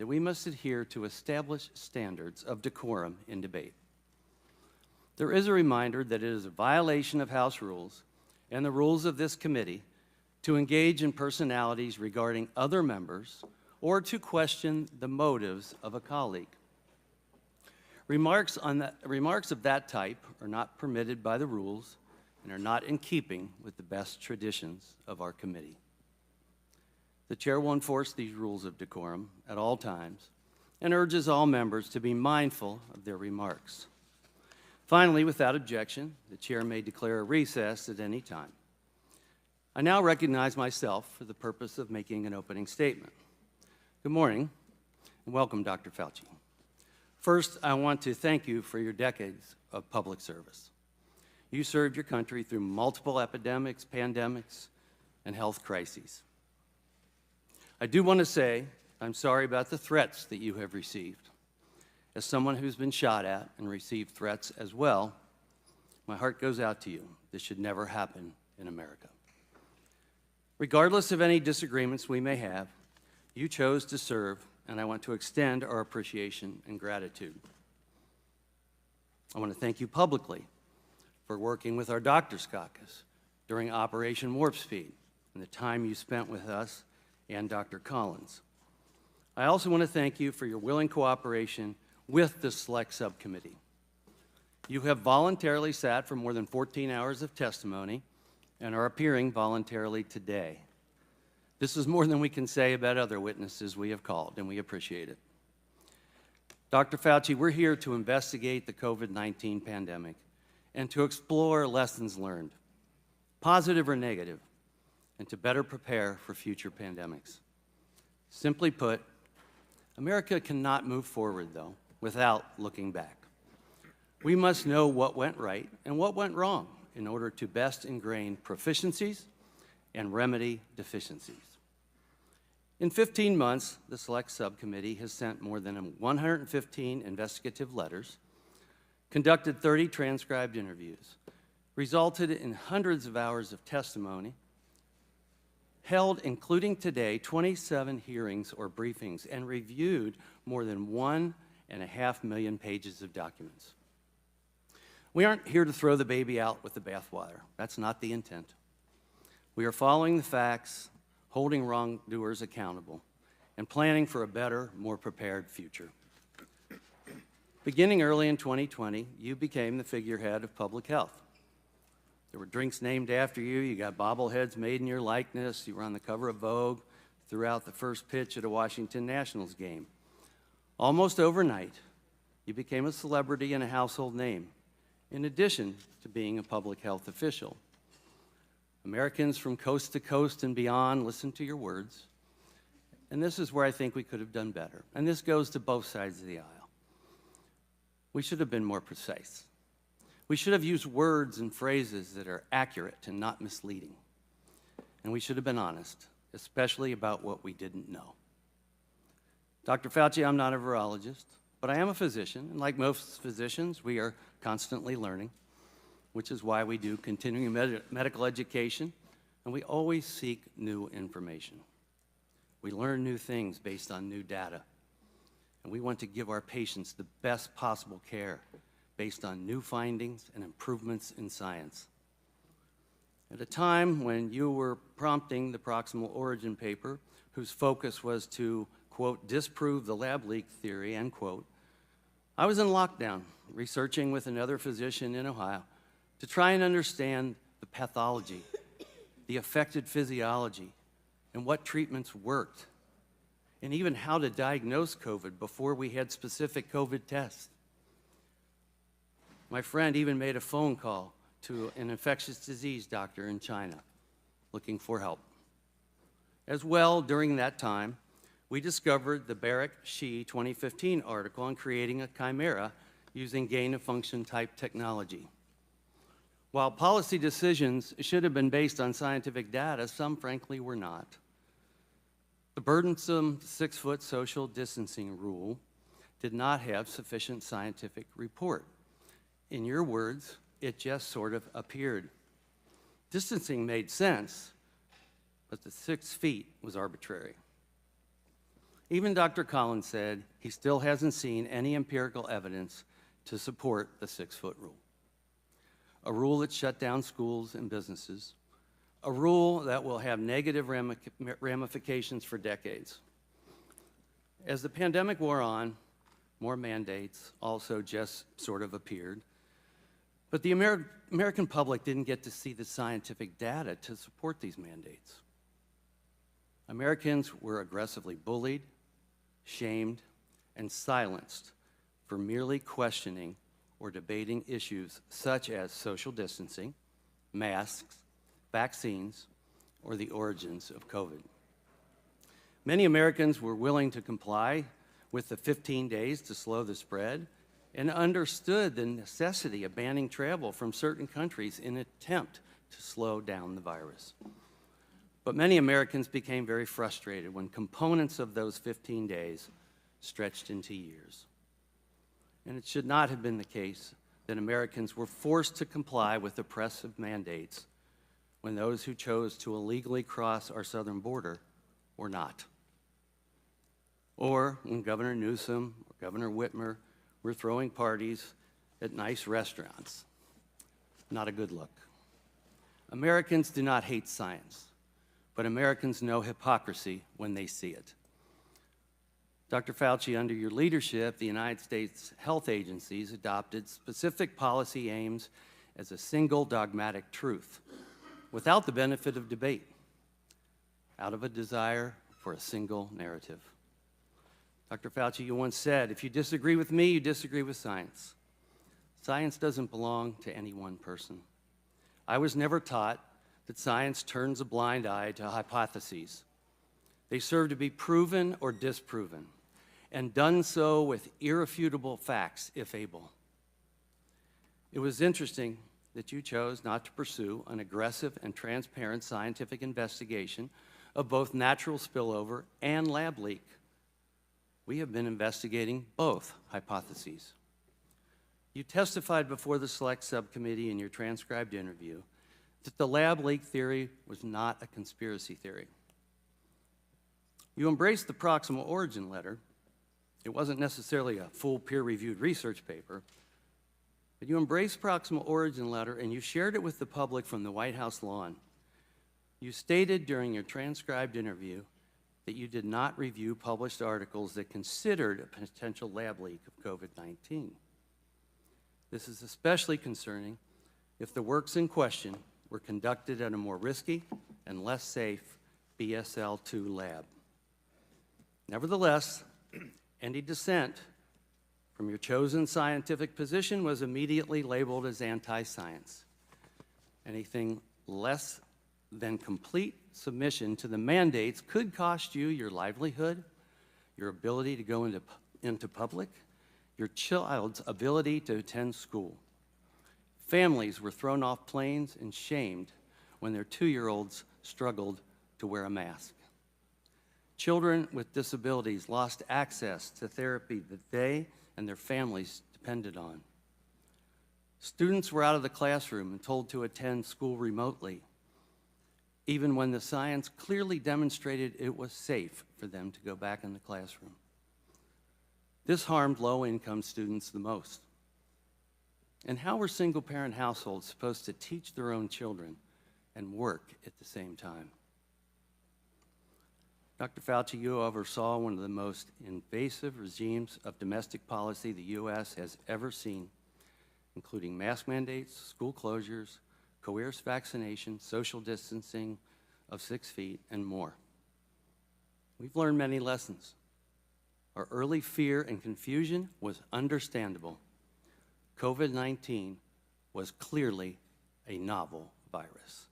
that we must adhere to established standards of decorum in debate. There is a reminder that it is a violation of House rules and the rules of this committee to engage in personalities regarding other members or to question the motives of a colleague. Remarks of that type are not permitted by the rules and are not in keeping with the best traditions of our committee. The chair will enforce these rules of decorum at all times and urges all members to be mindful of their remarks. Finally, without objection, the chair may declare a recess at any time. I now recognize myself for the purpose of making an opening statement. Good morning, and welcome, Dr. Fauci. First, I want to thank you for your decades of public service. You served your country through multiple epidemics, pandemics, and health crises. I do want to say I'm sorry about the threats that you have received. As someone who's been shot at and received threats as well, my heart goes out to you. This should never happen in America. Regardless of any disagreements we may have, you chose to serve, and I want to extend our appreciation and gratitude. I want to thank you publicly for working with our Doctors Caucus during Operation Warp Speed and the time you spent with us and Dr. Collins. I also want to thank you for your willing cooperation with the Select Subcommittee. You have voluntarily sat for more than 14 hours of testimony and are appearing voluntarily today. This is more than we can say about other witnesses we have called, and we appreciate it. Dr. Fauci, we're here to investigate the COVID-19 pandemic and to explore lessons learned, positive or negative, and to better prepare for future pandemics. Simply put, America cannot move forward, though, without looking back. We must know what went right and what went wrong in order to best ingrain proficiencies and remedy deficiencies. In 15 months, the Select Subcommittee has sent more than 115 investigative letters, conducted 30 transcribed interviews, resulted in hundreds of hours of testimony, held, including today, 27 hearings or briefings, and reviewed more than 1.5 million pages of documents. We aren't here to throw the baby out with the bathwater. That's not the intent. We are following the facts, holding wrongdoers accountable, and planning for a better, more prepared future. Beginning early in 2020, you became the figurehead of public health. There were drinks named after you, you got bobbleheads made in your likeness, you were on the cover of Vogue, threw out the first pitch at a Washington Nationals game. Almost overnight, you became a celebrity and a household name, in addition to being a public health official. Americans from coast to coast and beyond listened to your words, and this is where I think we could have done better. And this goes to both sides of the aisle. We should have been more precise. We should have used words and phrases that are accurate and not misleading. And we should have been honest, especially about what we didn't know. Dr. Fauci, I'm not a virologist, but I am a physician, and like most physicians, we are constantly learning, which is why we do continuing medical education, and we always seek new information. We learn new things based on new data, and we want to give our patients the best possible care based on new findings and improvements in science. At a time when you were prompting the proximal origin paper, whose focus was to, quote, disprove the lab leak theory, end quote, I was in lockdown, researching with another physician in Ohio to try and understand the pathology, the affected physiology, and what treatments worked, and even how to diagnose COVID before we had specific COVID tests. My friend even made a phone call to an infectious disease doctor in China looking for help. As well, during that time, we discovered the Barrick-Shih 2015 article on creating a chimera using gain-of-function type technology. While policy decisions should have been based on scientific data, some frankly were not. The burdensome 6-foot social distancing rule did not have sufficient scientific report. In your words, it just sort of appeared. Distancing made sense, but the 6 feet was arbitrary. Even Dr. Collins said he still hasn't seen any empirical evidence to support the 6-foot rule. A rule that shut down schools and businesses, a rule that will have negative ramifications for decades. As the pandemic wore on, more mandates also just sort of appeared. But the American public didn't get to see the scientific data to support these mandates. Americans were aggressively bullied, shamed, and silenced for merely questioning or debating issues such as social distancing, masks, vaccines, or the origins of COVID. Many Americans were willing to comply with the 15 days to slow the spread and understood the necessity of banning travel from certain countries in an attempt to slow down the virus. But many Americans became very frustrated when components of those 15 days stretched into years. And it should not have been the case that Americans were forced to comply with oppressive mandates when those who chose to illegally cross our southern border were not. Or when Governor Newsom or Governor Whitmer were throwing parties at nice restaurants. Not a good look. Americans do not hate science, but Americans know hypocrisy when they see it. Dr. Fauci, under your leadership, the United States health agencies adopted specific policy aims as a single dogmatic truth, without the benefit of debate, out of a desire for a single narrative. Dr. Fauci, you once said, if you disagree with me, you disagree with science. Science doesn't belong to any one person. I was never taught that science turns a blind eye to hypotheses. They serve to be proven or disproven, and done so with irrefutable facts, if able. It was interesting that you chose not to pursue an aggressive and transparent scientific investigation of both natural spillover and lab leak. We have been investigating both hypotheses. You testified before the Select Subcommittee in your transcribed interview that the lab leak theory was not a conspiracy theory. You embraced the proximal origin letter. It wasn't necessarily a full peer-reviewed research paper, but you embraced proximal origin letter and you shared it with the public from the White House lawn. You stated during your transcribed interview that you did not review published articles that considered a potential lab leak of COVID-19. This is especially concerning if the works in question were conducted at a more risky and less safe BSL-2 lab. Nevertheless, any dissent from your chosen scientific position was immediately labeled as anti-science. Anything less than complete submission to the mandates could cost you your livelihood, your ability to go into public, your child's ability to attend school. Families were thrown off planes and shamed when their 2-year-olds struggled to wear a mask. Children with disabilities lost access to therapy that they and their families depended on. Students were out of the classroom and told to attend school remotely, even when the science clearly demonstrated it was safe for them to go back in the classroom. This harmed low-income students the most. And how were single-parent households supposed to teach their own children and work at the same time? Dr. Fauci, you oversaw one of the most invasive regimes of domestic policy the U.S. has ever seen, including mask mandates, school closures, coerced vaccination, social distancing of 6 feet, and more. We've learned many lessons. Our early fear and confusion was understandable. COVID-19 was clearly a novel virus.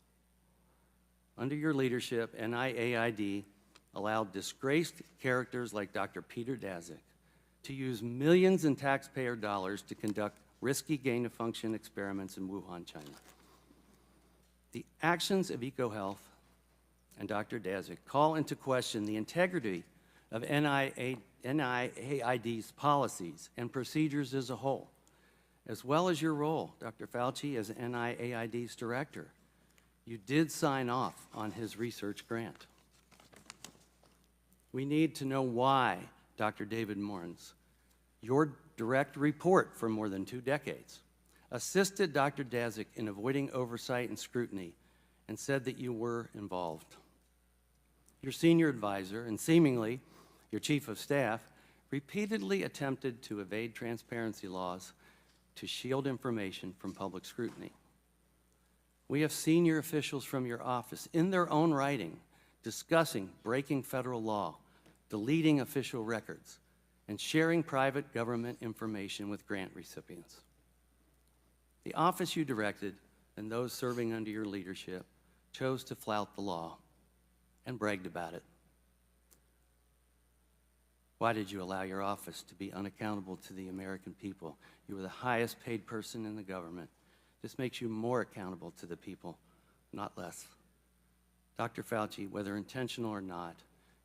Under your leadership, NIAID allowed disgraced characters like Dr. Peter Daszak to use millions in taxpayer dollars to conduct risky gain-of-function experiments in Wuhan, China. The actions of EcoHealth and Dr. Daszak call into question the integrity of NIAID's policies and procedures as a whole, as well as your role, Dr. Fauci, as NIAID's director. You did sign off on his research grant. We need to know why Dr. David Morans, your direct report for more than 2 decades, assisted Dr. Daszak in avoiding oversight and scrutiny and said that you were involved. Your senior advisor and seemingly your chief of staff repeatedly attempted to evade transparency laws to shield information from public scrutiny. We have senior officials from your office in their own writing discussing breaking federal law, deleting official records, and sharing private government information with grant recipients. The office you directed and those serving under your leadership chose to flout the law and bragged about it. Why did you allow your office to be unaccountable to the American people? You were the highest paid person in the government. This makes you more accountable to the people, not less. Dr. Fauci, whether intentional or not,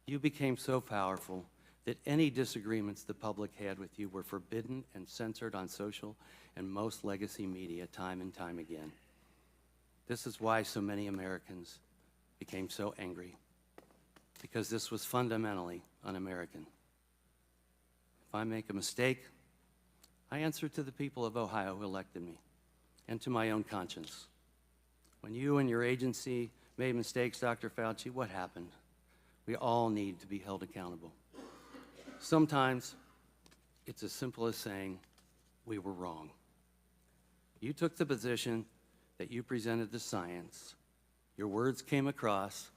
you became so powerful that any disagreements the public had with you were forbidden and censored on social and most legacy media time and time again. This is why so many Americans became so angry, because this was fundamentally un-American. If I make a mistake, I answer to the people of Ohio who elected me and to my own conscience. When you and your agency made mistakes, Dr. Fauci, what happened? We all need to be held accountable. Sometimes it's as simple as saying, we were wrong. You took the position that you presented the science. Your words came across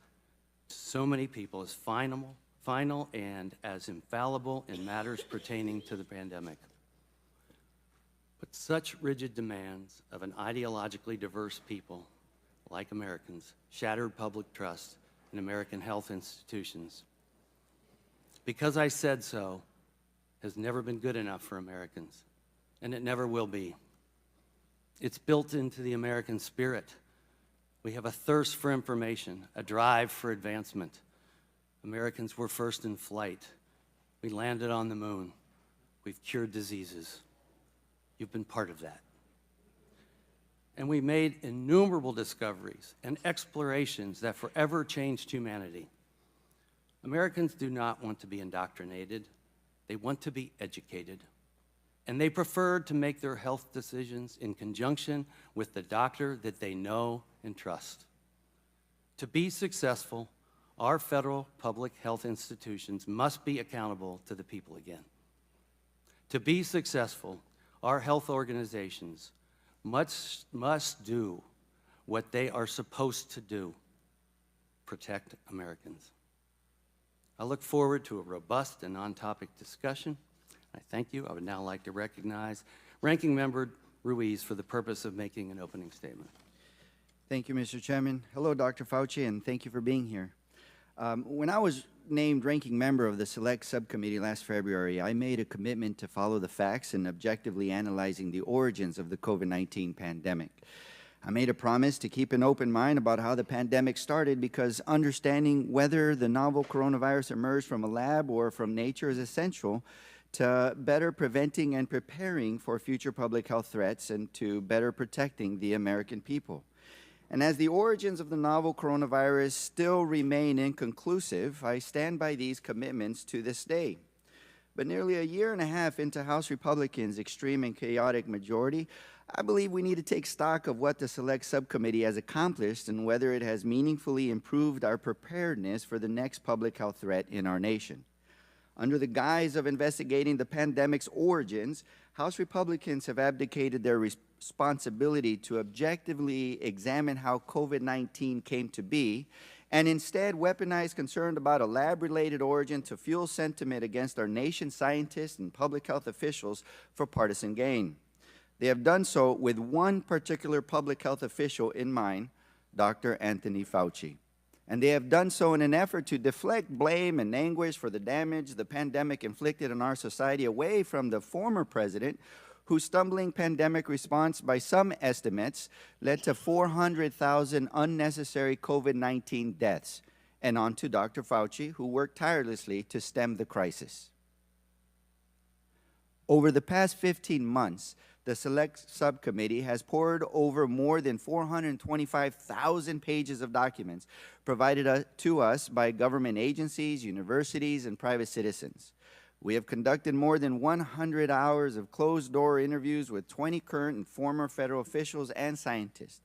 to so many people as final and as infallible in matters pertaining to the pandemic. But such rigid demands of an ideologically diverse people, like Americans, shattered public trust in American health institutions. Because I said so has never been good enough for Americans, and it never will be. It's built into the American spirit. We have a thirst for information, a drive for advancement. Americans were first in flight. We landed on the moon. We've cured diseases. You've been part of that. And we made innumerable discoveries and explorations that forever changed humanity. Americans do not want to be indoctrinated. They want to be educated. And they prefer to make their health decisions in conjunction with the doctor that they know and trust. To be successful, our federal public health institutions must be accountable to the people again. To be successful, our health organizations must do what they are supposed to do: protect Americans. I look forward to a robust and on-topic discussion. I thank you. I would now like to recognize Ranking Member Ruiz for the purpose of making an opening statement. Thank you, Mr. Chairman. Hello, Dr. Fauci, and thank you for being here. When I was named ranking member of the Select Subcommittee last February, I made a commitment to follow the facts in objectively analyzing the origins of the COVID-19 pandemic. I made a promise to keep an open mind about how the pandemic started, because understanding whether the novel coronavirus emerged from a lab or from nature is essential to better preventing and preparing for future public health threats and to better protecting the American people. And as the origins of the novel coronavirus still remain inconclusive, I stand by these commitments to this day. But nearly a year and a half into House Republicans' extreme and chaotic majority, I believe we need to take stock of what the Select Subcommittee has accomplished and whether it has meaningfully improved our preparedness for the next public health threat in our nation. Under the guise of investigating the pandemic's origins, House Republicans have abdicated their responsibility to objectively examine how COVID-19 came to be, and instead weaponize concern about a lab-related origin to fuel sentiment against our nation's scientists and public health officials for partisan gain. They have done so with one particular public health official in mind, Dr. Anthony Fauci. And they have done so in an effort to deflect blame and anguish for the damage the pandemic inflicted on our society away from the former president, whose stumbling pandemic response, by some estimates, led to 400,000 unnecessary COVID-19 deaths, and on to Dr. Fauci, who worked tirelessly to stem the crisis. Over the past 15 months, the Select Subcommittee has pored over more than 425,000 pages of documents provided to us by government agencies, universities, and private citizens. We have conducted more than 100 hours of closed-door interviews with 20 current and former federal officials and scientists.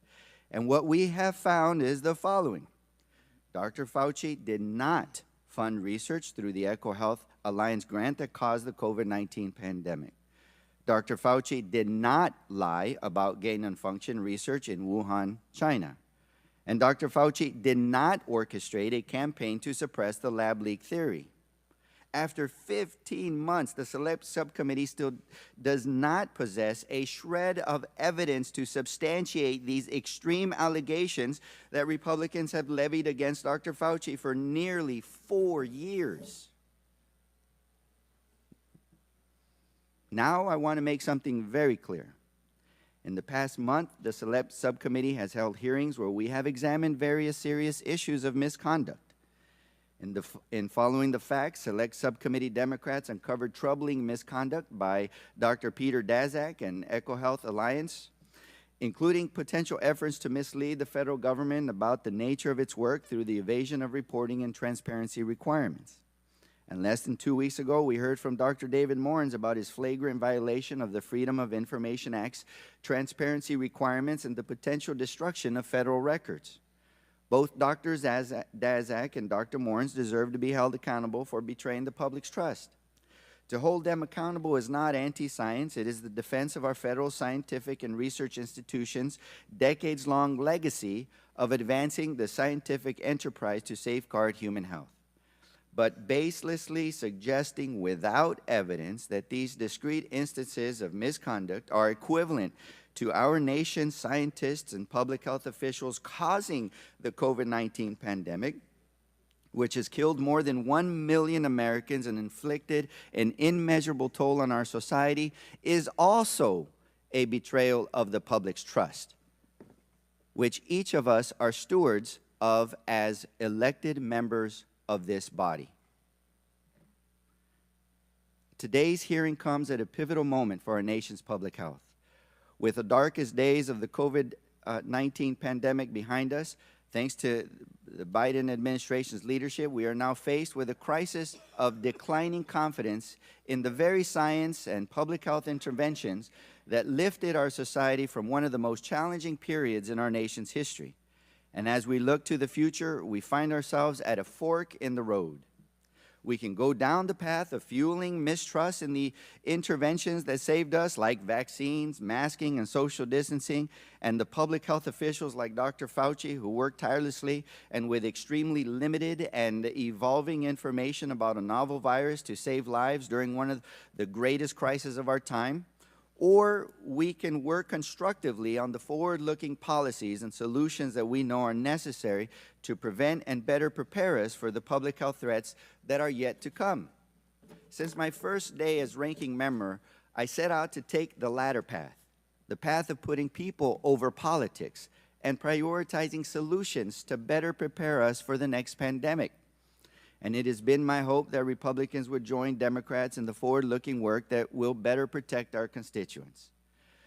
And what we have found is the following. Dr. Fauci did not fund research through the EcoHealth Alliance grant that caused the COVID-19 pandemic. Dr. Fauci did not lie about gain-of-function research in Wuhan, China. And Dr. Fauci did not orchestrate a campaign to suppress the lab leak theory. After 15 months, the Select Subcommittee still does not possess a shred of evidence to substantiate these extreme allegations that Republicans have levied against Dr. Fauci for nearly 4 years. Now I want to make something very clear. In the past month, the Select Subcommittee has held hearings where we have examined various serious issues of misconduct. In following the facts, Select Subcommittee Democrats uncovered troubling misconduct by Dr. Peter Daszak and EcoHealth Alliance, including potential efforts to mislead the federal government about the nature of its work through the evasion of reporting and transparency requirements. And less than 2 weeks ago, we heard from Dr. David Morens about his flagrant violation of the Freedom of Information Act's transparency requirements and the potential destruction of federal records. Both Dr. Daszak and Dr. Morens deserve to be held accountable for betraying the public's trust. To hold them accountable is not anti-science. It is the defense of our federal scientific and research institutions' decades-long legacy of advancing the scientific enterprise to safeguard human health. But baselessly suggesting without evidence that these discrete instances of misconduct are equivalent to our nation's scientists and public health officials causing the COVID-19 pandemic, which has killed more than 1 million Americans and inflicted an immeasurable toll on our society, is also a betrayal of the public's trust, which each of us are stewards of as elected members of this body. Today's hearing comes at a pivotal moment for our nation's public health. With the darkest days of the COVID-19 pandemic behind us, thanks to the Biden administration's leadership, we are now faced with a crisis of declining confidence in the very science and public health interventions that lifted our society from one of the most challenging periods in our nation's history. And as we look to the future, we find ourselves at a fork in the road. We can go down the path of fueling mistrust in the interventions that saved us, like vaccines, masking, and social distancing, and the public health officials like Dr. Fauci, who worked tirelessly and with extremely limited and evolving information about a novel virus to save lives during one of the greatest crises of our time. Or we can work constructively on the forward-looking policies and solutions that we know are necessary to prevent and better prepare us for the public health threats that are yet to come. Since my first day as ranking member, I set out to take the latter path, the path of putting people over politics and prioritizing solutions to better prepare us for the next pandemic. And it has been my hope that Republicans would join Democrats in the forward-looking work that will better protect our constituents.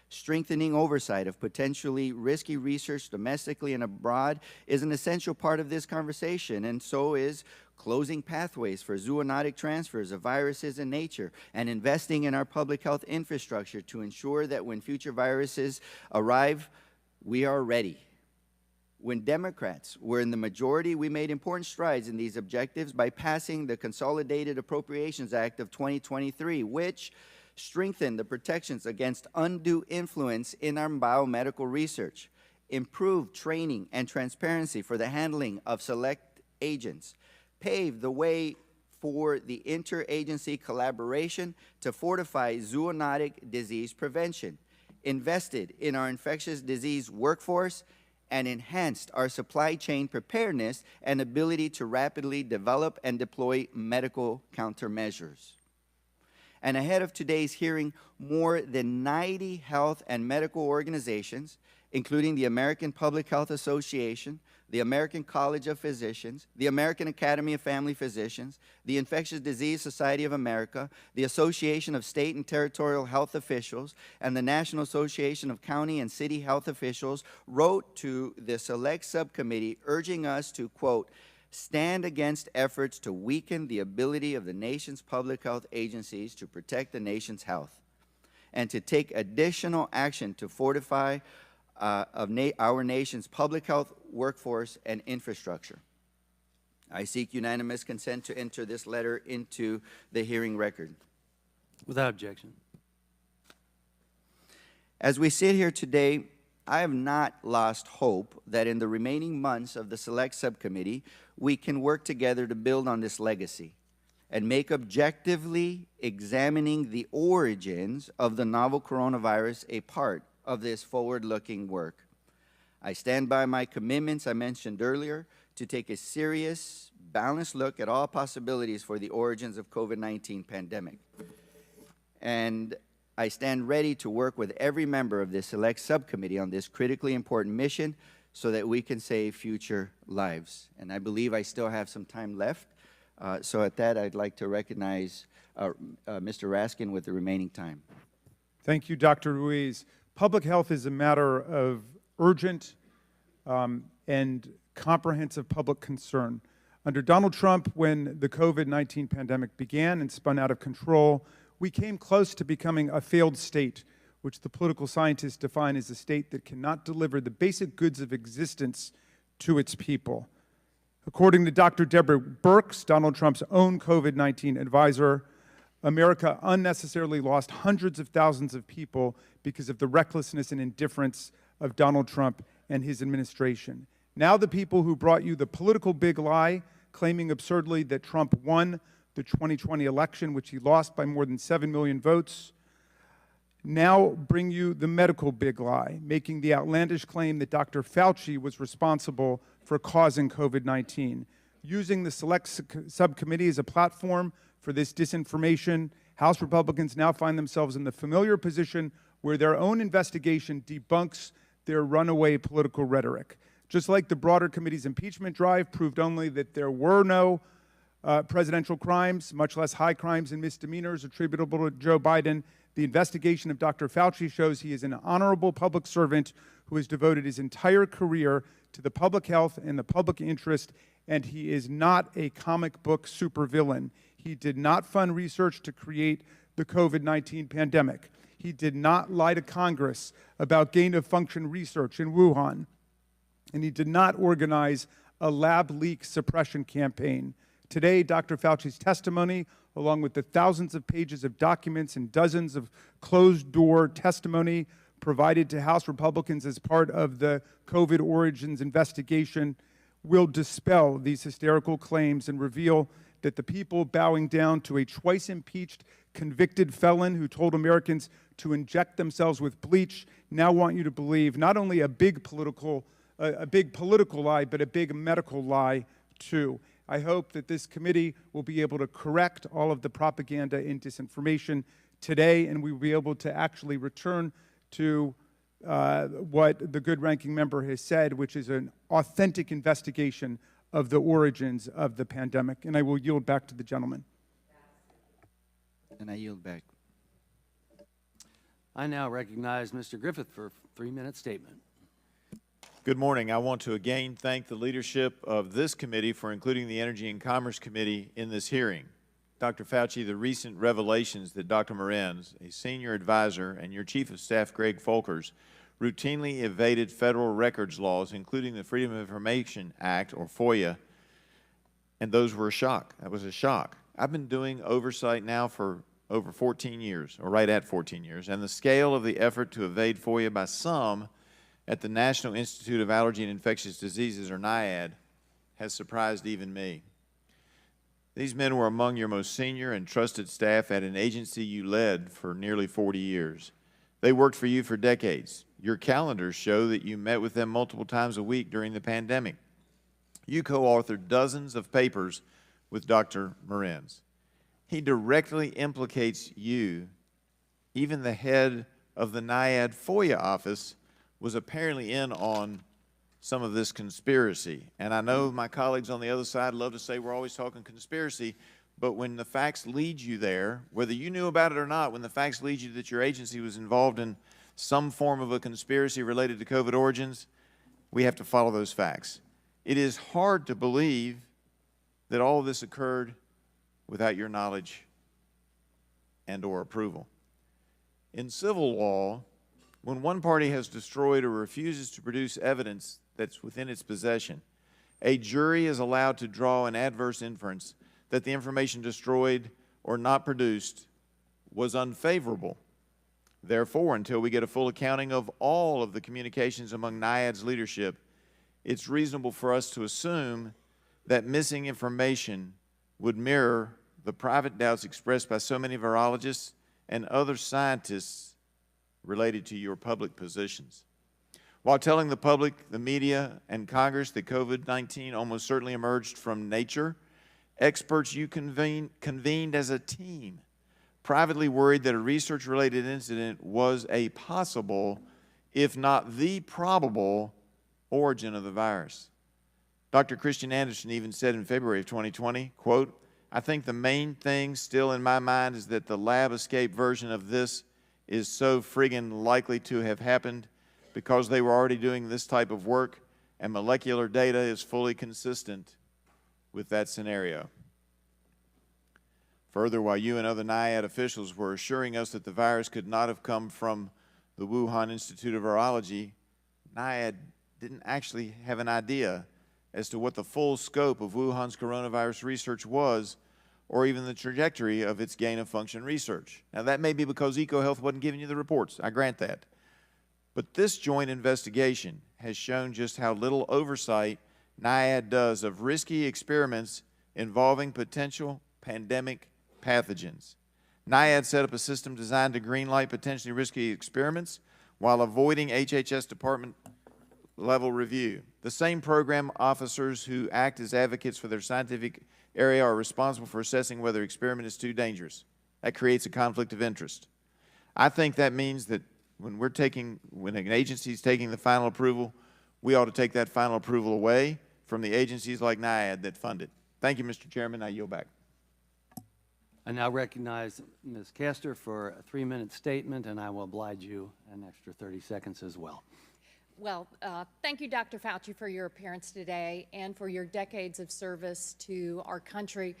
Strengthening oversight of potentially risky research domestically and abroad is an essential part of this conversation, and so is closing pathways for zoonotic transfers of viruses in nature and investing in our public health infrastructure to ensure that when future viruses arrive, we are ready. When Democrats were in the majority, we made important strides in these objectives by passing the Consolidated Appropriations Act of 2023, which strengthened the protections against undue influence in our biomedical research, improved training and transparency for the handling of select agents, paved the way for the interagency collaboration to fortify zoonotic disease prevention, invested in our infectious disease workforce, and enhanced our supply chain preparedness and ability to rapidly develop and deploy medical countermeasures. And ahead of today's hearing, more than 90 health and medical organizations including the American Public Health Association, the American College of Physicians, the American Academy of Family Physicians, the Infectious Disease Society of America, the Association of State and Territorial Health Officials, and the National Association of County and City Health Officials wrote to the Select Subcommittee urging us to, quote, stand against efforts to weaken the ability of the nation's public health agencies to protect the nation's health, and to take additional action to fortify our nation's public health workforce and infrastructure. I seek unanimous consent to enter this letter into the hearing record. Without objection. As we sit here today, I have not lost hope that in the remaining months of the Select Subcommittee, we can work together to build on this legacy and make objectively examining the origins of the novel coronavirus a part of this forward-looking work. I stand by my commitments I mentioned earlier to take a serious, balanced look at all possibilities for the origins of COVID-19 pandemic. And I stand ready to work with every member of this Select Subcommittee on this critically important mission so that we can save future lives. And I believe I still have some time left. So at that, I'd like to recognize Mr. Raskin with the remaining time. Thank you, Dr. Ruiz. Public health is a matter of urgent and comprehensive public concern. Under Donald Trump, when the COVID-19 pandemic began and spun out of control, we came close to becoming a failed state, which the political scientists define as a state that cannot deliver the basic goods of existence to its people. According to Dr. Deborah Birx, Donald Trump's own COVID-19 advisor, America unnecessarily lost hundreds of thousands of people because of the recklessness and indifference of Donald Trump and his administration. Now the people who brought you the political big lie, claiming absurdly that Trump won the 2020 election, which he lost by more than 7 million votes, now bring you the medical big lie, making the outlandish claim that Dr. Fauci was responsible for causing COVID-19. Using the Select Subcommittee as a platform for this disinformation, House Republicans now find themselves in the familiar position where their own investigation debunks their runaway political rhetoric. Just like the broader committee's impeachment drive proved only that there were no presidential crimes, much less high crimes and misdemeanors attributable to Joe Biden, the investigation of Dr. Fauci shows he is an honorable public servant who has devoted his entire career to the public health and the public interest, and he is not a comic book supervillain. He did not fund research to create the COVID-19 pandemic. He did not lie to Congress about gain-of-function research in Wuhan. And he did not organize a lab leak suppression campaign. Today, Dr. Fauci's testimony, along with the thousands of pages of documents and dozens of closed-door testimony provided to House Republicans as part of the COVID origins investigation, will dispel these hysterical claims and reveal that the people bowing down to a twice-impeached convicted felon who told Americans to inject themselves with bleach now want you to believe not only a big political lie, but a big medical lie, too. I hope that this committee will be able to correct all of the propaganda and disinformation today, and we will be able to actually return to what the good ranking member has said, which is an authentic investigation of the origins of the pandemic. And I will yield back to the gentleman. And I yield back. I now recognize Mr. Griffith for a 3-minute statement. Good morning. I want to again thank the leadership of this committee for including the Energy and Commerce Committee in this hearing. Dr. Fauci, the recent revelations that Dr. Morenz, a senior advisor, and your Chief of Staff, Greg Folkers, routinely evaded federal records laws, including the Freedom of Information Act, or FOIA, and those were a shock. That was a shock. I've been doing oversight now for over 14 years, or right at 14 years, and the scale of the effort to evade FOIA by some at the National Institute of Allergy and Infectious Diseases, or NIAID, has surprised even me. These men were among your most senior and trusted staff at an agency you led for nearly 40 years. They worked for you for decades. Your calendars show that you met with them multiple times a week during the pandemic. You co-authored dozens of papers with Dr. Morenz. He directly implicates you, even the head of the NIAID FOIA office, was apparently in on some of this conspiracy. And I know my colleagues on the other side love to say we're always talking conspiracy, but when the facts lead you there, whether you knew about it or not, when the facts lead you that your agency was involved in some form of a conspiracy related to COVID origins, we have to follow those facts. It is hard to believe that all of this occurred without your knowledge and or approval. In civil law, when one party has destroyed or refuses to produce evidence that's within its possession, a jury is allowed to draw an adverse inference that the information destroyed or not produced was unfavorable. Therefore, until we get a full accounting of all of the communications among NIAID's leadership, it's reasonable for us to assume that missing information would mirror the private doubts expressed by so many virologists and other scientists related to your public positions. While telling the public, the media, and Congress that COVID-19 almost certainly emerged from nature, experts you convened as a team privately worried that a research-related incident was a possible, if not the probable, origin of the virus. Dr. Christian Anderson even said in February of 2020, quote, "I think the main thing still in my mind is that the lab escape version of this is so friggin' likely to have happened because they were already doing this type of work and molecular data is fully consistent with that scenario." Further, while you and other NIAID officials were assuring us that the virus could not have come from the Wuhan Institute of Virology, NIAID didn't actually have an idea as to what the full scope of Wuhan's coronavirus research was, or even the trajectory of its gain-of-function research. Now, that may be because EcoHealth wasn't giving you the reports. I grant that. But this joint investigation has shown just how little oversight NIAID does of risky experiments involving potential pandemic pathogens. NIAID set up a system designed to greenlight potentially risky experiments while avoiding HHS department-level review. The same program officers who act as advocates for their scientific area are responsible for assessing whether an experiment is too dangerous. That creates a conflict of interest. I think that means that when an agency is taking the final approval, we ought to take that final approval away from the agencies like NIAID that fund it. Thank you, Mr. Chairman. I yield back. I now recognize Ms. Castor for a 3-minute statement, and I will oblige you an extra 30 seconds as well. Well, thank you, Dr. Fauci, for your appearance today and for your decades of service to our country.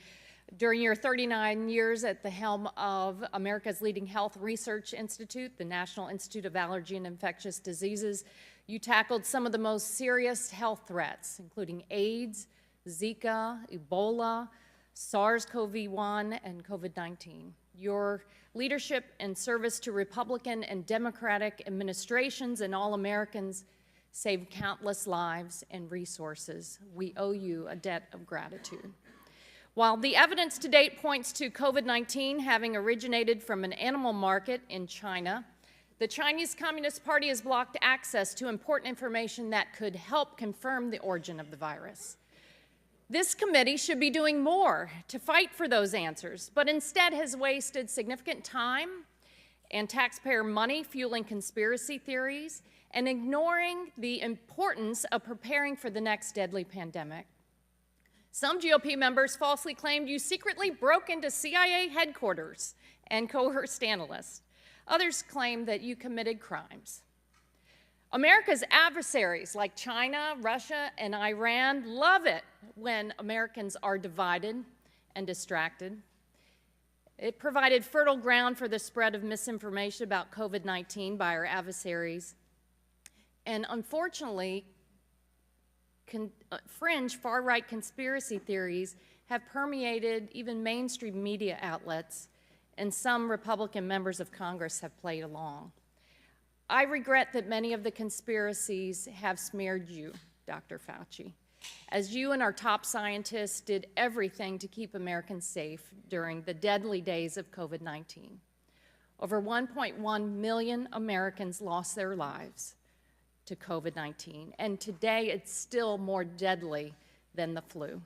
During your 39 years at the helm of America's leading health research institute, the National Institute of Allergy and Infectious Diseases, you tackled some of the most serious health threats, including AIDS, Zika, Ebola, SARS-CoV-1, and COVID-19. Your leadership and service to Republican and Democratic administrations and all Americans saved countless lives and resources. We owe you a debt of gratitude. While the evidence to date points to COVID-19 having originated from an animal market in China, the Chinese Communist Party has blocked access to important information that could help confirm the origin of the virus. This committee should be doing more to fight for those answers, but instead has wasted significant time and taxpayer money fueling conspiracy theories and ignoring the importance of preparing for the next deadly pandemic. Some GOP members falsely claimed you secretly broke into CIA headquarters and coerced analysts. Others claimed that you committed crimes. America's adversaries like China, Russia, and Iran love it when Americans are divided and distracted. It provided fertile ground for the spread of misinformation about COVID-19 by our adversaries. And unfortunately, fringe far-right conspiracy theories have permeated even mainstream media outlets, and some Republican members of Congress have played along. I regret that many of the conspiracies have smeared you, Dr. Fauci, as you and our top scientists did everything to keep Americans safe during the deadly days of COVID-19. Over 1.1 million Americans lost their lives to COVID-19, and today it's still more deadly than the flu.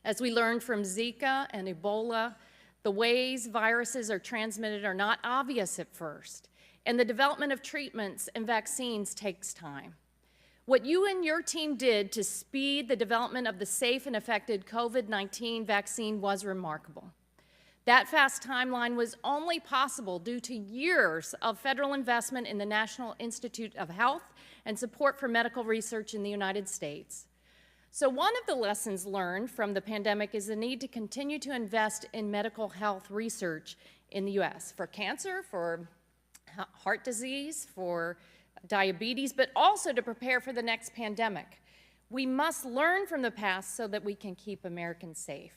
As we learned from Zika and Ebola, the ways viruses are transmitted are not obvious at first, and the development of treatments and vaccines takes time. What you and your team did to speed the development of the safe and effective COVID-19 vaccine was remarkable. That fast timeline was only possible due to years of federal investment in the National Institute of Health and support for medical research in the United States. So one of the lessons learned from the pandemic is the need to continue to invest in medical health research in the U.S. for cancer, for heart disease, for diabetes, but also to prepare for the next pandemic. We must learn from the past so that we can keep Americans safe.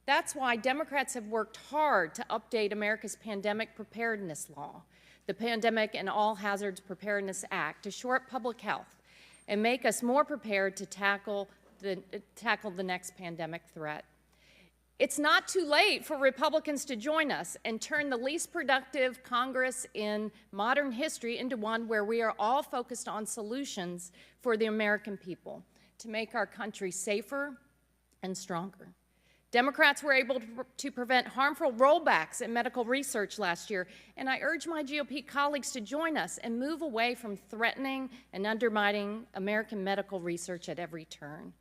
That's why Democrats have worked hard to update America's pandemic preparedness law, the Pandemic and All Hazards Preparedness Act, to shore up public health and make us more prepared to tackle the next pandemic threat. It's not too late for Republicans to join us and turn the least productive Congress in modern history into one where we are all focused on solutions for the American people to make our country safer and stronger. Democrats were able to prevent harmful rollbacks in medical research last year, and I urge my GOP colleagues to join us and move away from threatening and undermining American medical research at every turn.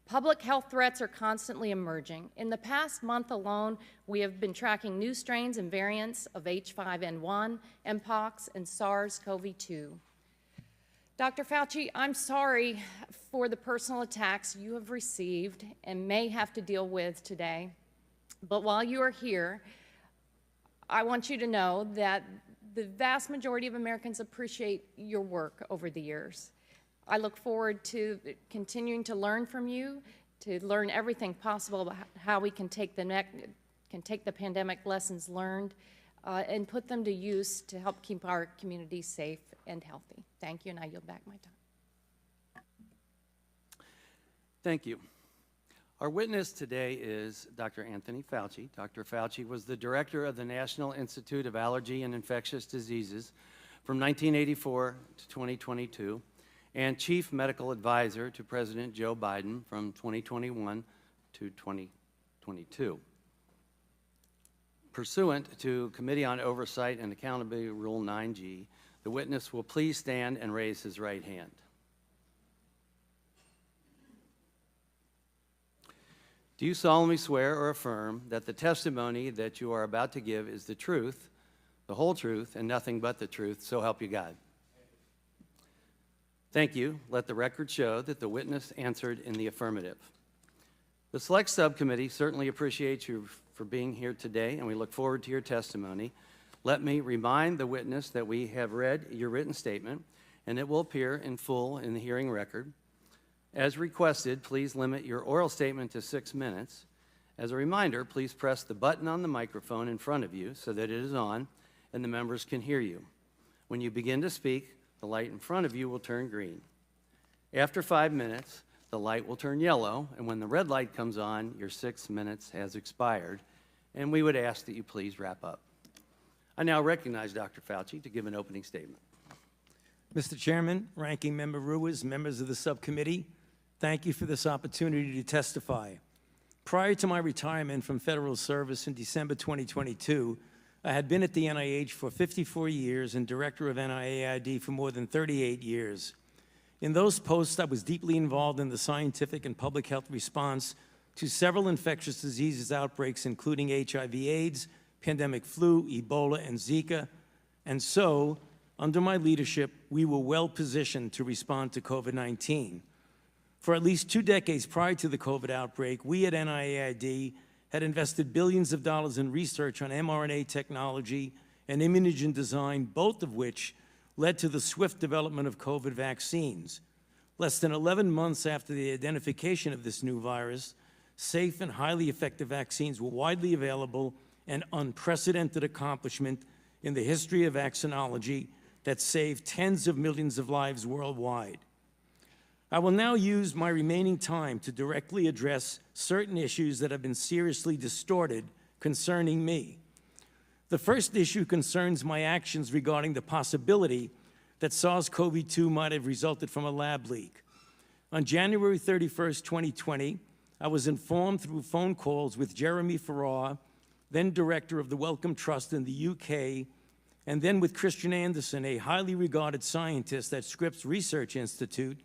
Public health threats are constantly emerging. In the past month alone, we have been tracking new strains and variants of H5N1, Mpox, and SARS-CoV-2. Dr. Fauci, I'm sorry for the personal attacks you have received and may have to deal with today. But while you are here, I want you to know that the vast majority of Americans appreciate your work over the years. I look forward to continuing to learn from you, to learn everything possible about how we can take the pandemic lessons learned and put them to use to help keep our communities safe and healthy. Thank you, and I yield back my time. Thank you. Our witness today is Dr. Anthony Fauci. Dr. Fauci was the director of the National Institute of Allergy and Infectious Diseases from 1984 to 2022 and chief medical advisor to President Joe Biden from 2021 to 2022. Pursuant to Committee on Oversight and Accountability Rule 9G, the witness will please stand and raise his right hand. Do you solemnly swear or affirm that the testimony that you are about to give is the truth, the whole truth, and nothing but the truth, so help you God? Thank you. Let the record show that the witness answered in the affirmative. The Select Subcommittee certainly appreciates you for being here today, and we look forward to your testimony. Let me remind the witness that we have read your written statement, and it will appear in full in the hearing record. As requested, please limit your oral statement to 6 minutes. As a reminder, please press the button on the microphone in front of you so that it is on and the members can hear you. When you begin to speak, the light in front of you will turn green. After 5 minutes, the light will turn yellow, and when the red light comes on, your 6 minutes has expired, and we would ask that you please wrap up. I now recognize Dr. Fauci to give an opening statement. Mr. Chairman, Ranking Member Ruiz, members of the subcommittee, thank you for this opportunity to testify. Prior to my retirement from federal service in December 2022, I had been at the NIH for 54 years and director of NIAID for more than 38 years. In those posts, I was deeply involved in the scientific and public health response to several infectious diseases outbreaks, including HIV/AIDS, pandemic flu, Ebola, and Zika. And so, under my leadership, we were well positioned to respond to COVID-19. For at least 2 decades prior to the COVID outbreak, we at NIAID had invested billions of dollars in research on mRNA technology and immunogen design, both of which led to the swift development of COVID vaccines. Less than 11 months after the identification of this new virus, safe and highly effective vaccines were widely available, an unprecedented accomplishment in the history of vaccinology that saved tens of millions of lives worldwide. I will now use my remaining time to directly address certain issues that have been seriously distorted concerning me. The first issue concerns my actions regarding the possibility that SARS-CoV-2 might have resulted from a lab leak. On January 31st, 2020, I was informed through phone calls with Jeremy Farrar, then director of the Wellcome Trust in the UK, and then with Christian Anderson, a highly regarded scientist at Scripps Research Institute,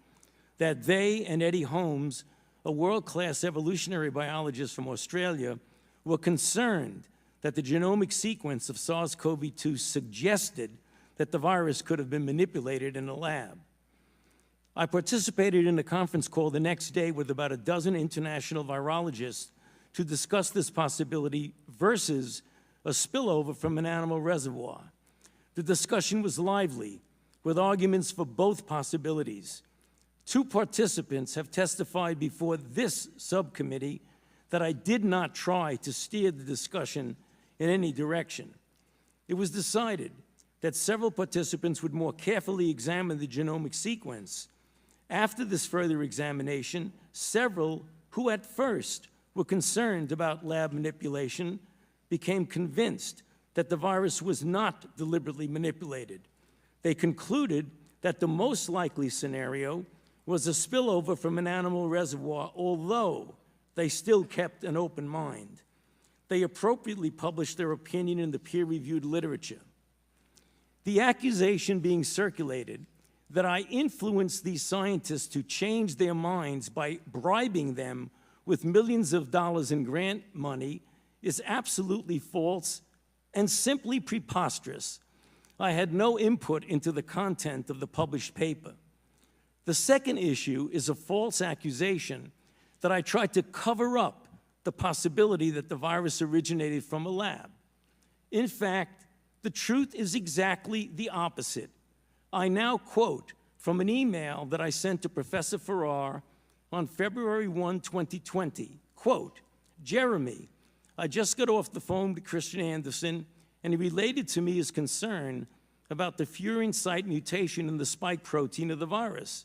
that they and Eddie Holmes, a world-class evolutionary biologist from Australia, were concerned that the genomic sequence of SARS-CoV-2 suggested that the virus could have been manipulated in a lab. I participated in a conference call the next day with about a dozen international virologists to discuss this possibility versus a spillover from an animal reservoir. The discussion was lively, with arguments for both possibilities. 2 participants have testified before this subcommittee that I did not try to steer the discussion in any direction. It was decided that several participants would more carefully examine the genomic sequence. After this further examination, several who at first were concerned about lab manipulation became convinced that the virus was not deliberately manipulated. They concluded that the most likely scenario was a spillover from an animal reservoir, although they still kept an open mind. They appropriately published their opinion in the peer-reviewed literature. The accusation being circulated that I influenced these scientists to change their minds by bribing them with millions of dollars in grant money is absolutely false and simply preposterous. I had no input into the content of the published paper. The second issue is a false accusation that I tried to cover up the possibility that the virus originated from a lab. In fact, the truth is exactly the opposite. I now quote from an email that I sent to Professor Farrar on February 1, 2020, quote, "Jeremy, I just got off the phone with Christian Anderson, and he related to me his concern about the furin site mutation in the spike protein of the virus.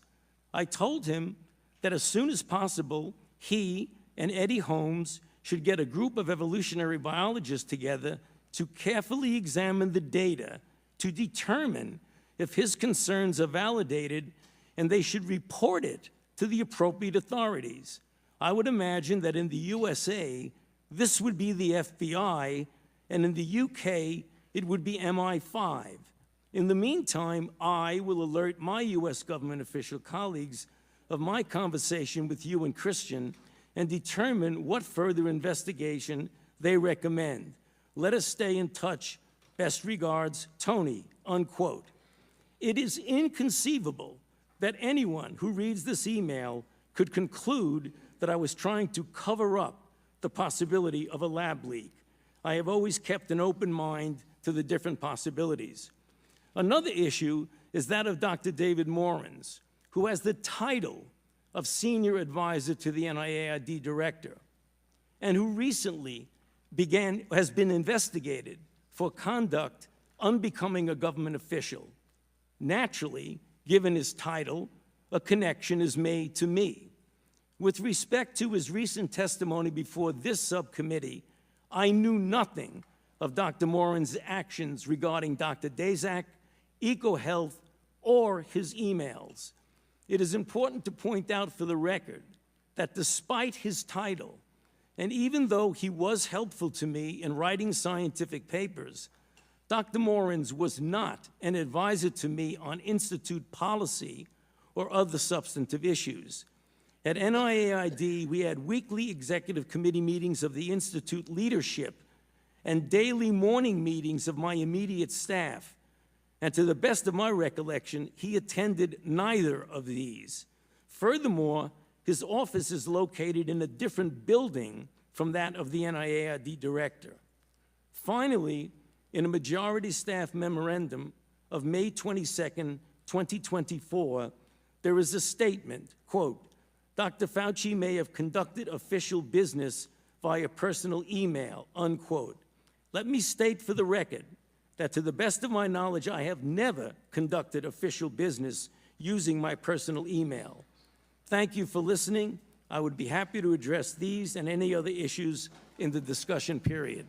I told him that as soon as possible, he and Eddie Holmes should get a group of evolutionary biologists together to carefully examine the data to determine if his concerns are validated, and they should report it to the appropriate authorities. I would imagine that in the USA, this would be the FBI, and in the UK, it would be MI5. In the meantime, I will alert my US government official colleagues of my conversation with you and Christian and determine what further investigation they recommend. Let us stay in touch. Best regards, Tony," unquote. It is inconceivable that anyone who reads this email could conclude that I was trying to cover up the possibility of a lab leak. I have always kept an open mind to the different possibilities. Another issue is that of Dr. David Morans, who has the title of Senior Advisor to the NIAID Director, and who recently has been investigated for conduct unbecoming a government official. Naturally, given his title, a connection is made to me. With respect to his recent testimony before this subcommittee, I knew nothing of Dr. Moran's actions regarding Dr. Daszak, EcoHealth, or his emails. It is important to point out for the record that despite his title, and even though he was helpful to me in writing scientific papers, Dr. Morans was not an advisor to me on institute policy or other substantive issues. At NIAID, we had weekly executive committee meetings of the institute leadership and daily morning meetings of my immediate staff. And to the best of my recollection, he attended neither of these. Furthermore, his office is located in a different building from that of the NIAID director. Finally, in a majority staff memorandum of May 22nd, 2024, there is a statement, quote, "Dr. Fauci may have conducted official business via personal email," unquote. Let me state for the record that to the best of my knowledge, I have never conducted official business using my personal email. Thank you for listening. I would be happy to address these and any other issues in the discussion period.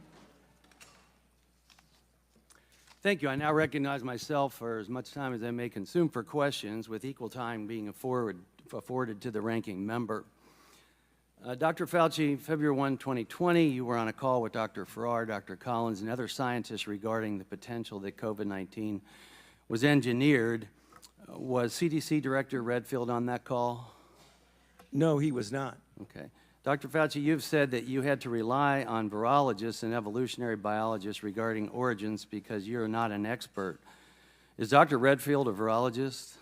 Thank you. I now recognize myself for as much time as I may consume for questions, with equal time being afforded to the ranking member. Dr. Fauci, February 1, 2020, you were on a call with Dr. Farrar, Dr. Collins, and other scientists regarding the potential that COVID-19 was engineered. Was CDC Director Redfield on that call? No, he was not. Okay. Dr. Fauci, you've said that you had to rely on virologists and evolutionary biologists regarding origins because you're not an expert. Is Dr. Redfield a virologist?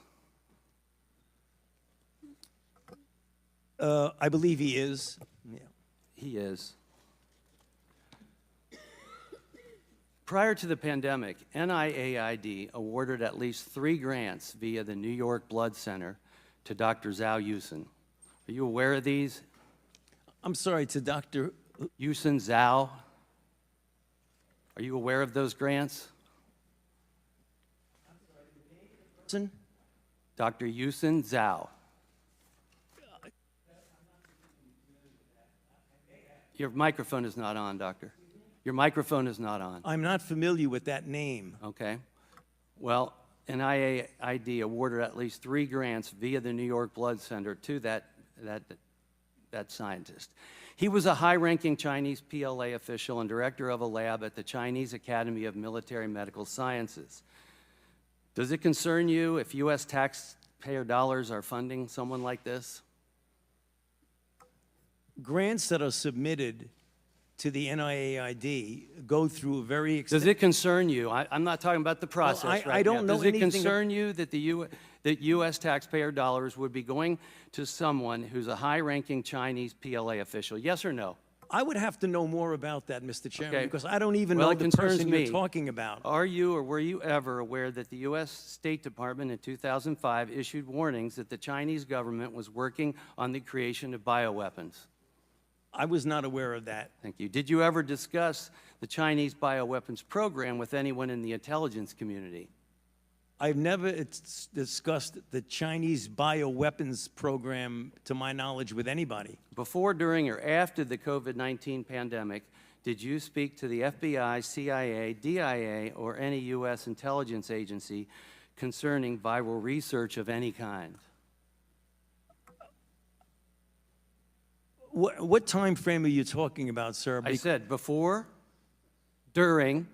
I believe he is. Yeah. He is. Prior to the pandemic, NIAID awarded at least 3 grants via the New York Blood Center to Dr. Zhao Yusen. Are you aware of these? I'm sorry, to Dr. Yusen Zhao? Are you aware of those grants? Hudson? Dr. Yusen Zhao. Your microphone is not on, Doctor. Your microphone is not on. I'm not familiar with that name. Okay. Well, NIAID awarded at least 3 grants via the New York Blood Center to that scientist. He was a high-ranking Chinese PLA official and director of a lab at the Chinese Academy of Military Medical Sciences. Does it concern you if U.S. taxpayer dollars are funding someone like this? Grants that are submitted to the NIAID go through a very Does extensive... it concern you? I'm not talking about the process Well, right now. I don't know Does it anything concern you that that U.S. taxpayer dollars would be going to someone who's a high-ranking Chinese PLA official? Yes or no? I would have to know more about that, Mr. Chairman, Okay. because I don't even Well, know it the concerns person me. you're talking about. Are you or were you ever aware that the U.S. State Department in 2005 issued warnings that the Chinese government was working on the creation of bioweapons? I was not aware of that. Thank you. Did you ever discuss the Chinese bioweapons program with anyone in the intelligence community? I've never discussed the Chinese bioweapons program, to my knowledge, with anybody. Before, during, or after the COVID-19 pandemic, did you speak to the FBI, CIA, DIA, or any U.S. intelligence agency concerning viral research of any kind? What time frame are you talking about, sir? I said before, during,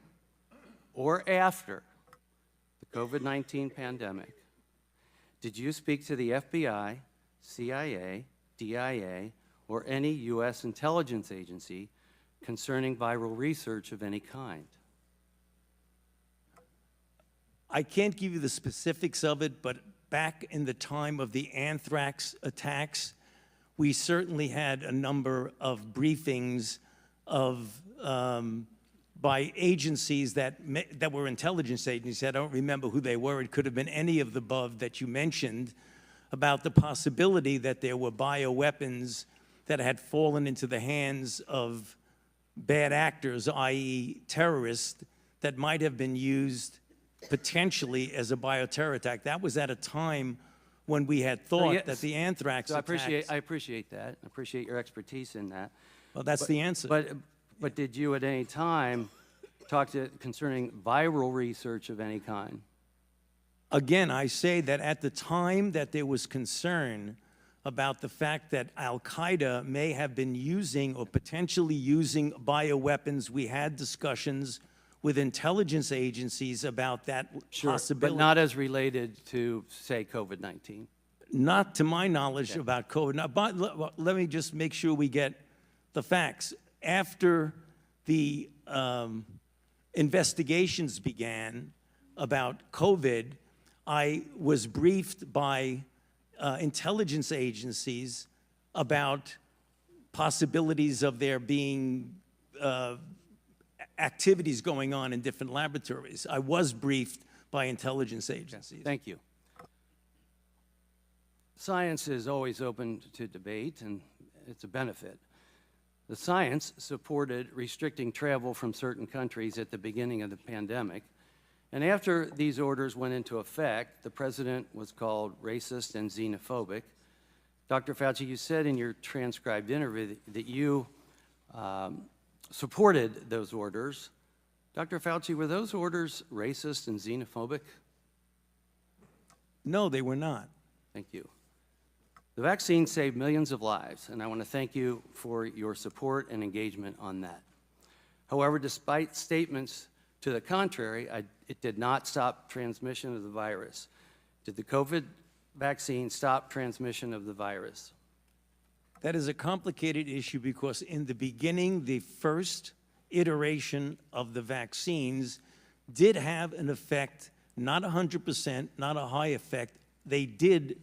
or after the COVID-19 pandemic. Did you speak to the FBI, CIA, DIA, or any U.S. intelligence agency concerning viral research of any kind? I can't give you the specifics of it, but back in the time of the anthrax attacks, we certainly had a number of briefings of by agencies that were intelligence agencies. I don't remember who they were. It could have been any of the above that you mentioned, about the possibility that there were bioweapons that had fallen into the hands of bad actors, i.e. terrorists, that might have been used potentially as a bioterror attack. That was at a time when we had thought that the anthrax So I attacks... appreciate that. I appreciate your expertise in that. Well, that's the answer. But did you at any time talk concerning viral research of any kind? Again, I say that at the time that there was concern about the fact that Al-Qaeda may have been using or potentially using bioweapons, we had discussions with intelligence agencies about that possibility. But not as related to, say, COVID-19. Not to my knowledge about COVID. Now, but let me just make sure we get the facts. After the investigations began about COVID, I was briefed by intelligence agencies about possibilities of there being activities going on in different laboratories. I was briefed by intelligence agencies. Thank you. Science is always open to debate, and it's a benefit. The science supported restricting travel from certain countries at the beginning of the pandemic, and after these orders went into effect, the president was called racist and xenophobic. Dr. Fauci, you said in your transcribed interview that you supported those orders. Dr. Fauci, were those orders racist and xenophobic? No, they were not. Thank you. The vaccine saved millions of lives, and I want to thank you for your support and engagement on that. However, despite statements to the contrary, it did not stop transmission of the virus. Did the COVID vaccine stop transmission of the virus? That is a complicated issue because in the beginning, the first iteration of the vaccines did have an effect, not 100%, not a high effect. They did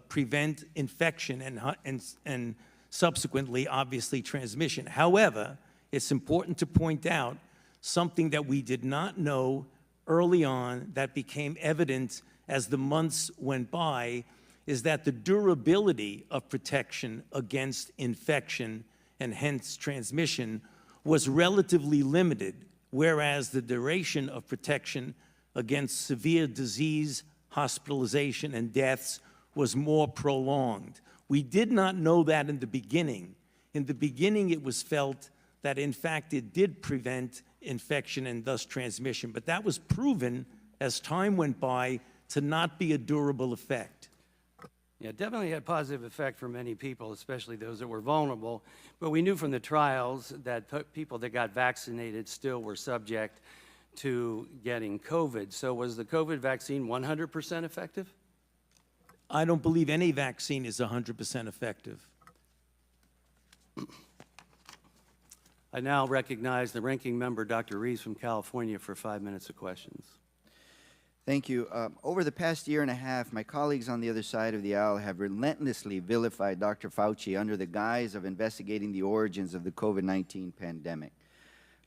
prevent infection and subsequently, obviously, transmission. However, it's important to point out something that we did not know early on that became evident as the months went by, is that the durability of protection against infection and hence transmission was relatively limited, whereas the duration of protection against severe disease, hospitalization, and deaths was more prolonged. We did not know that in the beginning. In the beginning, it was felt that, in fact, it did prevent infection and thus transmission, but that was proven as time went by to not be a durable effect. Yeah, it definitely had a positive effect for many people, especially those that were vulnerable. But we knew from the trials that people that got vaccinated still were subject to getting COVID. So was the COVID vaccine 100% effective? I don't believe any vaccine is 100% effective. I now recognize the ranking member, Dr. Reeves from California, for 5 minutes of questions. Thank you. Over the past year and a half, my colleagues on the other side of the aisle have relentlessly vilified Dr. Fauci under the guise of investigating the origins of the COVID-19 pandemic.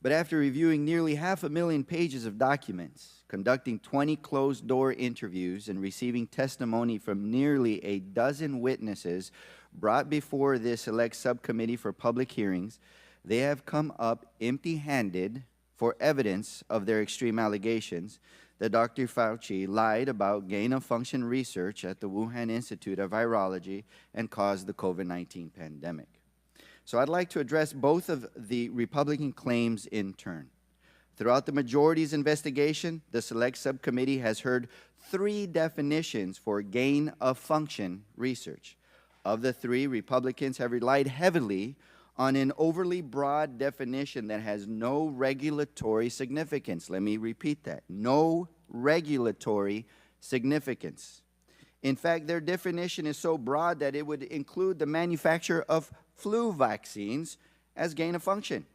But after reviewing nearly 500,000 pages of documents, conducting 20 closed-door interviews, and receiving testimony from nearly a dozen witnesses brought before this select subcommittee for public hearings, they have come up empty-handed for evidence of their extreme allegations that Dr. Fauci lied about gain-of-function research at the Wuhan Institute of Virology and caused the COVID-19 pandemic. So I'd like to address both of the Republican claims in turn. Throughout the majority's investigation, the Select Subcommittee has heard 3 definitions for gain-of-function research. Of the 3, Republicans have relied heavily on an overly broad definition that has no regulatory significance. Let me repeat that. No regulatory significance. In fact, their definition is so broad that it would include the manufacture of flu vaccines as gain of function.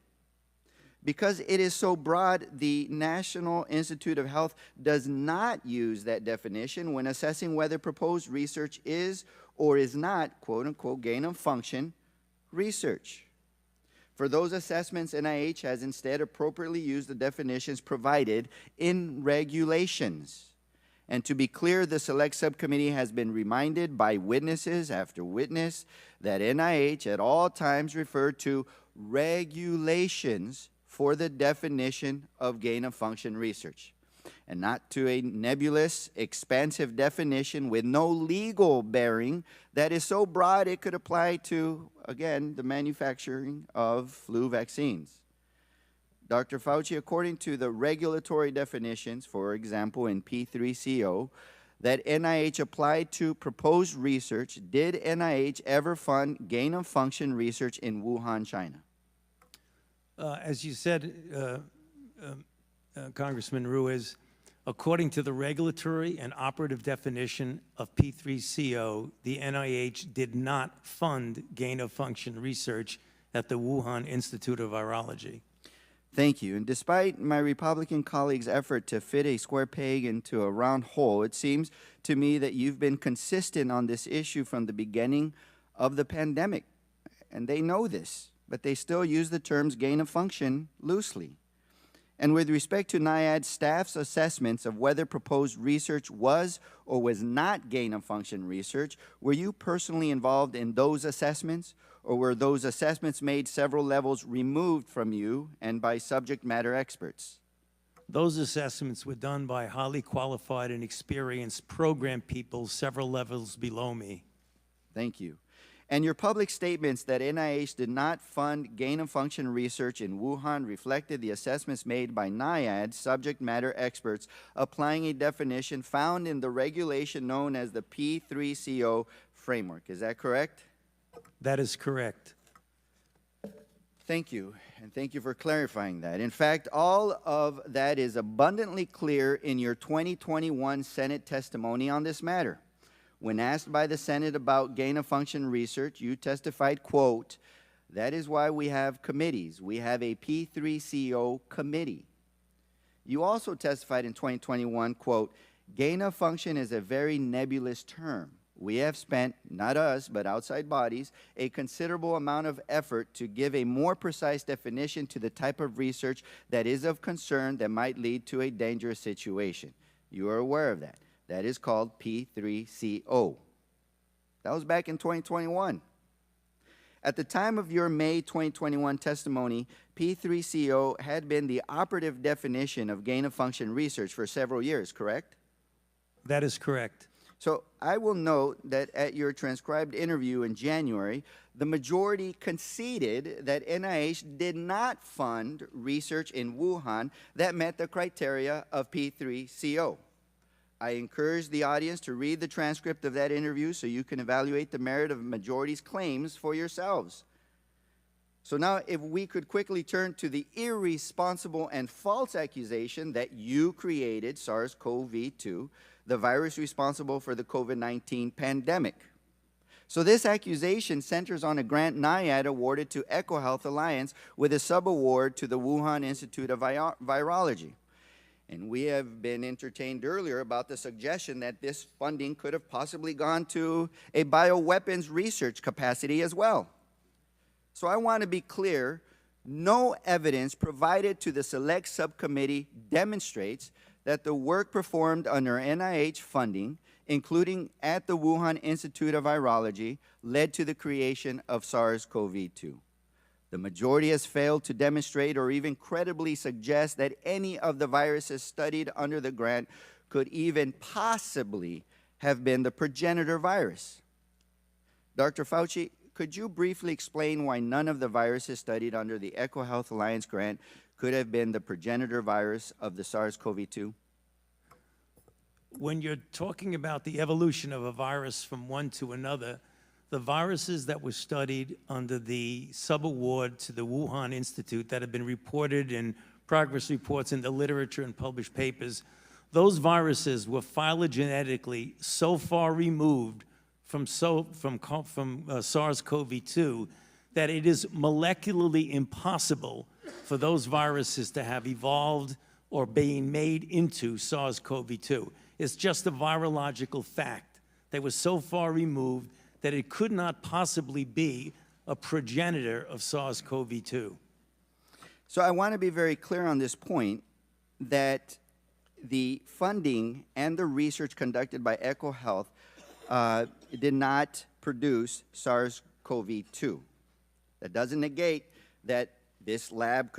Because it is so broad, the National Institute of Health does not use that definition when assessing whether proposed research is or is not, quote unquote, gain of function research. For those assessments, NIH has instead appropriately used the definitions provided in regulations. And to be clear, the Select Subcommittee has been reminded by witnesses after witness that NIH at all times referred to regulations for the definition of gain-of-function research, and not to a nebulous, expansive definition with no legal bearing that is so broad it could apply to, again, the manufacturing of flu vaccines. Dr. Fauci, according to the regulatory definitions, for example, in P3CO, that NIH applied to proposed research, did NIH ever fund gain-of-function research in Wuhan, China? As you said, Congressman Ruiz, according to the regulatory and operative definition of P3CO, the NIH did not fund gain-of-function research at the Wuhan Institute of Virology. Thank you. And despite my Republican colleagues' effort to fit a square peg into a round hole, it seems to me that you've been consistent on this issue from the beginning of the pandemic. And they know this, but they still use the terms gain of function loosely. And with respect to NIAID staff's assessments of whether proposed research was or was not gain of function research, were you personally involved in those assessments? Or were those assessments made several levels removed from you and by subject matter experts? Those assessments were done by highly qualified and experienced program people several levels below me. Thank you. And your public statements that NIH did not fund gain-of-function research in Wuhan reflected the assessments made by NIAID subject matter experts applying a definition found in the regulation known as the P3CO framework. Is that correct? That is correct. Thank you, and thank you for clarifying that. In fact, all of that is abundantly clear in your 2021 Senate testimony on this matter. When asked by the Senate about gain-of-function research, you testified, quote, "That is why we have committees. We have a P3CO committee." You also testified in 2021, quote, "Gain-of-function is a very nebulous term. We have spent, not us, but outside bodies, a considerable amount of effort to give a more precise definition to the type of research that is of concern that might lead to a dangerous situation." You are aware of that. That is called P3CO. That was back in 2021. At the time of your May 2021 testimony, P3CO had been the operative definition of gain-of-function research for several years, correct? That is correct. So I will note that at your transcribed interview in January, the majority conceded that NIH did not fund research in Wuhan that met the criteria of P3CO. I encourage the audience to read the transcript of that interview so you can evaluate the merit of the majority's claims for yourselves. So now if we could quickly turn to the irresponsible and false accusation that you created SARS-CoV-2, the virus responsible for the COVID-19 pandemic. So this accusation centers on a grant NIAID awarded to EcoHealth Alliance with a subaward to the Wuhan Institute of Virology. And we have been entertained earlier about the suggestion that this funding could have possibly gone to a bioweapons research capacity as well. So I want to be clear, no evidence provided to the Select Subcommittee demonstrates that the work performed under NIH funding, including at the Wuhan Institute of Virology, led to the creation of SARS-CoV-2. The majority has failed to demonstrate or even credibly suggest that any of the viruses studied under the grant could even possibly have been the progenitor virus. Dr. Fauci, could you briefly explain why none of the viruses studied under the EcoHealth Alliance grant could have been the progenitor virus of the SARS-CoV-2? When you're talking about the evolution of a virus from one to another, the viruses that were studied under the subaward to the Wuhan Institute that have been reported in progress reports in the literature and published papers, those viruses were phylogenetically so far removed from SARS-CoV-2 that it is molecularly impossible for those viruses to have evolved or being made into SARS-CoV-2. It's just a virological fact. They were so far removed that it could not possibly be a progenitor of SARS-CoV-2. So I want to be very clear on this point that the funding and the research conducted by EcoHealth did not produce SARS-CoV-2. That doesn't negate that this lab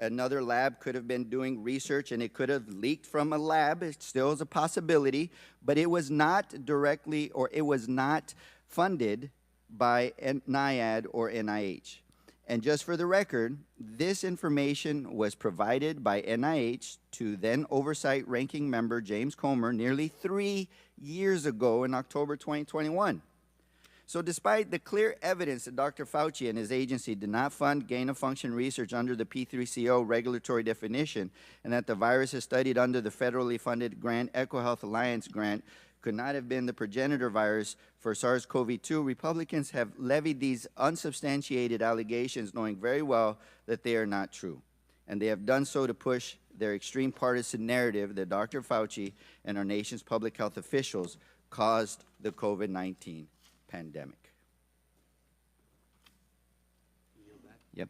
another lab could have been doing research and it could have leaked from a lab. It still is a possibility, but it was not directly or it was not funded by NIAID or NIH. And just for the record, this information was provided by NIH to then Oversight Ranking Member James Comer nearly 3 years ago in October 2021. So despite the clear evidence that Dr. Fauci and his agency did not fund gain-of-function research under the P3CO regulatory definition and that the viruses studied under the federally funded grant EcoHealth Alliance grant could not have been the progenitor virus for SARS-CoV-2, Republicans have levied these unsubstantiated allegations knowing very well that they are not true. And they have done so to push their extreme partisan narrative that Dr. Fauci and our nation's public health officials caused the COVID-19 pandemic. Yep.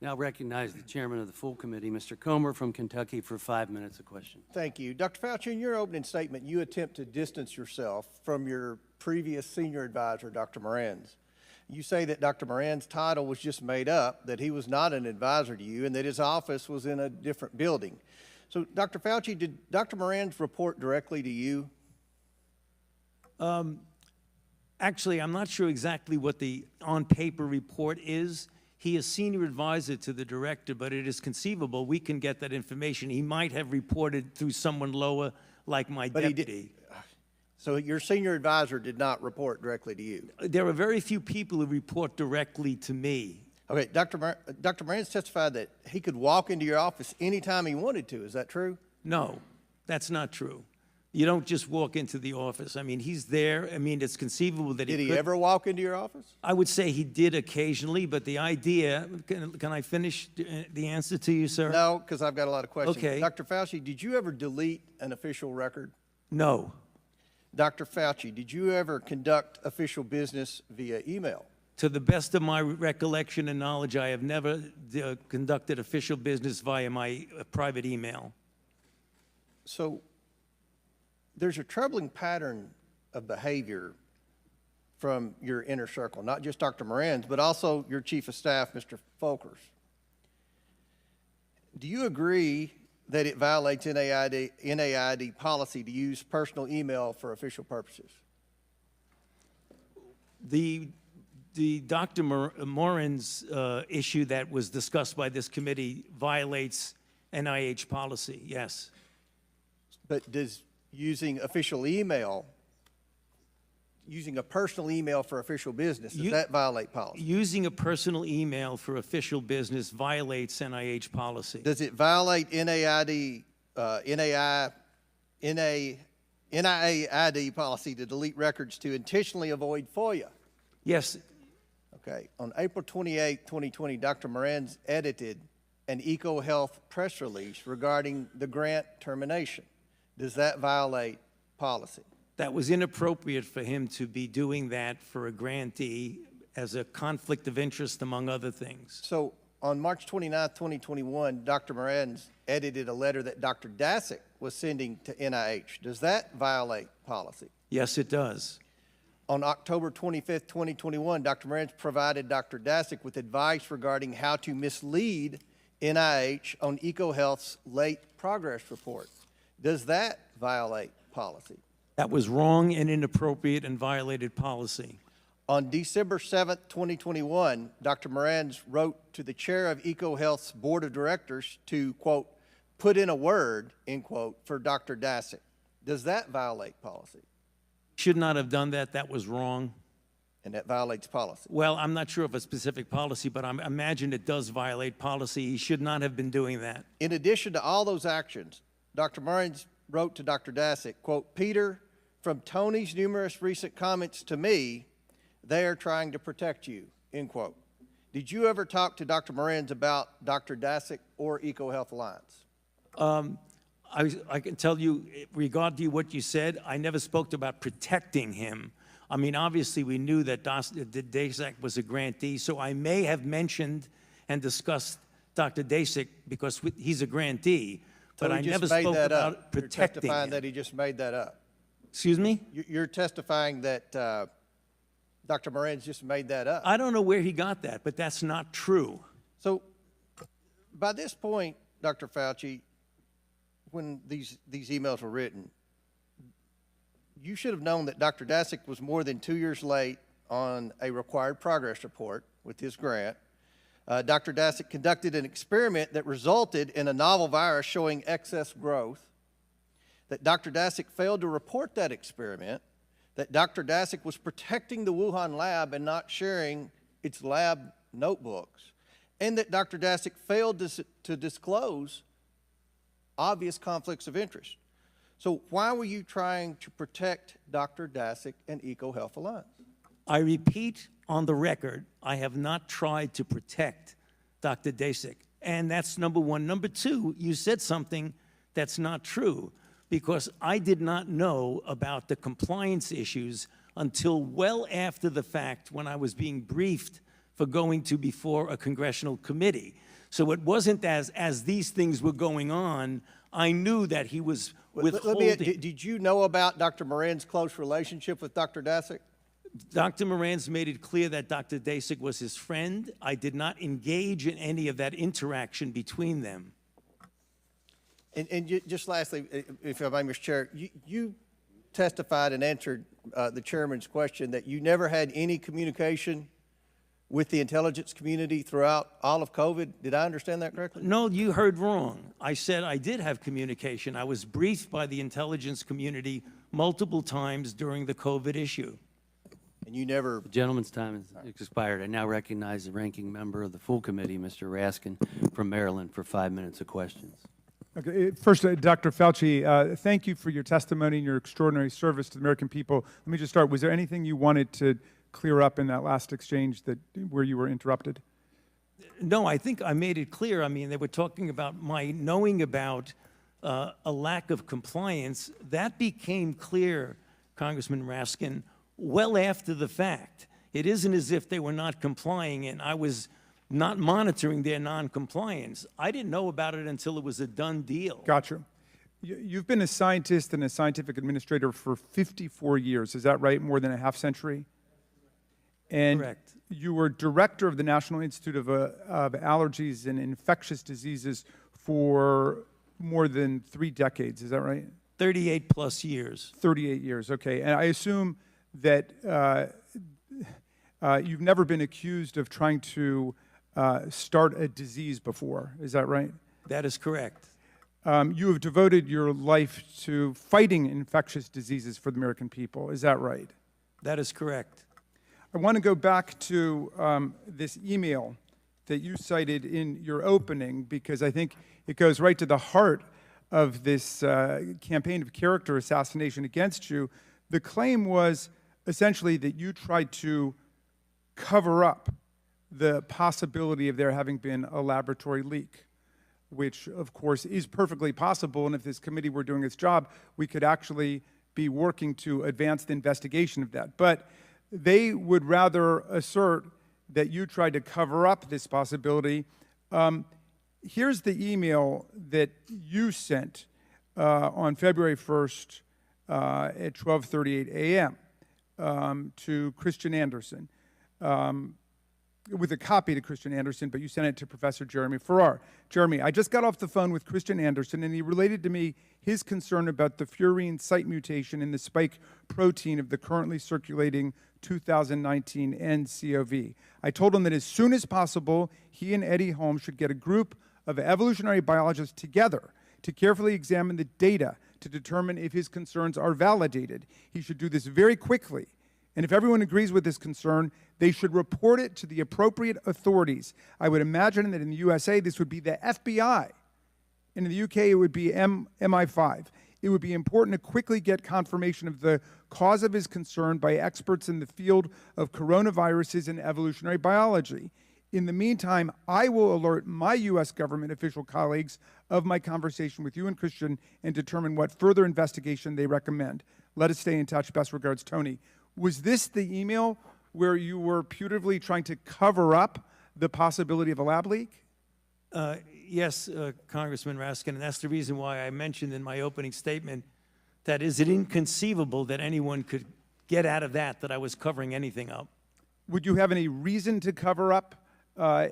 Now recognize the chairman of the full committee, Mr. Comer from Kentucky, for 5 minutes of question. Thank you. Dr. Fauci, in your opening statement, you attempt to distance yourself from your previous senior advisor, Dr. Moran's. You say that Dr. Moran's title was just made up, that he was not an advisor to you, and that his office was in a different building. So, Dr. Fauci, did Dr. Moran's report directly to you? Actually, I'm not sure exactly what the on-paper report is. He is senior advisor to the director, but it is conceivable we can get that information. He might have reported through someone lower, like my deputy. So your senior advisor did not report directly to you? There are very few people who report directly to me. Okay, Dr. Moran's testified that he could walk into your office anytime he wanted to. Is that true? No, that's not true. You don't just walk into the office. I mean, he's there. I mean, it's conceivable that Did he he could. ever walk into your office? I would say he did occasionally, but the idea, can I finish the answer to you, sir? No, because I've got a lot of questions. Okay. Dr. Fauci, did you ever delete an official record? No. Dr. Fauci, did you ever conduct official business via email? To the best of my recollection and knowledge, I have never conducted official business via my private email. So there's a troubling pattern of behavior from your inner circle, not just Dr. Moran's, but also your chief of staff, Mr. Folkers. Do you agree that it violates NIAID policy to use personal email for official purposes? The Dr. Morin's issue that was discussed by this committee violates NIH policy, yes. But does using official email, using a personal email for official business, does that violate policy? Using a personal email for official business violates NIH policy. Does it violate NIAID policy to delete records to intentionally avoid FOIA? Yes, Okay. On April 28, 2020, Dr. Moran's edited an EcoHealth press release regarding the grant termination. Does that violate policy? that was inappropriate for him to be doing that for a grantee as a conflict of interest, among other things. So on March 29, 2021, Dr. Moran's edited a letter that Dr. Dasick was sending to NIH. Does that violate policy? Yes, it does. On October 25, 2021, Dr. Moran's provided Dr. Dasick with advice regarding how to mislead NIH on EcoHealth's late progress report. Does that violate policy? That was wrong and inappropriate and violated policy. On December 7, 2021, Dr. Moran's wrote to the chair of EcoHealth's board of directors to, quote, put in a word, end quote, for Dr. Dasick. Does that violate policy? Should not have done that. That was wrong. And that violates policy. Well, I'm not sure of a specific policy, but I imagine it does violate policy. He should not have been doing that. In addition to all those actions, Dr. Moran's wrote to Dr. Dasick, quote, Peter, from Tony's numerous recent comments to me, they are trying to protect you, end quote. Did you ever talk to Dr. Moran's about Dr. Dasick or EcoHealth Alliance? I can tell you, regarding what you said, I never spoke about protecting him. I mean, obviously, we knew that Dasick was a grantee, so I may have mentioned and discussed Dr. Dasick because he's a grantee, but So I he just never made spoke that about up. You're protecting testifying him. that he just made that up. Excuse me? You're testifying that Dr. Moran's just made that up. I don't know where he got that, but that's not true. So by this point, Dr. Fauci, when these emails were written, you should have known that Dr. Dasick was more than 2 years late on a required progress report with his grant. Dr. Dasick conducted an experiment that resulted in a novel virus showing excess growth, that Dr. Dasick failed to report that experiment, that Dr. Dasick was protecting the Wuhan lab and not sharing its lab notebooks, and that Dr. Dasick failed to disclose obvious conflicts of interest. So why were you trying to protect Dr. Dasick and EcoHealth Alliance? I repeat on the record, I have not tried to protect Dr. Dasick. And that's number one. Number two, you said something that's not true, because I did not know about the compliance issues until well after the fact when I was being briefed for going to before a congressional committee. So it wasn't as these things were going on, I knew that he was withholding. Did you know about Dr. Moran's close relationship with Dr. Dasick? Dr. Moran's made it clear that Dr. Dasick was his friend. I did not engage in any of that interaction between them. And just lastly, if I may, Mr. Chair, you testified and answered the chairman's question that you never had any communication with the intelligence community throughout all of COVID. Did I understand that correctly? No, you heard wrong. I said I did have communication. I was briefed by the intelligence community multiple times during the COVID issue. And you never, The gentleman's time has expired. I now recognize the ranking member of the full committee, Mr. Raskin from Maryland, for 5 minutes of questions. Okay, first, Dr. Fauci, thank you for your testimony and your extraordinary service to the American people. Let me just start. Was there anything you wanted to clear up in that last exchange where you were interrupted? No, I think I made it clear. I mean, they were talking about my knowing about a lack of compliance. That became clear, Congressman Raskin, well after the fact. It isn't as if they were not complying and I was not monitoring their non-compliance. I didn't know about it until it was a done deal. Gotcha. You've been a scientist and a scientific administrator for 54 years. Is that right? More than a half century? And Correct. you were director of the National Institute of Allergies and Infectious Diseases for more than 3 decades. Is that right? 38 plus years. 38 years. Okay. And I assume that you've never been accused of trying to start a disease before. Is that right? That is correct. You have devoted your life to fighting infectious diseases for the American people. Is that right? That is correct. I want to go back to this email that you cited in your opening because I think it goes right to the heart of this campaign of character assassination against you. The claim was essentially that you tried to cover up the possibility of there having been a laboratory leak, which of course is perfectly possible. And if this committee were doing its job, we could actually be working to advance the investigation of that. But they would rather assert that you tried to cover up this possibility. Here's the email that you sent on February 1st at 12:38 a.m. To Christian Anderson, with a copy to Christian Anderson, but you sent it to Professor Jeremy Farrar. Jeremy, I just got off the phone with Christian Anderson, and he related to me his concern about the furin site mutation in the spike protein of the currently circulating 2019 nCoV. I told him that as soon as possible, he and Eddie Holmes should get a group of evolutionary biologists together to carefully examine the data to determine if his concerns are validated. He should do this very quickly. And if everyone agrees with this concern, they should report it to the appropriate authorities. I would imagine that in the USA, this would be the FBI. And in the UK, it would be MI5. It would be important to quickly get confirmation of the cause of his concern by experts in the field of coronaviruses and evolutionary biology. In the meantime, I will alert my U.S. government official colleagues of my conversation with you and Christian and determine what further investigation they recommend. Let us stay in touch. Best regards, Tony. Was this the email where you were putatively trying to cover up the possibility of a lab leak? Yes, Congressman Raskin, and that's the reason why I mentioned in my opening statement that is it inconceivable that anyone could get out of that I was covering anything up. Would you have any reason to cover up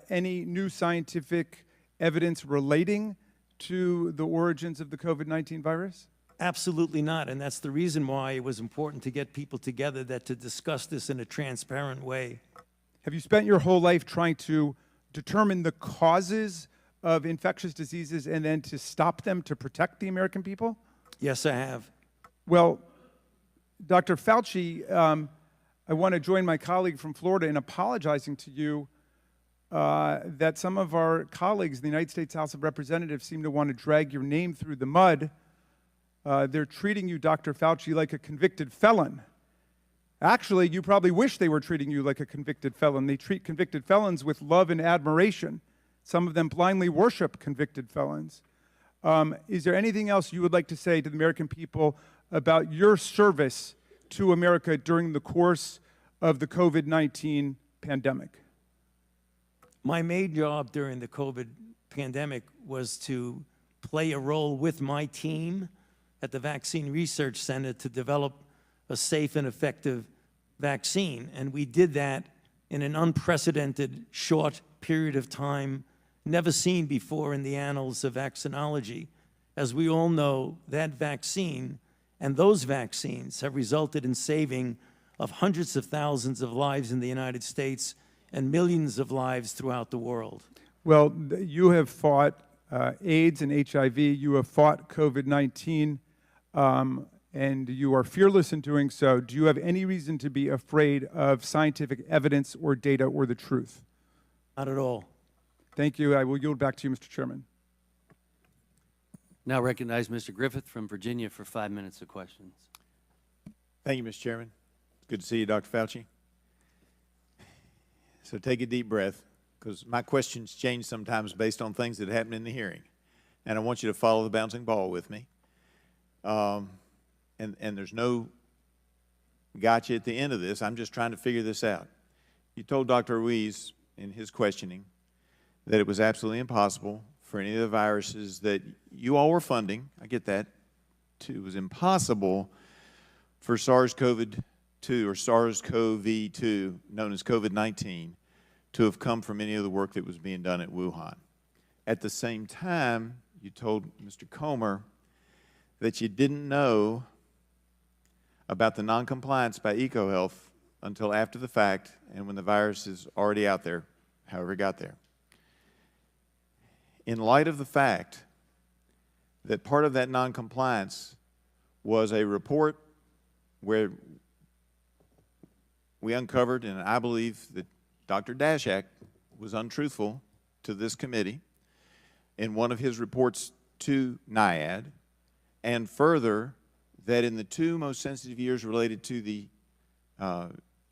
any new scientific evidence relating to the origins of the COVID-19 virus? Absolutely not, and that's the reason why it was important to get people together to discuss this in a transparent way. Have you spent your whole life trying to determine the causes of infectious diseases and then to stop them to protect the American people? Yes, I have. Well, Dr. Fauci, I want to join my colleague from Florida in apologizing to you that some of our colleagues in the United States House of Representatives seem to want to drag your name through the mud. They're treating you, Dr. Fauci, like a convicted felon. Actually, you probably wish they were treating you like a convicted felon. They treat convicted felons with love and admiration. Some of them blindly worship convicted felons. Is there anything else you would like to say to the American people about your service to America during the course of the COVID-19 pandemic? My main job during the COVID pandemic was to play a role with my team at the Vaccine Research Center to develop a safe and effective vaccine. And we did that in an unprecedented short period of time, never seen before in the annals of vaccinology. As we all know, that vaccine and those vaccines have resulted in saving of hundreds of thousands of lives in the United States and millions of lives throughout the world. Well, you have fought AIDS and HIV. You have fought COVID-19, and you are fearless in doing so. Do you have any reason to be afraid of scientific evidence or data or the truth? Not at all. Thank you. I will yield back to you, Mr. Chairman. Now recognize Mr. Griffith from Virginia for 5 minutes of questions. Thank you, Mr. Chairman. Good to see you, Dr. Fauci. So take a deep breath, because my questions change sometimes based on things that happen in the hearing. And I want you to follow the bouncing ball with me. And there's no gotcha at the end of this. I'm just trying to figure this out. You told Dr. Ruiz in his questioning that it was absolutely impossible for any of the viruses that you all were funding, I get that, it was impossible for SARS-CoV-2 or SARS-CoV-2, known as COVID-19, to have come from any of the work that was being done at Wuhan. At the same time, you told Mr. Comer that you didn't know about the noncompliance by EcoHealth until after the fact and when the virus is already out there, however it got there. In light of the fact that part of that noncompliance was a report where we uncovered, and I believe that Dr. Dashak was untruthful to this committee in one of his reports to NIAID, and further, that in the 2 most sensitive years related to the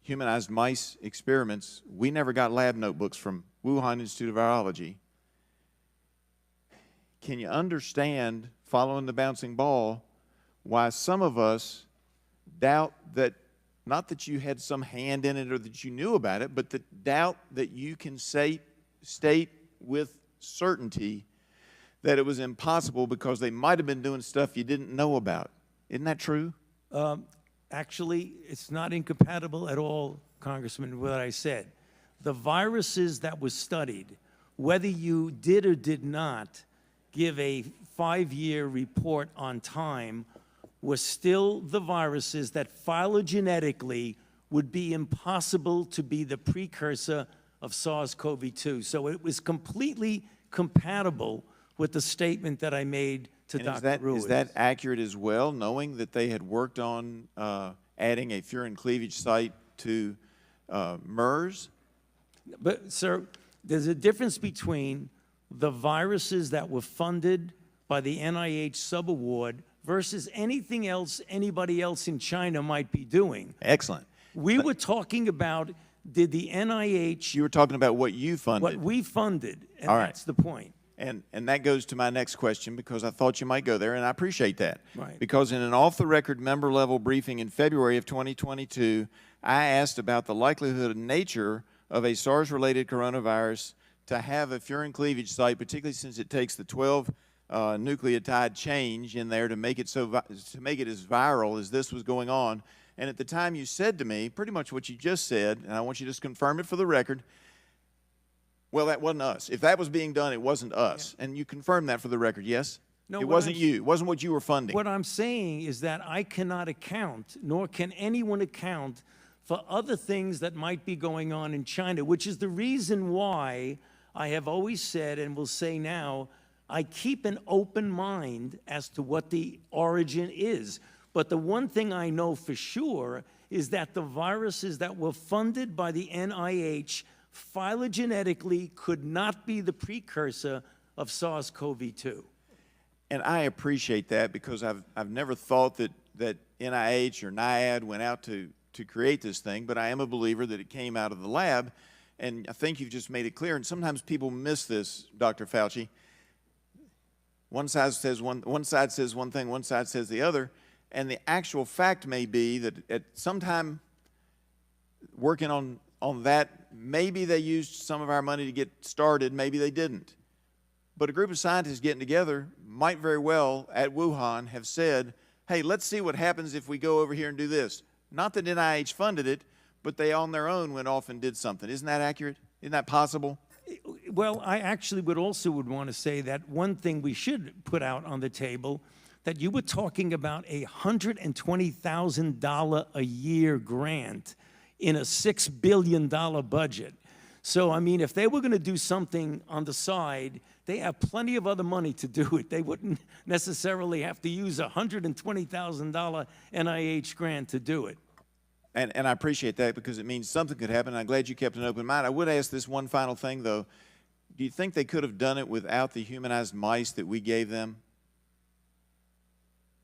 humanized mice experiments, we never got lab notebooks from Wuhan Institute of Virology. Can you understand, following the bouncing ball, why some of us doubt that, not that you had some hand in it or that you knew about it, but that doubt that you can state with certainty that it was impossible because they might have been doing stuff you didn't know about? Isn't that true? Actually, it's not incompatible at all, Congressman, with what I said. The viruses that were studied, whether you did or did not give a 5-year report on time, were still the viruses that phylogenetically would be impossible to be the precursor of SARS-CoV-2. So it was completely compatible with the statement that I made to Dr. Ruiz. Is that accurate as well, knowing that they had worked on adding a furin cleavage site to MERS? But, sir, there's a difference between the viruses that were funded by the NIH subaward versus anything else anybody else in China might be doing. Excellent. We were talking about, did the NIH... You were talking about what you funded. What we funded, and All right. that's the point. And that goes to my next question, because I thought you might go there, and I appreciate that. Right. Because in an off-the-record member-level briefing in February of 2022, I asked about the likelihood and nature of a SARS-related coronavirus to have a furin cleavage site, particularly since it takes the 12 nucleotide change in there to make it as viral as this was going on. And at the time, you said to me pretty much what you just said, and I want you to just confirm it for the record. Well, that wasn't us. If that was being done, it wasn't us. Yeah. And you confirmed that for the record, yes? No, it wasn't you. It wasn't what you were funding. What I'm saying is that I cannot account, nor can anyone account, for other things that might be going on in China, which is the reason why I have always said, and will say now, I keep an open mind as to what the origin is. But the one thing I know for sure is that the viruses that were funded by the NIH phylogenetically could not be the precursor of SARS-CoV-2. And I appreciate that, because I've never thought that NIH or NIAID went out to create this thing, but I am a believer that it came out of the lab, and I think you've just made it clear, and sometimes people miss this, Dr. Fauci. One side says one thing, one side says the other, and the actual fact may be that at some time working on that, maybe they used some of our money to get started, maybe they didn't. But a group of scientists getting together might very well, at Wuhan, have said, hey, let's see what happens if we go over here and do this. Not that NIH funded it, but they on their own went off and did something. Isn't that accurate? Isn't that possible? Well, I actually would want to say that one thing we should put out on the table, that you were talking about a $120,000 a year grant in a $6 billion budget. So, I mean, if they were going to do something on the side, they have plenty of other money to do it. They wouldn't necessarily have to use a $120,000 NIH grant to do it. And I appreciate that because it means something could happen. I'm glad you kept an open mind. I would ask this one final thing, though. Do you think they could have done it without the humanized mice that we gave them?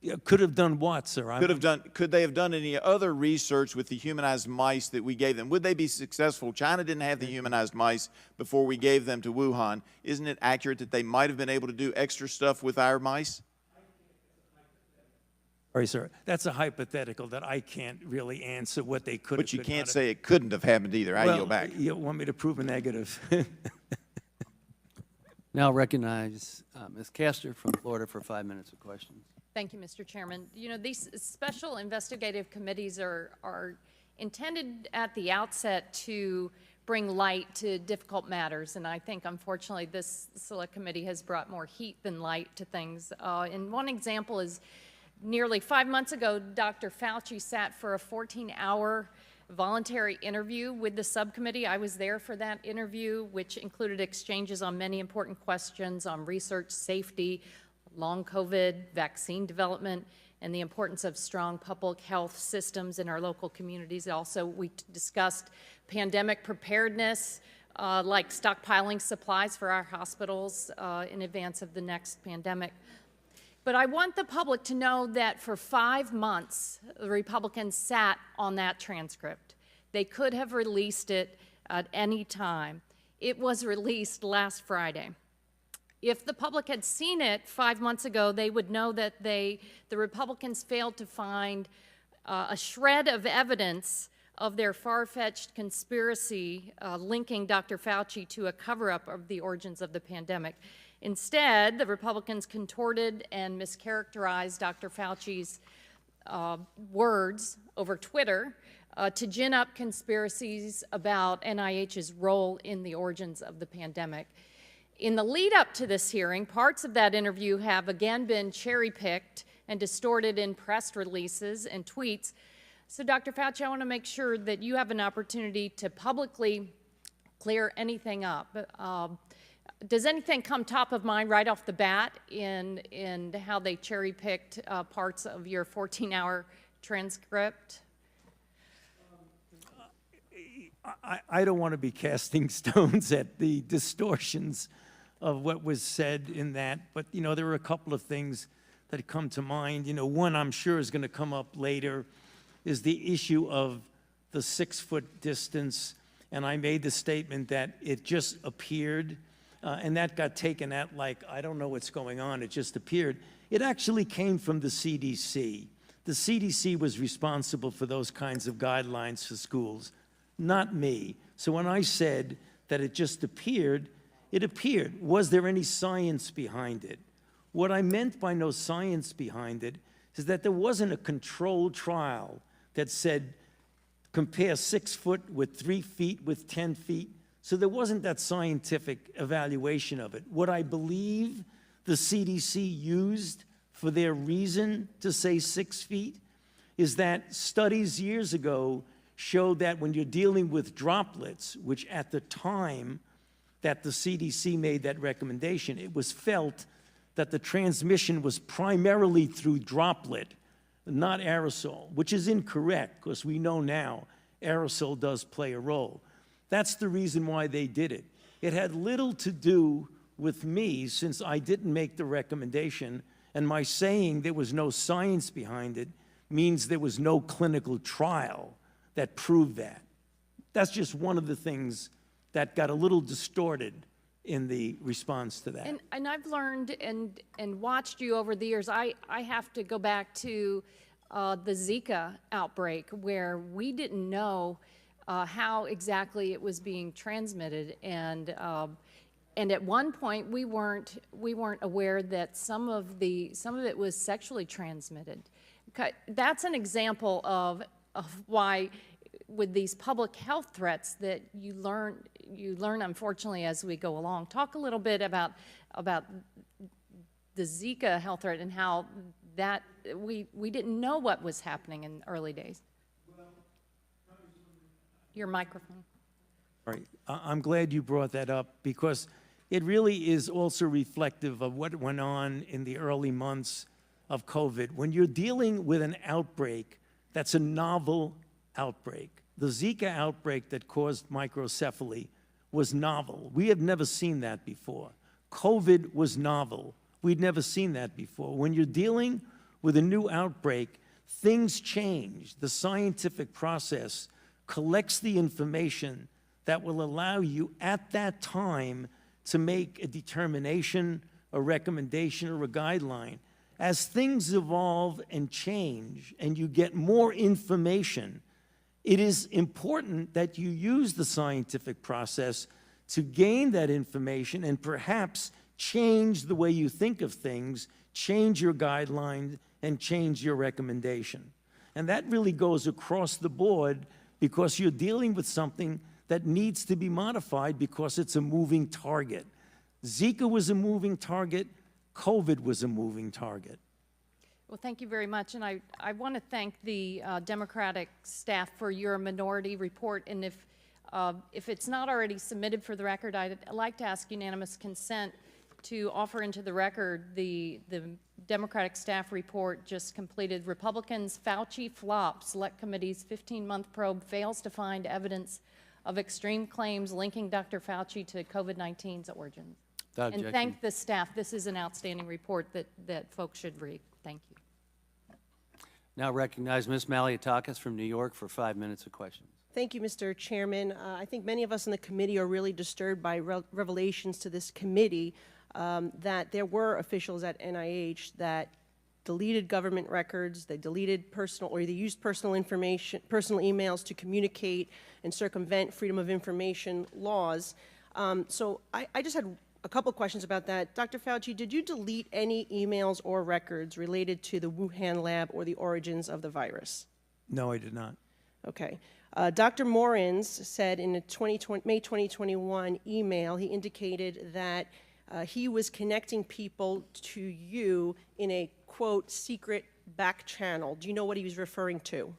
Yeah, could have done what, sir? Could they have done any other research with the humanized mice that we gave them? Would they be successful? China didn't have the humanized mice before we gave them to Wuhan. Isn't it accurate that they might have been able to do extra stuff with our mice? Sorry, sir. That's a hypothetical that I can't really answer what they could have. But you can't say it couldn't have happened either. I yield back. You want me to prove a negative? Now recognize Ms. Castor from Florida for 5 minutes of questions. Thank you, Mr. Chairman. You know, these special investigative committees are intended at the outset to bring light to difficult matters, and I think, unfortunately, this select committee has brought more heat than light to things. And one example is nearly 5 months ago, Dr. Fauci sat for a 14-hour voluntary interview with the subcommittee. I was there for that interview, which included exchanges on many important questions on research, safety, long COVID, vaccine development, and the importance of strong public health systems in our local communities. Also, we discussed pandemic preparedness, like stockpiling supplies for our hospitals in advance of the next pandemic. But I want the public to know that for 5 months, the Republicans sat on that transcript. They could have released it at any time. It was released last Friday. If the public had seen it 5 months ago, they would know that the Republicans failed to find a shred of evidence of their far-fetched conspiracy linking Dr. Fauci to a cover-up of the origins of the pandemic. Instead, the Republicans contorted and mischaracterized Dr. Fauci's words over Twitter to gin up conspiracies about NIH's role in the origins of the pandemic. In the lead up to this hearing, parts of that interview have again been cherry-picked and distorted in press releases and tweets. So, Dr. Fauci, I want to make sure that you have an opportunity to publicly clear anything up. Does anything come top of mind right off the bat in how they cherry-picked parts of your 14-hour transcript? I don't want to be casting stones at the distortions of what was said in that, but, you know, there are a couple of things that come to mind. You know, one I'm sure is going to come up later is the issue of the 6-foot distance, and I made the statement that it just appeared, and that got taken at like, I don't know what's going on, it just appeared. It actually came from the CDC. The CDC was responsible for those kinds of guidelines for schools, not me. So when I said that it just appeared, it appeared. Was there any science behind it? What I meant by no science behind it is that there wasn't a controlled trial that said compare 6 foot with 3 feet with 10 feet. So there wasn't that scientific evaluation of it. What I believe the CDC used for their reason to say 6 feet is that studies years ago showed that when you're dealing with droplets, which at the time that the CDC made that recommendation, it was felt that the transmission was primarily through droplet, not aerosol, which is incorrect because we know now aerosol does play a role. That's the reason why they did it. It had little to do with me since I didn't make the recommendation, and my saying there was no science behind it means there was no clinical trial that proved that. That's just one of the things that got a little distorted in the response to that. And I've learned and watched you over the years. I have to go back to the Zika outbreak where we didn't know how exactly it was being transmitted, and at one point we weren't aware that some of it was sexually transmitted. That's an example of why, with these public health threats, that you learn unfortunately as we go along. Talk a little bit about the Zika health threat and how that we didn't know what was happening in early days. Your microphone. Right. I'm glad you brought that up because it really is also reflective of what went on in the early months of COVID. When you're dealing with an outbreak that's a novel outbreak, the Zika outbreak that caused microcephaly was novel. We have never seen that before. COVID was novel. We'd never seen that before. When you're dealing with a new outbreak, things change. The scientific process collects the information that will allow you at that time to make a determination, a recommendation, or a guideline. As things evolve and change and you get more information, it is important that you use the scientific process to gain that information and perhaps change the way you think of things, change your guidelines, and change your recommendation. And that really goes across the board because you're dealing with something that needs to be modified because it's a moving target. Zika was a moving target. COVID was a moving target. Well, thank you very much, and I want to thank the Democratic staff for your minority report, and if it's not already submitted for the record, I'd like to ask unanimous consent to offer into the record the Democratic staff report just completed. Republicans, Fauci flop. Select Committee's 15-month probe fails to find evidence of extreme claims linking Dr. Fauci to COVID-19's origins. And thank the staff. This is an outstanding report that folks should read. Thank you. Now recognize Ms. Maliotakis from New York for 5 minutes of questions. Thank you, Mr. Chairman. I think many of us in the committee are really disturbed by revelations to this committee that there were officials at NIH that deleted government records, they deleted they used personal emails to communicate and circumvent freedom of information laws. So I just had a couple questions about that. Dr. Fauci, did you delete any emails or records related to the Wuhan lab or the origins of the virus? No, I did not. Okay. Dr. Morins said in a May 2021 email, he indicated that he was connecting people to you in a, quote, secret back channel. Do you know what he was referring to?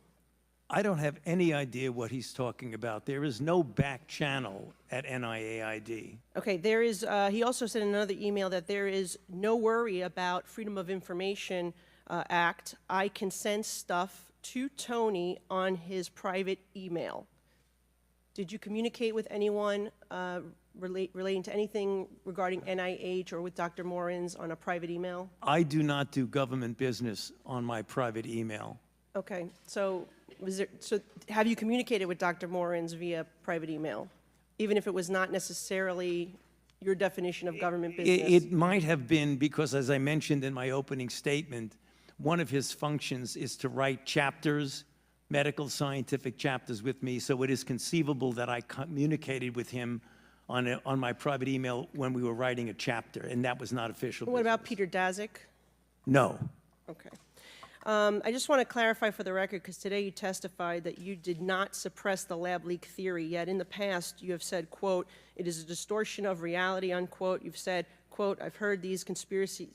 I don't have any idea what he's talking about. There is no back channel at NIAID. Okay, there is, he also said in another email that there is no worry about Freedom of Information Act. I can send stuff to Tony on his private email. Did you communicate with anyone relating to anything regarding NIH or with Dr. Morins on a private email? I do not do government business on my private email. Okay, so have you communicated with Dr. Morins via private email, even if it was not necessarily your definition of government business? It might have been because, as I mentioned in my opening statement, one of his functions is to write chapters, medical scientific chapters with me, so it is conceivable that I communicated with him on my private email when we were writing a chapter, and that was not official What business. about Peter Daszak? No. Okay. I just want to clarify for the record, because today you testified that you did not suppress the lab leak theory, yet in the past you have said, quote, it is a distortion of reality, unquote. You've said, quote, I've heard these conspiracy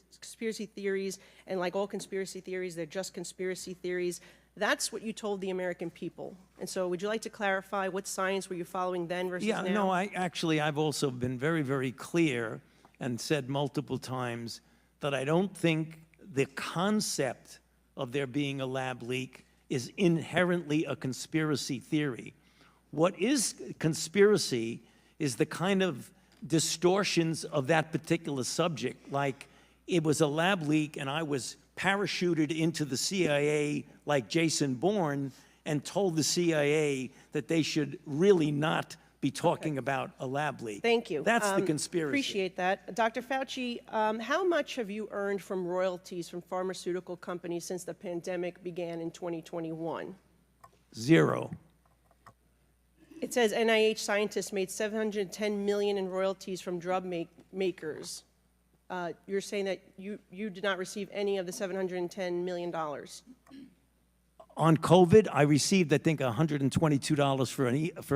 theories, and like all conspiracy theories, they're just conspiracy theories. That's what you told the American people. And so would you like to clarify what science were you following then versus now? Yeah, no, I've also been very, very clear and said multiple times that I don't think the concept of there being a lab leak is inherently a conspiracy theory. What is conspiracy is the kind of distortions of that particular subject, like it was a lab leak and I was parachuted into the CIA like Jason Bourne and told the CIA that they should really not be talking about a lab leak. Thank you. That's the conspiracy. Appreciate that. Dr. Fauci, how much have you earned from royalties from pharmaceutical companies since the pandemic began in 2021? Zero. It says NIH scientists made $710 million in royalties from drug makers. You're saying that you did not receive any of the $710 million. On COVID, I received, I think, $122 for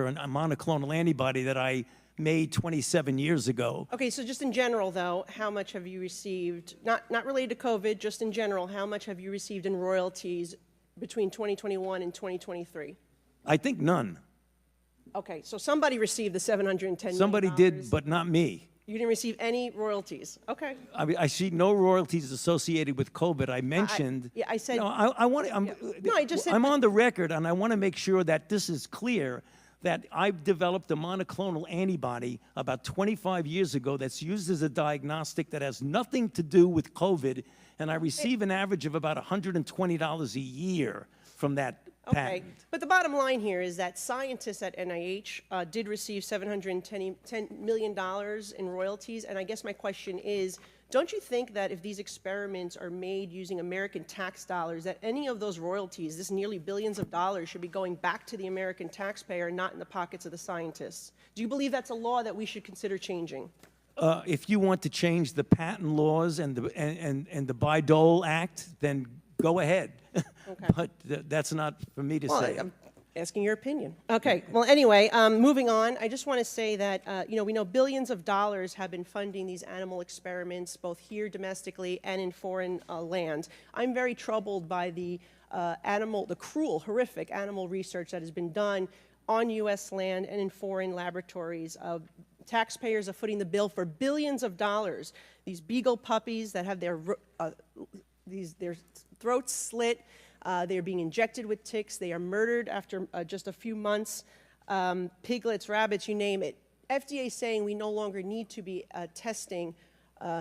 a monoclonal antibody that I made 27 years ago. Okay, so just in general, though, how much have you received, not related to COVID, just in general, how much have you received in royalties between 2021 and 2023? I think none. Okay, so somebody received the $710 million. Somebody did, but not me. You didn't receive any royalties. Okay. I mean, I see no royalties associated with COVID. I mentioned. yeah, I said- No, I want to. No, I just said- I'm on the record, and I want to make sure that this is clear. That I've developed a monoclonal antibody about 25 years ago that's used as a diagnostic that has nothing to do with COVID, and I receive an average of about $120 a year from that Okay, patent. but the bottom line here is that scientists at NIH did receive $710 million in royalties, and I guess my question is, don't you think that if these experiments are made using American tax dollars, that any of those royalties, this nearly billions of dollars, should be going back to the American taxpayer, not in the pockets of the scientists? Do you believe that's a law that we should consider changing? If you want to change the patent laws and the Bayh-Dole Act, then go ahead. Okay. But that's not for me to Well, say. I'm asking your opinion. Okay, well, anyway, moving on, I just want to say that, you know, we know billions of dollars have been funding these animal experiments, both here domestically and in foreign lands. I'm very troubled by the cruel, horrific animal research that has been done on U.S. land and in foreign laboratories. Taxpayers are footing the bill for billions of dollars. These beagle puppies that have their throats slit, they are being injected with ticks, they are murdered after just a few months, piglets, rabbits, you name it. FDA is saying we no longer need to be testing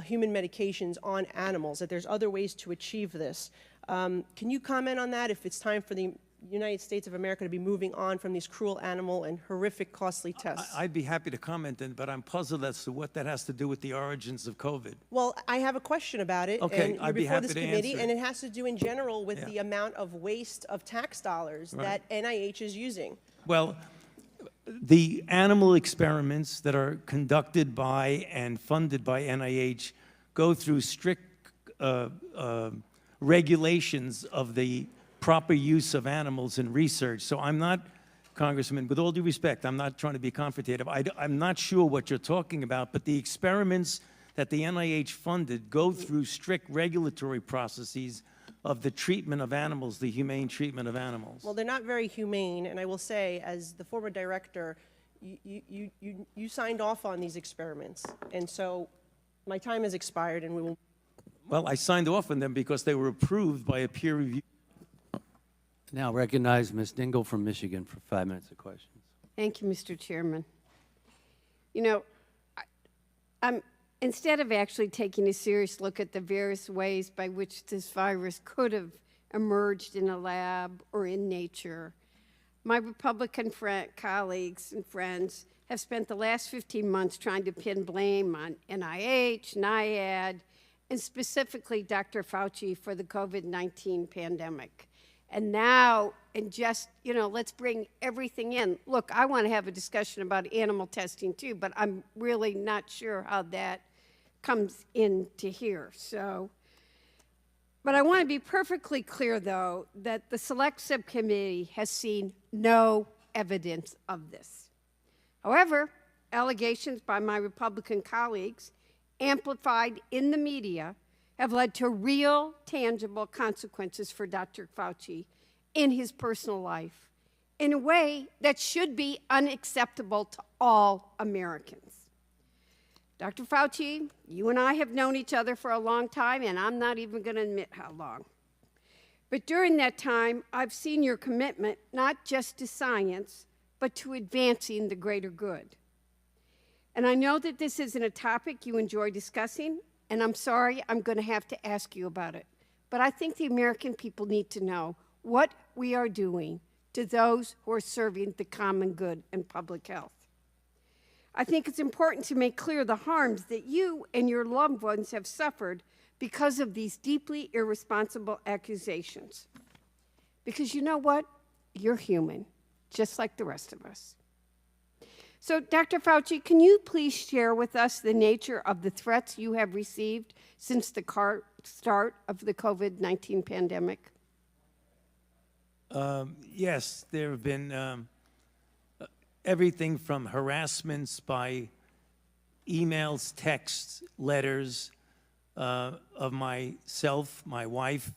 human medications on animals, that there's other ways to achieve this. Can you comment on that, if it's time for the United States of America to be moving on from these cruel animal and horrific costly tests? I'd be happy to comment, but I'm puzzled as to what that has to do with the origins of COVID. Well, I have a question about it. Okay, and you're I'd be before happy this to committee, answer and it. it has to do in general with Yeah. the amount of waste of tax dollars Right. that NIH is using. Well, the animal experiments that are conducted by and funded by NIH go through strict regulations of the proper use of animals in research. So I'm not, Congressman, with all due respect, I'm not trying to be confrontative. I'm not sure what you're talking about, but the experiments that the NIH funded go through strict regulatory processes of the treatment of animals, the humane treatment of animals. Well, they're not very humane, and I will say, as the former director, you signed off on these experiments, and so my time has expired, and we will. Well, I signed off on them because they were approved by a peer review. Now recognize Ms. Dingle from Michigan for 5 minutes of questions. Thank you, Mr. Chairman. You know, instead of actually taking a serious look at the various ways by which this virus could have emerged in a lab or in nature, my Republican colleagues and friends have spent the last 15 months trying to pin blame on NIH, NIAID, and specifically Dr. Fauci for the COVID-19 pandemic. And now, and just, you know, let's bring everything in. Look, I want to have a discussion about animal testing too, but I'm really not sure how that comes into here. So, but I want to be perfectly clear, though, that the Select Subcommittee has seen no evidence of this. However, allegations by my Republican colleagues, amplified in the media, have led to real, tangible consequences for Dr. Fauci in his personal life in a way that should be unacceptable to all Americans. Dr. Fauci, you and I have known each other for a long time, and I'm not even going to admit how long. But during that time, I've seen your commitment not just to science, but to advancing the greater good. And I know that this isn't a topic you enjoy discussing, and I'm sorry, I'm going to have to ask you about it. But I think the American people need to know what we are doing to those who are serving the common good and public health. I think it's important to make clear the harms that you and your loved ones have suffered because of these deeply irresponsible accusations. Because you know what? You're human, just like the rest of us. So, Dr. Fauci, can you please share with us the nature of the threats you have received since the start of the COVID-19 pandemic? Yes, there have been everything from harassments by emails, texts, letters of myself, my wife,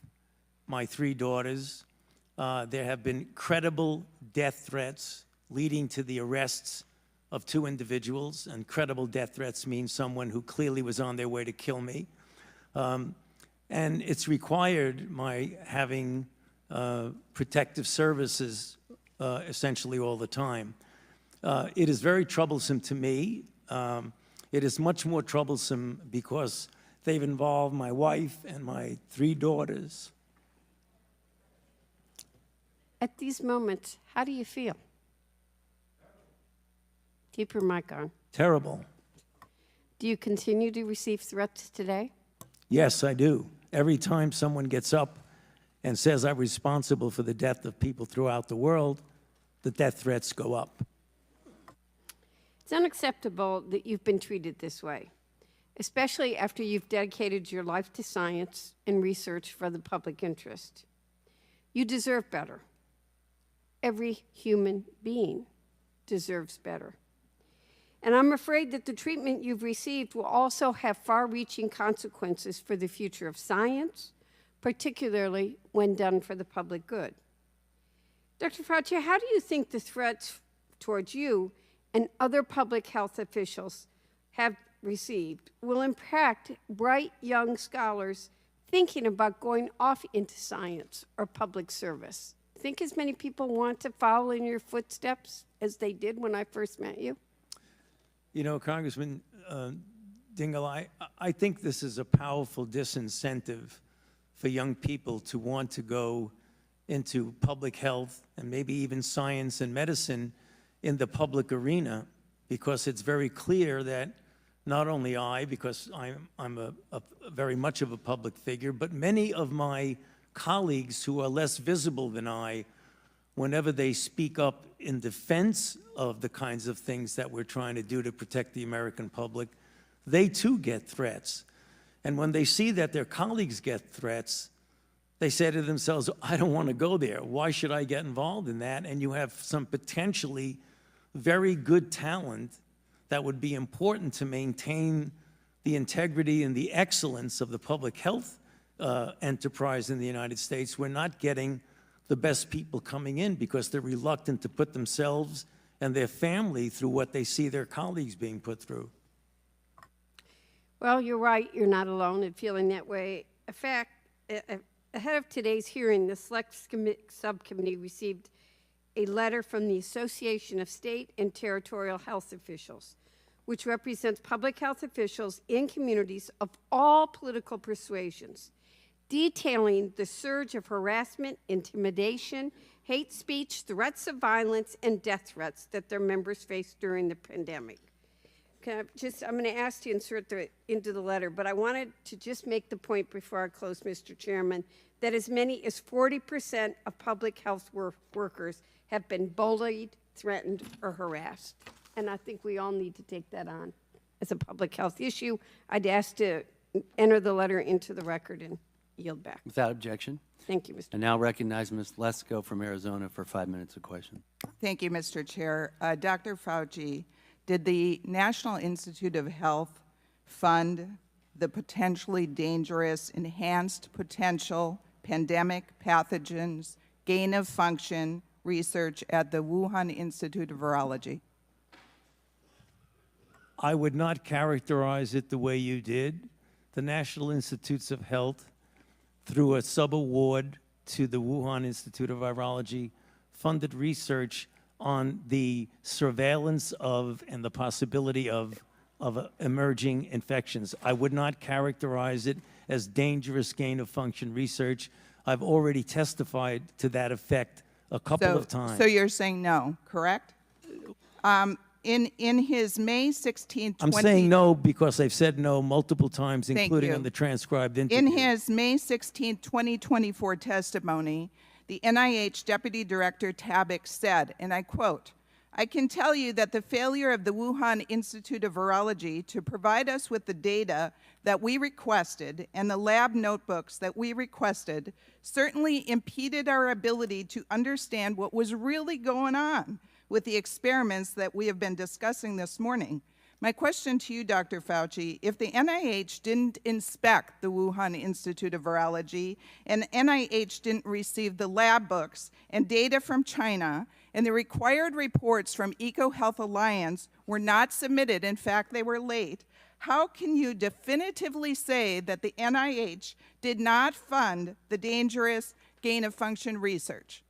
my 3 daughters. There have been credible death threats leading to the arrests of 2 individuals, and credible death threats means someone who clearly was on their way to kill me. And it's required my having protective services essentially all the time. It is very troublesome to me. It is much more troublesome because they've involved my wife and my 3 daughters. At these moments, how do you feel? Keep your mic on. Terrible. Do you continue to receive threats today? Yes, I do. Every time someone gets up and says I'm responsible for the death of people throughout the world, the death threats go up. It's unacceptable that you've been treated this way, especially after you've dedicated your life to science and research for the public interest. You deserve better. Every human being deserves better. And I'm afraid that the treatment you've received will also have far-reaching consequences for the future of science, particularly when done for the public good. Dr. Fauci, how do you think the threats towards you and other public health officials have received will impact bright young scholars thinking about going off into science or public service? Think as many people want to follow in your footsteps as they did when I first met you? You know, Congressman Dingell, I think this is a powerful disincentive for young people to want to go into public health and maybe even science and medicine in the public arena, because it's very clear that not only I, because I'm a very much of a public figure, but many of my colleagues who are less visible than I, whenever they speak up in defense of the kinds of things that we're trying to do to protect the American public, they too get threats. And when they see that their colleagues get threats, they say to themselves, I don't want to go there. Why should I get involved in that? And you have some potentially very good talent that would be important to maintain the integrity and the excellence of the public health enterprise in the United States. We're not getting the best people coming in because they're reluctant to put themselves and their family through what they see their colleagues being put through. Well, you're right. You're not alone in feeling that way. In fact, ahead of today's hearing, the Select Subcommittee received a letter from the Association of State and Territorial Health Officials, which represents public health officials in communities of all political persuasions, detailing the surge of harassment, intimidation, hate speech, threats of violence, and death threats that their members faced during the pandemic. I'm going to ask to insert into the letter, but I wanted to just make the point before I close, Mr. Chairman, that as many as 40% of public health workers have been bullied, threatened, or harassed. And I think we all need to take that on as a public health issue. I'd ask to enter the letter into the record and yield back. Without objection. Thank you, Mr. I now recognize Ms. Lesko from Arizona for 5 minutes of question. Thank you, Mr. Chair. Dr. Fauci, did the National Institute of Health fund the potentially dangerous enhanced potential pandemic pathogens gain of function research at the Wuhan Institute of Virology? I would not characterize it the way you did. The National Institutes of Health, through a subaward to the Wuhan Institute of Virology, funded research on the surveillance of and the possibility of emerging infections. I would not characterize it as dangerous gain-of-function research. I've already testified to that effect a couple of times. So you're saying no, correct? In his May 16th, I'm saying no because I've said no multiple times, including you. on the transcribed interview. In his May 16, 2024 testimony, the NIH Deputy Director Tabak said, and I quote, "I can tell you that the failure of the Wuhan Institute of Virology to provide us with the data that we requested and the lab notebooks that we requested certainly impeded our ability to understand what was really going on with the experiments that we have been discussing this morning. My question to you, Dr. Fauci, if the NIH didn't inspect the Wuhan Institute of Virology and NIH didn't receive the lab books and data from China, and the required reports from EcoHealth Alliance were not submitted, in fact, they were late, how can you definitively say that the NIH did not fund the dangerous gain-of-function research?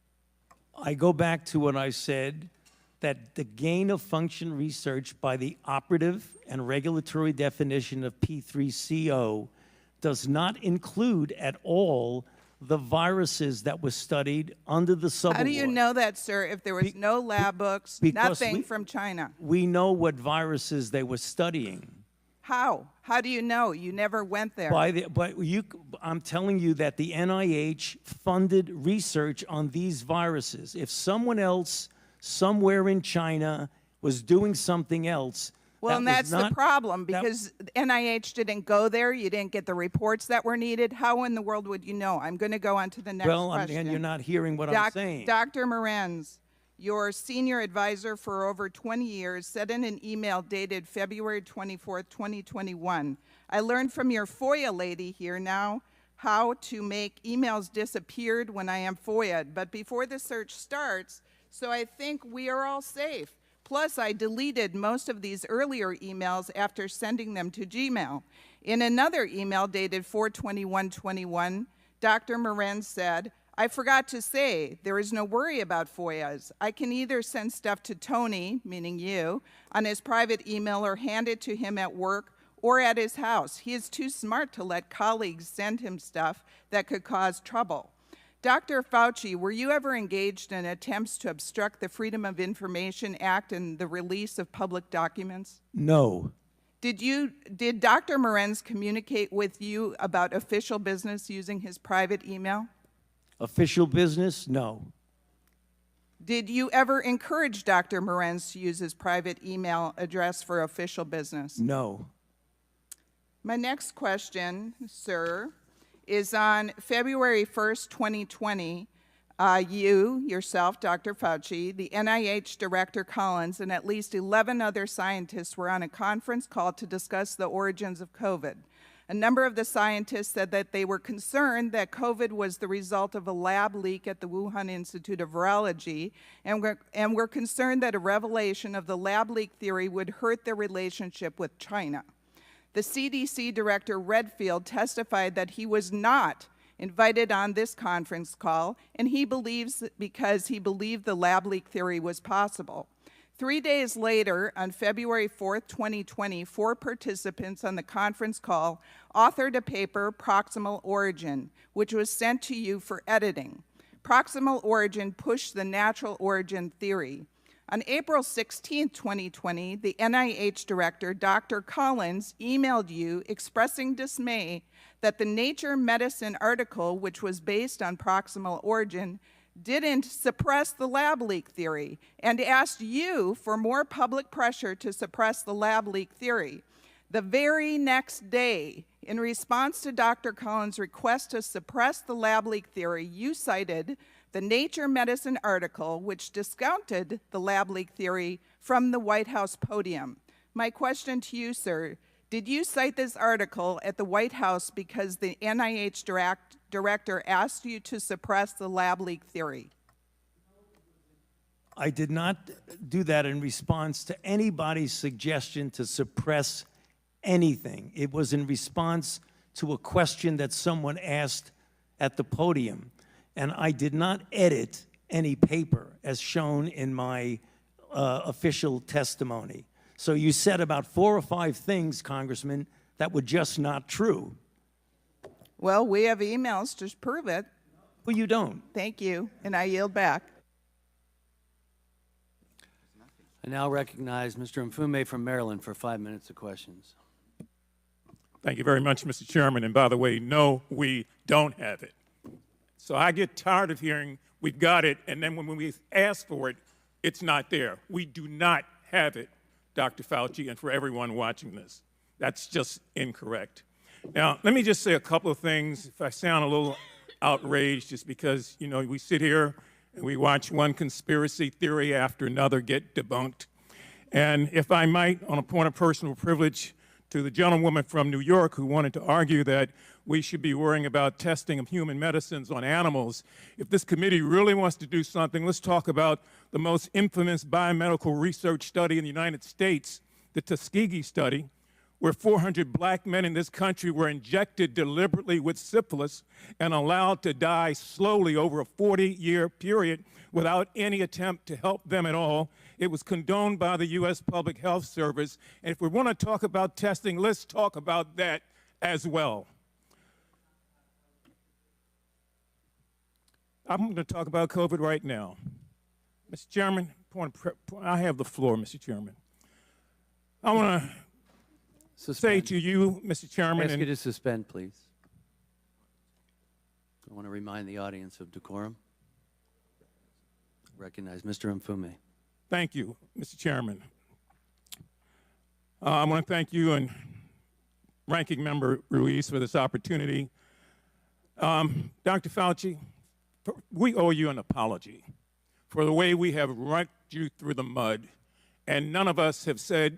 I go back to what I said, that the gain-of-function research by the operative and regulatory definition of P3CO does not include at all the viruses that were studied under the subaward. How do you know that, sir, if there was no lab books, because nothing from China? We know what viruses they were studying. How? How do you know? You never went there. I'm telling you that the NIH funded research on these viruses. If someone else somewhere in China was doing something else, Well, and that's the problem, that- because NIH didn't go there. You didn't get the reports that were needed. How in the world would you know? I'm going to go on to the next question. and you're not hearing what I'm saying. Dr. Morenz, your senior advisor for over 20 years, said in an email dated February 24th, 2021, I learned from your FOIA lady here now how to make emails disappeared when I am FOIA'd, but before the search starts, so I think we are all safe. Plus, I deleted most of these earlier emails after sending them to Gmail. In another email dated 4/21/21, Dr. Morenz said, I forgot to say, there is no worry about FOIAs. I can either send stuff to Tony, meaning you, on his private email or hand it to him at work or at his house. He is too smart to let colleagues send him stuff that could cause trouble. Dr. Fauci, were you ever engaged in attempts to obstruct the Freedom of Information Act and the release of public documents? No. Did Dr. Morenz communicate with you about official business using his private email? Official business? No. Did you ever encourage Dr. Morenz to use his private email address for official business? No. My next question, sir, is on February 1st, 2020, you, yourself, Dr. Fauci, the NIH Director Collins, and at least 11 other scientists were on a conference call to discuss the origins of COVID. A number of the scientists said that they were concerned that COVID was the result of a lab leak at the Wuhan Institute of Virology, and were concerned that a revelation of the lab leak theory would hurt their relationship with China. The CDC Director Redfield testified that he was not invited on this conference call, and he believes because he believed the lab leak theory was possible. 3 days later, on February 4th, 2020, 4 participants on the conference call authored a paper, Proximal Origin, which was sent to you for editing. Proximal Origin pushed the natural origin theory. On April 16, 2020, the NIH director, Dr. Collins, emailed you expressing dismay that the Nature Medicine article, which was based on proximal origin, didn't suppress the lab leak theory, and asked you for more public pressure to suppress the lab leak theory. The very next day, in response to Dr. Collins' request to suppress the lab leak theory, you cited the Nature Medicine article, which discounted the lab leak theory from the White House podium. My question to you, sir, did you cite this article at the White House because the NIH director asked you to suppress the lab leak theory? I did not do that in response to anybody's suggestion to suppress anything. It was in response to a question that someone asked at the podium. And I did not edit any paper as shown in my official testimony. So you said about 4 or 5 things, Congressman, that were just not true. Well, we have emails to prove it. Well, you don't. Thank you, and I yield back. I now recognize Mr. Mfume from Maryland for 5 minutes of questions. Thank you very much, Mr. Chairman. And by the way, no, we don't have it. So I get tired of hearing we've got it, and then when we ask for it, it's not there. We do not have it, Dr. Fauci, and for everyone watching this. That's just incorrect. Now, let me just say a couple of things. If I sound a little outraged, just because, you know, we sit here and we watch one conspiracy theory after another get debunked. And if I might, on a point of personal privilege, to the gentlewoman from New York who wanted to argue that we should be worrying about testing of human medicines on animals, if this committee really wants to do something, let's talk about the most infamous biomedical research study in the United States, the Tuskegee study, where 400 black men in this country were injected deliberately with syphilis and allowed to die slowly over a 40-year period without any attempt to help them at all. It was condoned by the U.S. Public Health Service. And if we want to talk about testing, let's talk about that as well. I'm going to talk about COVID right now. Mr. Chairman, I have the floor, Mr. Chairman. I want to say to you, Mr. Chairman, Ask you to suspend, please. I want to remind the audience of decorum. Recognize Mr. Mfume. Thank you, Mr. Chairman. I want to thank you and Ranking Member Ruiz for this opportunity. Dr. Fauci, we owe you an apology for the way we have run you through the mud, and none of us have said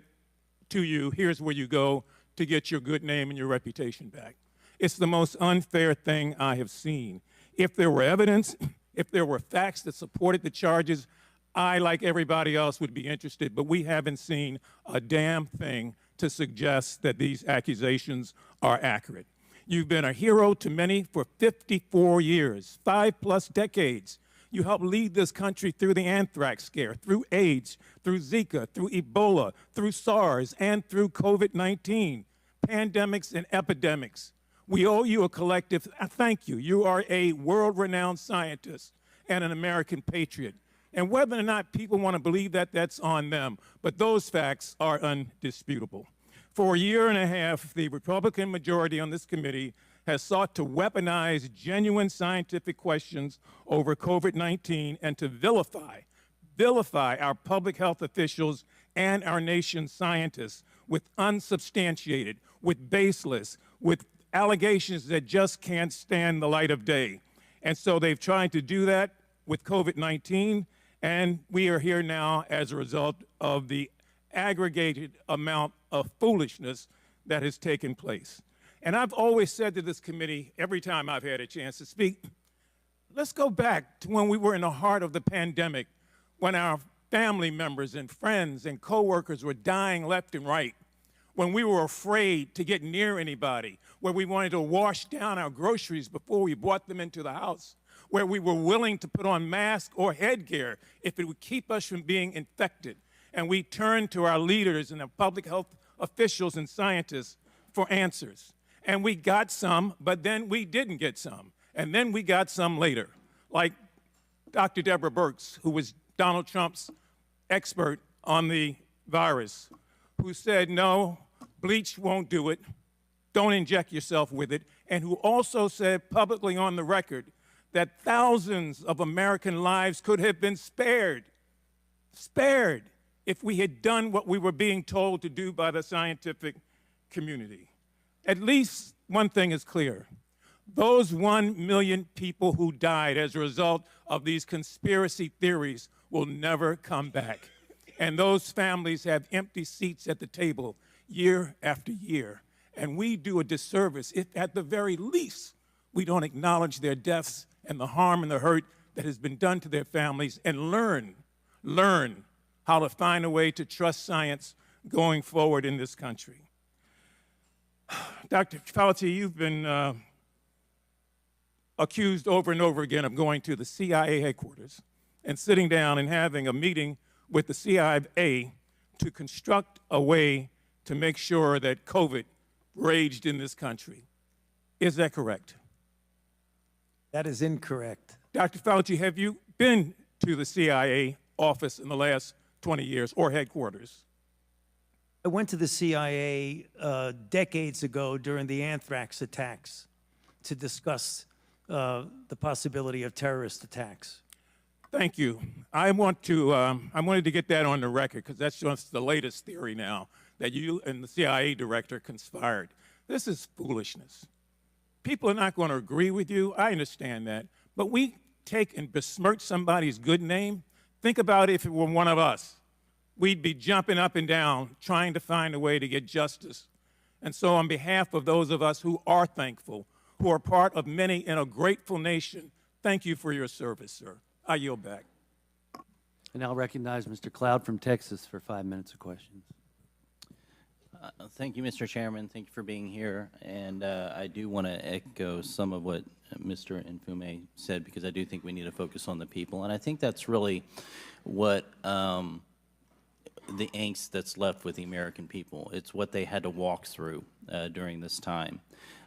to you, here's where you go to get your good name and your reputation back. It's the most unfair thing I have seen. If there were evidence, if there were facts that supported the charges, I, like everybody else, would be interested, but we haven't seen a damn thing to suggest that these accusations are accurate. You've been a hero to many for 54 years, 5+ decades. You helped lead this country through the anthrax scare, through AIDS, through Zika, through Ebola, through SARS, and through COVID-19, pandemics and epidemics. We owe you a collective thank you. You are a world-renowned scientist and an American patriot. And whether or not people want to believe that, that's on them. But those facts are undisputable. For a year and a half, the Republican majority on this committee has sought to weaponize genuine scientific questions over COVID-19 and to vilify our public health officials and our nation's scientists with unsubstantiated, with baseless, with allegations that just can't stand the light of day. And so they've tried to do that with COVID-19, and we are here now as a result of the aggregated amount of foolishness that has taken place. And I've always said to this committee, every time I've had a chance to speak, let's go back to when we were in the heart of the pandemic, when our family members and friends and coworkers were dying left and right, when we were afraid to get near anybody, where we wanted to wash down our groceries before we brought them into the house, where we were willing to put on masks or headgear if it would keep us from being infected. And we turned to our leaders and our public health officials and scientists for answers. And we got some, but then we didn't get some. And then we got some later, like Dr. Deborah Birx, who was Donald Trump's expert on the virus, who said, no, bleach won't do it, don't inject yourself with it, and who also said publicly on the record that thousands of American lives could have been spared if we had done what we were being told to do by the scientific community. At least one thing is clear. Those 1 million people who died as a result of these conspiracy theories will never come back. And those families have empty seats at the table year after year. And we do a disservice if, at the very least, we don't acknowledge their deaths and the harm and the hurt that has been done to their families and learn how to find a way to trust science going forward in this country. Dr. Fauci, you've been accused over and over again of going to the CIA headquarters and sitting down and having a meeting with the CIA to construct a way to make sure that COVID raged in this country. Is that correct? That is incorrect. Dr. Fauci, have you been to the CIA office in the last 20 years or headquarters? I went to the CIA decades ago during the anthrax attacks to discuss the possibility of terrorist attacks. Thank you. I wanted to get that on the record because that's just the latest theory now, that you and the CIA director conspired. This is foolishness. People are not going to agree with you. I understand that. But we take and besmirch somebody's good name. Think about if it were one of us. we'd be jumping up and down trying to find a way to get justice. And so on behalf of those of us who are thankful, who are part of many in a grateful nation, thank you for your service, sir. I yield back. And I'll recognize Mr. Cloud from Texas for 5 minutes of questions. Thank you, Mr. Chairman. Thank you for being here. And I do want to echo some of what Mr. Nfume said, because I do think we need to focus on the people. And I think that's really what the angst that's left with the American people. It's what they had to walk through during this time.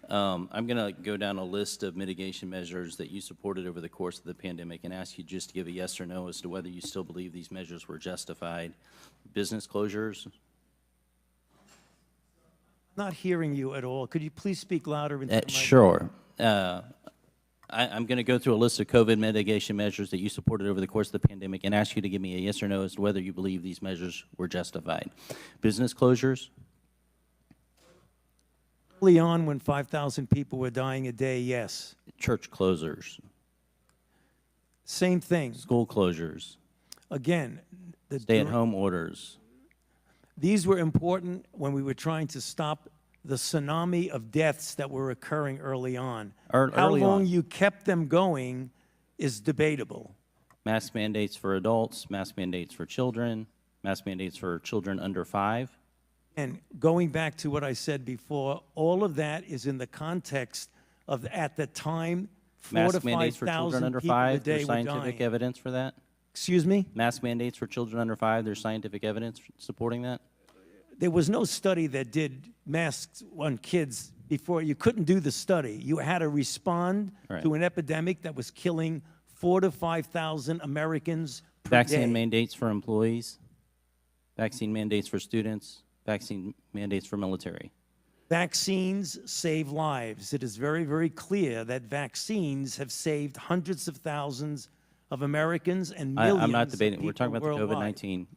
I'm going to go down a list of mitigation measures that you supported over the course of the pandemic and ask you just to give a yes or no as to whether you still believe these measures were justified. Business closures. Not hearing you at all. Could you please speak louder into the mic? Sure. I'm going to go through a list of COVID mitigation measures that you supported over the course of the pandemic and ask you to give me a yes or no as to whether you believe these measures were justified. Business closures. Early on, when 5,000 people were dying a day, yes. Church closures. Same thing. School closures. Again, Stay-at-home orders. these were important when we were trying to stop the tsunami of deaths that were occurring early on. How long you kept them going is debatable. Mask mandates for adults, mask mandates for children, mask mandates for children under 5. And going back to what I said before, all of that is in the context of, at the time, 4,000 to 5,000 mandates for children under people a 5, day there's were scientific dying. evidence for that? Excuse me? Mask mandates for children under 5, there's scientific evidence supporting that? There was no study that did masks on kids before. You couldn't do the study. You had to respond to an epidemic that was killing 4,000 to 5,000 Americans per Vaccine day. mandates for employees, vaccine mandates for students, vaccine mandates for military. Vaccines save lives. It is very, very clear that vaccines have saved hundreds of thousands of Americans and millions I'm not debating. of We're talking about the worldwide. COVID-19.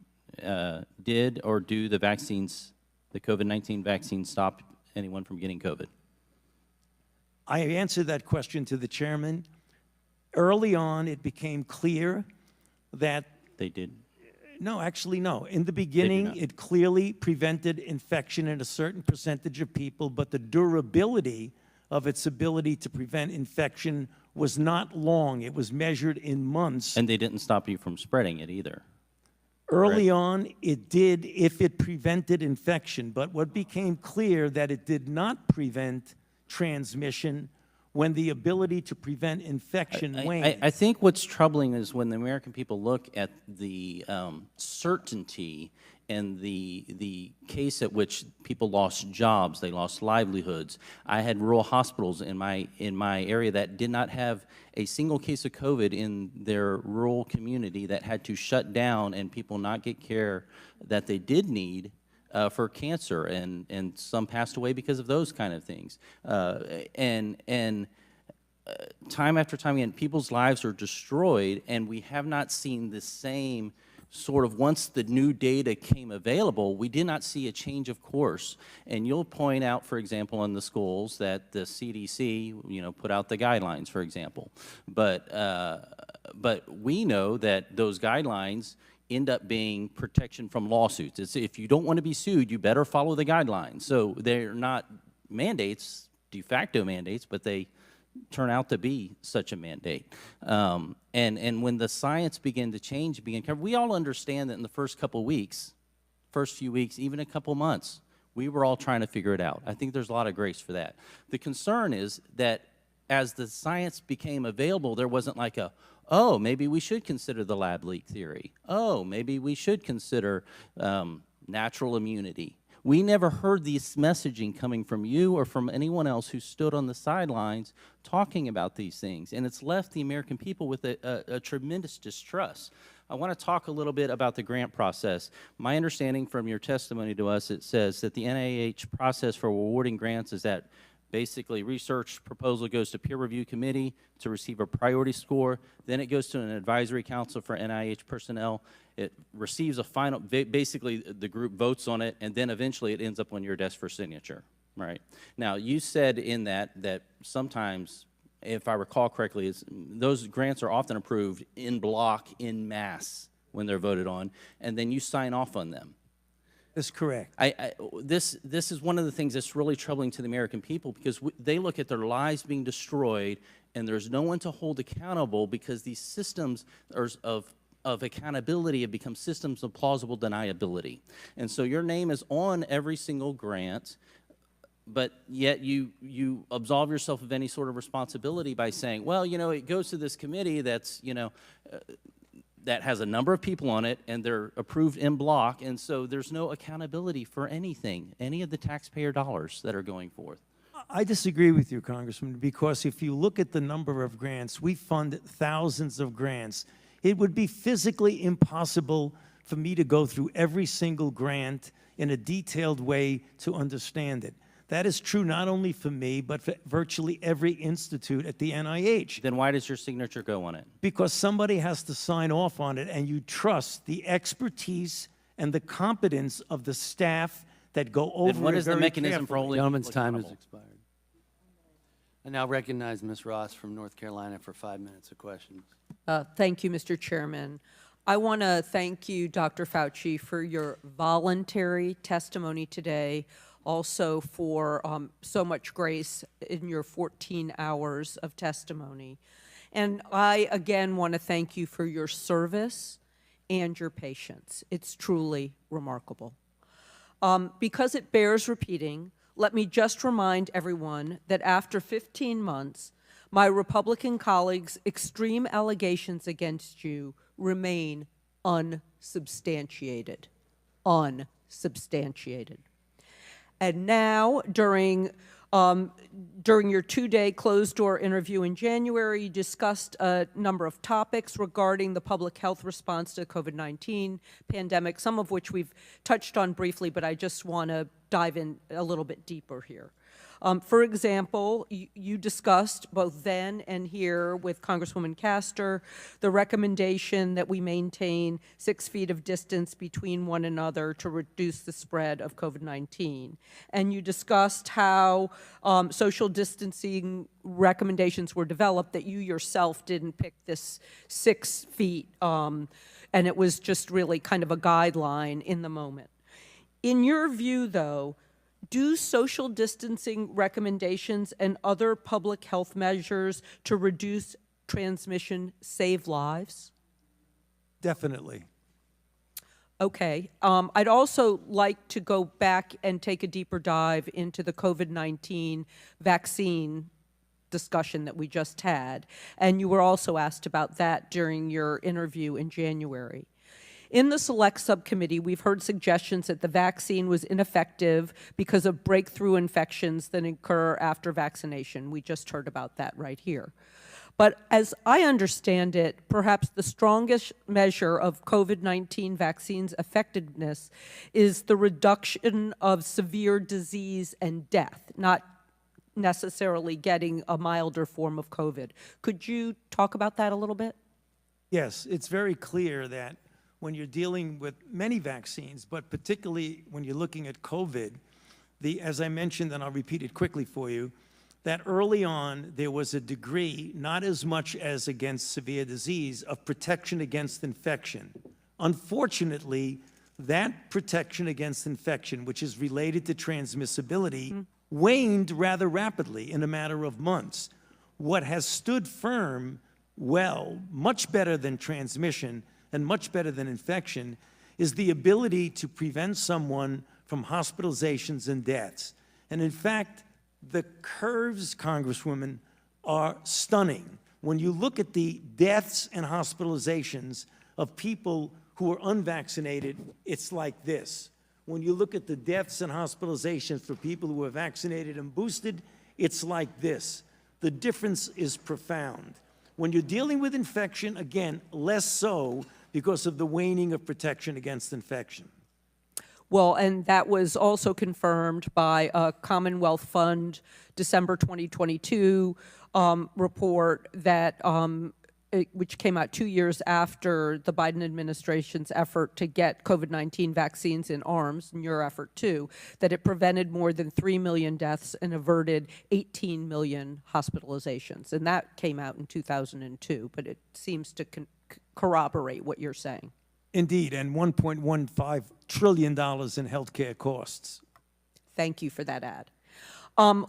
Did or do the vaccines, the COVID-19 vaccines, stop anyone from getting COVID? I answered that question to the chairman. Early on, it became clear that They did. no, actually, no. In the beginning, not. it clearly prevented infection in a certain percentage of people, but the durability of its ability to prevent infection was not long. It was measured in months. And they didn't stop you from spreading it either. Early on, it did if it prevented infection, but what became clear that it did not prevent transmission when the ability to prevent infection waned. I think what's troubling is when the American people look at the certainty and the case at which people lost jobs, they lost livelihoods. I had rural hospitals in my area that did not have a single case of COVID in their rural community that had to shut down and people not get care that they did need for cancer, and some passed away because of those kind of things. Time after time again, people's lives are destroyed, and we have not seen the same sort of, once the new data came available, we did not see a change of course. And you'll point out, for example, in the schools that the CDC, put out the guidelines, for example. But we know that those guidelines end up being protection from lawsuits. It's, if you don't want to be sued, you better follow the guidelines. So they're not mandates, de facto mandates, but they turn out to be such a mandate. And when the science began to change, we all understand that in the first few weeks, even a couple months, we were all trying to figure it out. I think there's a lot of grace for that. The concern is that as the science became available, there wasn't like oh, maybe we should consider the lab leak theory. Oh, maybe we should consider natural immunity. We never heard this messaging coming from you or from anyone else who stood on the sidelines talking about these things, and it's left the American people with a tremendous distrust. I want to talk a little bit about the grant process. My understanding from your testimony to us, it says that the NIH process for awarding grants is that basically research proposal goes to peer review committee to receive a priority score, then it goes to an advisory council for NIH personnel. It receives a final, basically the group votes on it, and then eventually it ends up on your desk for signature, right? Now, you said in that sometimes, if I recall correctly, those grants are often approved in block, in mass. when they're voted on, and then you sign off on them. That's correct. This is one of the things that's really troubling to the American people, because they look at their lives being destroyed, and there's no one to hold accountable, because these systems of accountability have become systems of plausible deniability. And so your name is on every single grant, but yet you absolve yourself of any sort of responsibility by saying, well, you know, it goes to this committee that's, you know, that has a number of people on it, and they're approved en bloc, and so there's no accountability for anything, any of the taxpayer dollars that are going forth. I disagree with you, Congressman, because if you look at the number of grants, we fund thousands of grants. It would be physically impossible for me to go through every single grant in a detailed way to understand it. That is true not only for me, but for virtually every institute at the NIH. Then why does your signature go on it? Because somebody has to sign off on it, and you trust the expertise and the competence of the staff that go over it very Then what is the mechanism for holding Gentleman's people time has accountable? expired. I now recognize Ms. Ross from North Carolina for 5 minutes of questions. Thank you, Mr. Chairman. I want to thank you, Dr. Fauci, for your voluntary testimony today, also for so much grace in your 14 hours of testimony. And I, again, want to thank you for your service and your patience. It's truly remarkable. Because it bears repeating, let me just remind everyone that after 15 months, my Republican colleagues' extreme allegations against you remain unsubstantiated. Unsubstantiated. And now, during your two-day closed-door interview in January, you discussed a number of topics regarding the public health response to the COVID-19 pandemic, some of which we've touched on briefly, but I just want to dive in a little bit deeper here. For example, you discussed both then and here with Congresswoman Castor the recommendation that we maintain 6 feet of distance between one another to reduce the spread of COVID-19. And you discussed how social distancing recommendations were developed, that you yourself didn't pick this 6 feet, and it was just really kind of a guideline in the moment. In your view, though, do social distancing recommendations and other public health measures to reduce transmission save lives? Definitely. Okay. I'd also like to go back and take a deeper dive into the COVID-19 vaccine discussion that we just had. And you were also asked about that during your interview in January. In the Select Subcommittee, we've heard suggestions that the vaccine was ineffective because of breakthrough infections that occur after vaccination. We just heard about that right here. But as I understand it, perhaps the strongest measure of COVID-19 vaccines' effectiveness is the reduction of severe disease and death, not necessarily getting a milder form of COVID. Could you talk about that a little bit? Yes, it's very clear that when you're dealing with many vaccines, but particularly when you're looking at COVID, as I mentioned, and I'll repeat it quickly for you, that early on there was a degree, not as much as against severe disease, of protection against infection. Unfortunately, that protection against infection, which is related to transmissibility, waned rather rapidly in a matter of months. What has stood firm, well, much better than transmission and much better than infection, is the ability to prevent someone from hospitalizations and deaths. And in fact, the curves, Congresswoman, are stunning. When you look at the deaths and hospitalizations of people who are unvaccinated, it's like this. When you look at the deaths and hospitalizations for people who are vaccinated and boosted, it's like this. The difference is profound. When you're dealing with infection, again, less so because of the waning of protection against infection. Well, and that was also confirmed by a Commonwealth Fund December 2022 report that which came out 2 years after the Biden administration's effort to get COVID-19 vaccines in arms, and your effort too, that it prevented more than 3 million deaths and averted 18 million hospitalizations. And that came out in 2002, but it seems to corroborate what you're saying. Indeed, and $1.15 trillion in healthcare costs. Thank you for that add.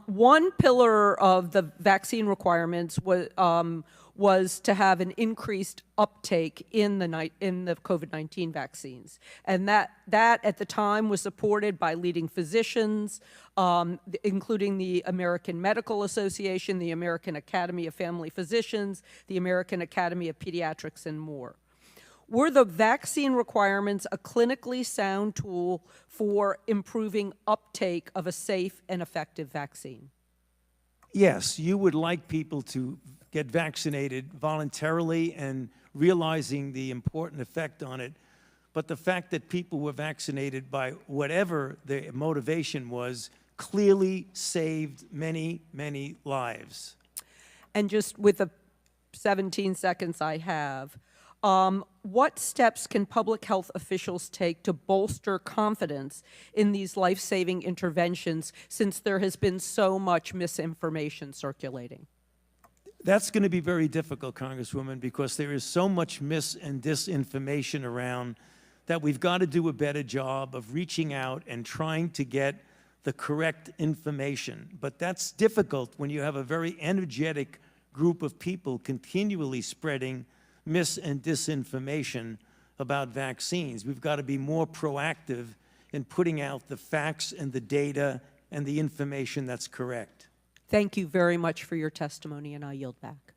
One pillar of the vaccine requirements was to have an increased uptake in the COVID-19 vaccines. And that at the time was supported by leading physicians, including the American Medical Association, the American Academy of Family Physicians, the American Academy of Pediatrics, and more. Were the vaccine requirements a clinically sound tool for improving uptake of a safe and effective vaccine? Yes, you would like people to get vaccinated voluntarily and realizing the important effect on it. But the fact that people were vaccinated by whatever their motivation was clearly saved many, many lives. And just with the 17 seconds I have, what steps can public health officials take to bolster confidence in these life-saving interventions since there has been so much misinformation circulating? That's going to be very difficult, Congresswoman, because there is so much mis and disinformation around that we've got to do a better job of reaching out and trying to get the correct information. But that's difficult when you have a very energetic group of people continually spreading mis and disinformation about vaccines. We've got to be more proactive in putting out the facts and the data and the information that's correct. Thank you very much for your testimony, and I yield back.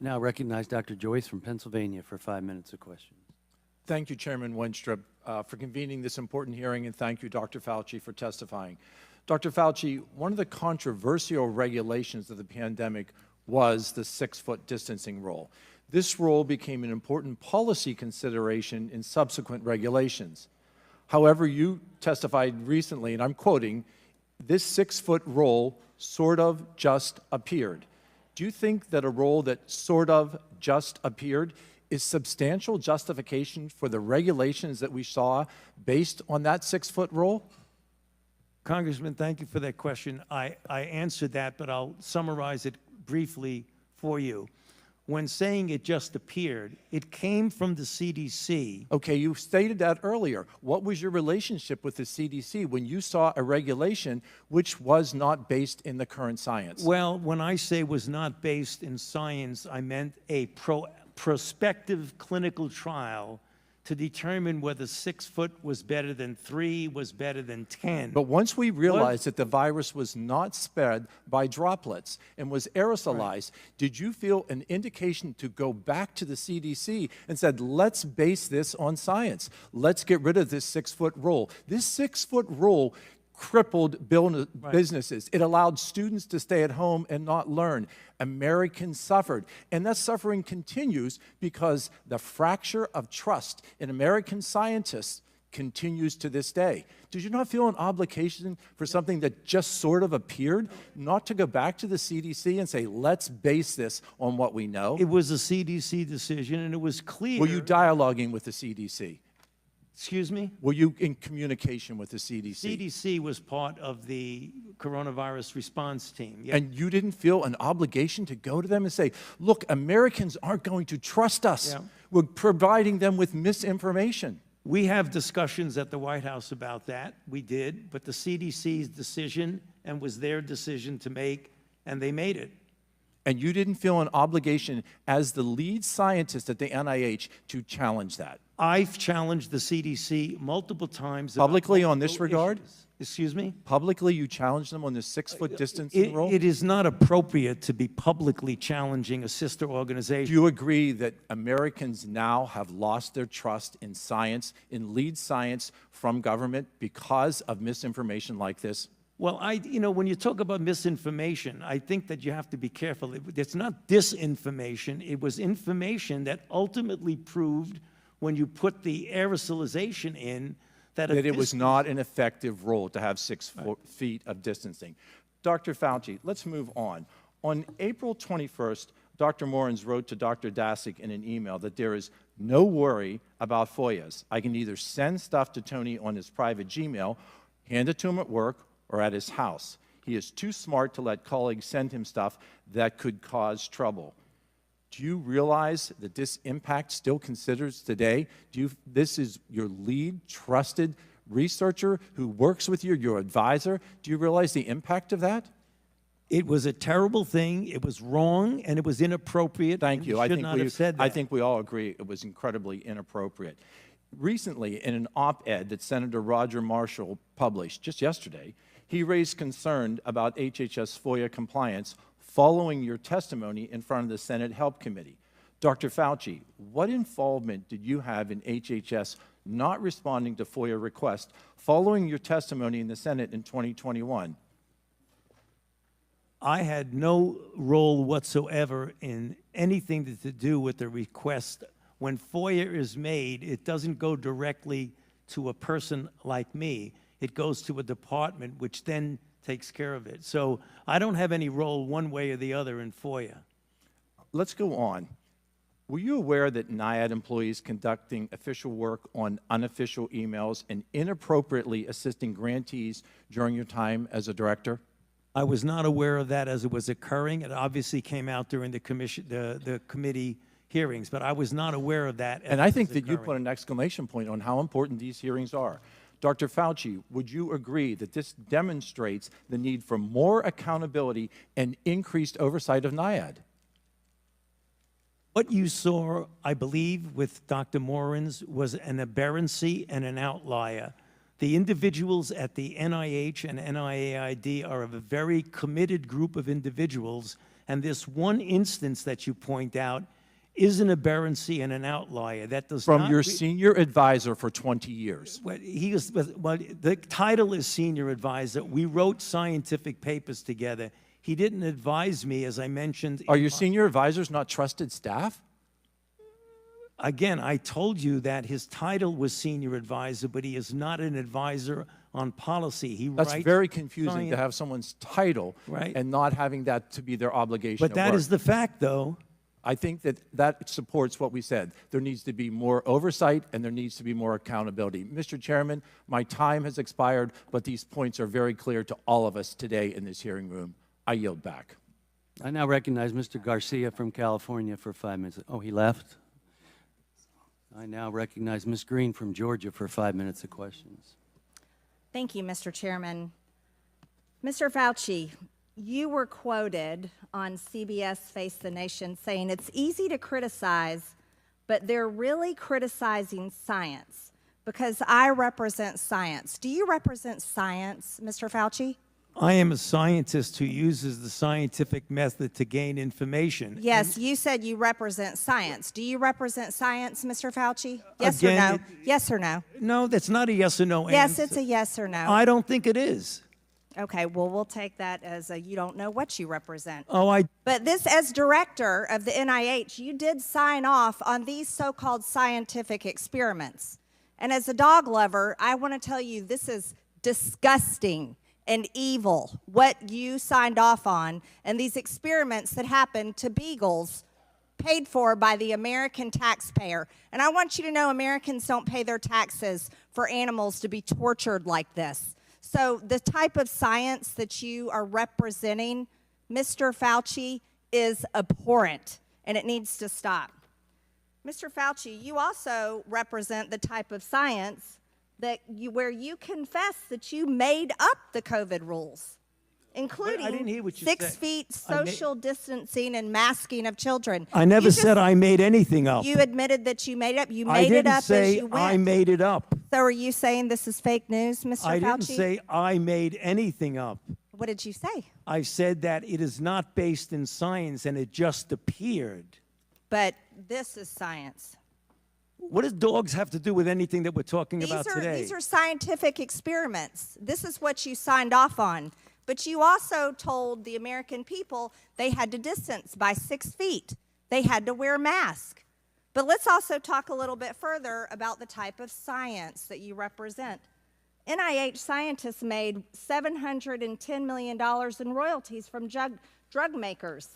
Now recognize Dr. Joyce from Pennsylvania for 5 minutes of questions. Thank you, Chairman Wenstrup, for convening this important hearing, and thank you, Dr. Fauci, for testifying. Dr. Fauci, one of the controversial regulations of the pandemic was the 6-foot distancing rule. This rule became an important policy consideration in subsequent regulations. However, you testified recently, and I'm quoting, "This 6-foot rule sort of just appeared." Do you think that a rule that sort of just appeared is substantial justification for the regulations that we saw based on that 6-foot rule? Congressman, thank you for that question. I answered that, but I'll summarize it briefly for you. When saying it just appeared, it came from the CDC. Okay, you stated that earlier. What was your relationship with the CDC when you saw a regulation which was not based in the current science? Well, when I say was not based in science, I meant a prospective clinical trial to determine whether 6 foot was better than 3, was better than 10. But once we realized that the virus was not spread by droplets and was aerosolized, did you feel an indication to go back to the CDC and said, let's base this on science. Let's get rid of this 6-foot rule. This 6-foot rule crippled businesses. It allowed students to stay at home and not learn. Americans suffered. And that suffering continues because the fracture of trust in American scientists continues to this day. Did you not feel an obligation for something that just sort of appeared, not to go back to the CDC and say, let's base this on what we know? It was a CDC decision, and it was clear. Were you dialoguing with the CDC? Excuse me? Were you in communication with the CDC? CDC was part of the coronavirus response team. Yeah. And you didn't feel an obligation to go to them and say, look, Americans aren't going to trust us. Yeah. We're providing them with misinformation. We have discussions at the White House about that. We did, but the CDC's decision and was their decision to make, and they made it. And you didn't feel an obligation as the lead scientist at the NIH to challenge that? I've challenged the CDC multiple times. Publicly on this regard? Excuse me? Publicly, you challenged them on the 6-foot distancing rule? It is not appropriate to be publicly challenging a sister organization. Do you agree that Americans now have lost their trust in science, in lead science from government because of misinformation like this? Well, when you talk about misinformation, I think that you have to be careful. It's not disinformation. It was information that ultimately proved, when you put the aerosolization in, that it was not an effective rule to have 6 feet of distancing. Dr. Fauci, let's move on. On April 21st, Dr. Morens wrote to Dr. Daszak in an email that there is no worry about FOIAs. I can either send stuff to Tony on his private Gmail, hand it to him at work, or at his house. He is too smart to let colleagues send him stuff that could cause trouble. Do you realize that this impact still considers today? This is your lead trusted researcher who works with you, your advisor. Do you realize the impact of that? It was a terrible thing. It was wrong, and it was inappropriate. Thank you. I should not have said that. I think we all agree it was incredibly inappropriate. Recently, in an op-ed that Senator Roger Marshall published just yesterday, he raised concern about HHS FOIA compliance following your testimony in front of the Senate Help Committee. Dr. Fauci, what involvement did you have in HHS not responding to FOIA requests following your testimony in the Senate in 2021? I had no role whatsoever in anything to do with the request. When FOIA is made, it doesn't go directly to a person like me. It goes to a department, which then takes care of it. So I don't have any role one way or the other in FOIA. Let's go on. Were you aware that NIAID employees conducting official work on unofficial emails and inappropriately assisting grantees during your time as a director? I was not aware of that as it was occurring. It obviously came out during the committee hearings, but I was not aware of that. And I think that you put an exclamation point on how important these hearings are. Dr. Fauci, would you agree that this demonstrates the need for more accountability and increased oversight of NIAID? What you saw, I believe, with Dr. Morins was an aberrancy and an outlier. The individuals at the NIH and NIAID are a very committed group of individuals, and this one instance that you point out is an aberrancy and an outlier. That does From not your senior advisor for 20 years. Well, the title is senior advisor. We wrote scientific papers together. He didn't advise me, as I mentioned. Are your senior advisors not trusted staff? Again, I told you that his title was senior advisor, but he is not an advisor on policy. That's very confusing to have someone's title and not having that to be their obligation. But that is the fact, though. I think that supports what we said. There needs to be more oversight and there needs to be more accountability. Mr. Chairman, my time has expired, but these points are very clear to all of us today in this hearing room. I yield back. I now recognize Mr. Garcia from California for 5 minutes. Oh, he left? I now recognize Ms. Green from Georgia for 5 minutes of questions. Thank you, Mr. Chairman. Mr. Fauci, you were quoted on CBS Face the Nation saying it's easy to criticize, but they're really criticizing science because I represent science. Do you represent science, Mr. Fauci? I am a scientist who uses the scientific method to gain information. Yes, you said you represent science. Do you represent science, Mr. Fauci? Yes Again, or no? Yes or no? No, that's not a yes or no Yes, answer. it's a yes or no. I don't think it is. Okay, well, we'll take that as a you don't know what you represent. Oh, But this, as director of the NIH, you did sign off on these so-called scientific experiments. And as a dog lover, I want to tell you this is disgusting and evil, what you signed off on, and these experiments that happened to beagles paid for by the American taxpayer. And I want you to know Americans don't pay their taxes for animals to be tortured like this. So the type of science that you are representing, Mr. Fauci, is abhorrent, and it needs to stop. Mr. Fauci, you also represent the type of science where you confess that you made up the COVID rules, including I didn't hear what you 6 said. feet social distancing and masking of children. I never said I made anything up. You admitted that you made it up. You made it up as you I didn't went. say I made it up. So are you saying this is fake news, Mr. Fauci? I didn't say I made anything up. What did you say? I said that it is not based in science and it just appeared. But this is science. What does dogs have to do with anything that we're talking about today? These are scientific experiments. This is what you signed off on. But you also told the American people they had to distance by 6 feet. They had to wear masks. But let's also talk a little bit further about the type of science that you represent. NIH scientists made $710 million in royalties from drug makers,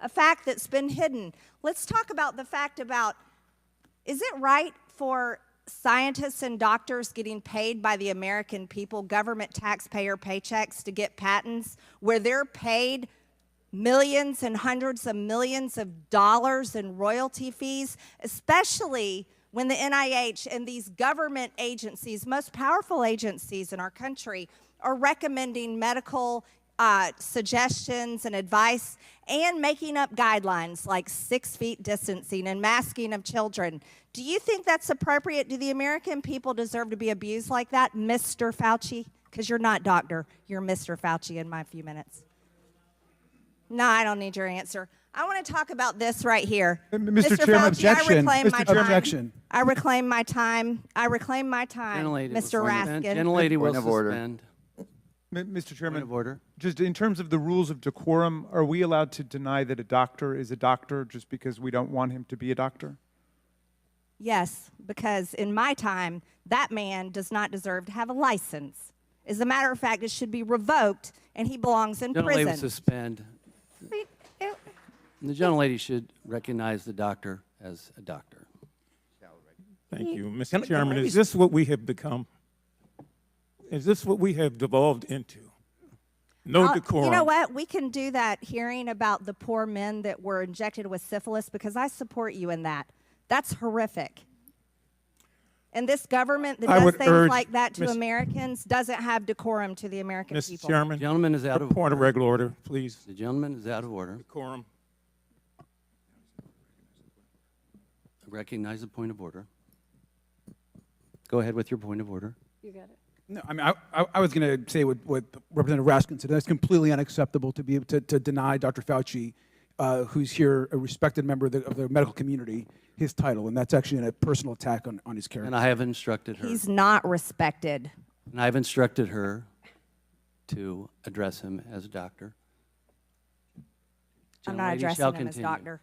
a fact that's been hidden. Let's talk about the fact about, is it right for scientists and doctors getting paid by the American people, government taxpayer paychecks, to get patents where they're paid millions and hundreds of millions of dollars in royalty fees, especially when the NIH and these government agencies, most powerful agencies in our country, are recommending medical suggestions and advice and making up guidelines like 6 feet distancing and masking of children. Do you think that's appropriate? Do the American people deserve to be abused like that, Mr. Fauci? Because you're not doctor, you're Mr. Fauci in my few minutes. No, I don't need your answer. I want to talk about this right here. Mr. Chairman, Fauci, objection. I reclaim Mr. my Chairman, time. objection. I reclaim my time. I reclaim my time, Gentlelady will Mr. suspend. Raskin. Gentlelady will Point of order. suspend. Mr. Chairman, Point of order. just in terms of the rules of decorum, are we allowed to deny that a doctor is a doctor just because we don't want him to be a doctor? Yes, because in my time, that man does not deserve to have a license. As a matter of fact, it should be revoked, and he belongs in Gentlelady will prison. suspend. The gentlelady should recognize the doctor as a doctor. Thank you. Mr. Chairman, is this what we have become? Is this what we have devolved into? No decorum. You know what? We can do that hearing about the poor men that were injected with syphilis because I support you in that. That's horrific. And this government that I does would things urge like that to Miss- Americans doesn't have decorum to the American Mr. people. Chairman, Gentleman is out of point of regular order, please. The gentleman is out of order. Decorum. I recognize the point of order. Go ahead with your point of order. You got it. No, I mean, I was going to say what Representative Raskin said. That's completely unacceptable to be able to deny Dr. Fauci, who's here, a respected member of the medical community, his title, and that's actually a personal attack on his character. And I have instructed her. He's not respected. And I've instructed her to address him as a doctor. I'm not Gentlelady shall addressing him as continue. doctor.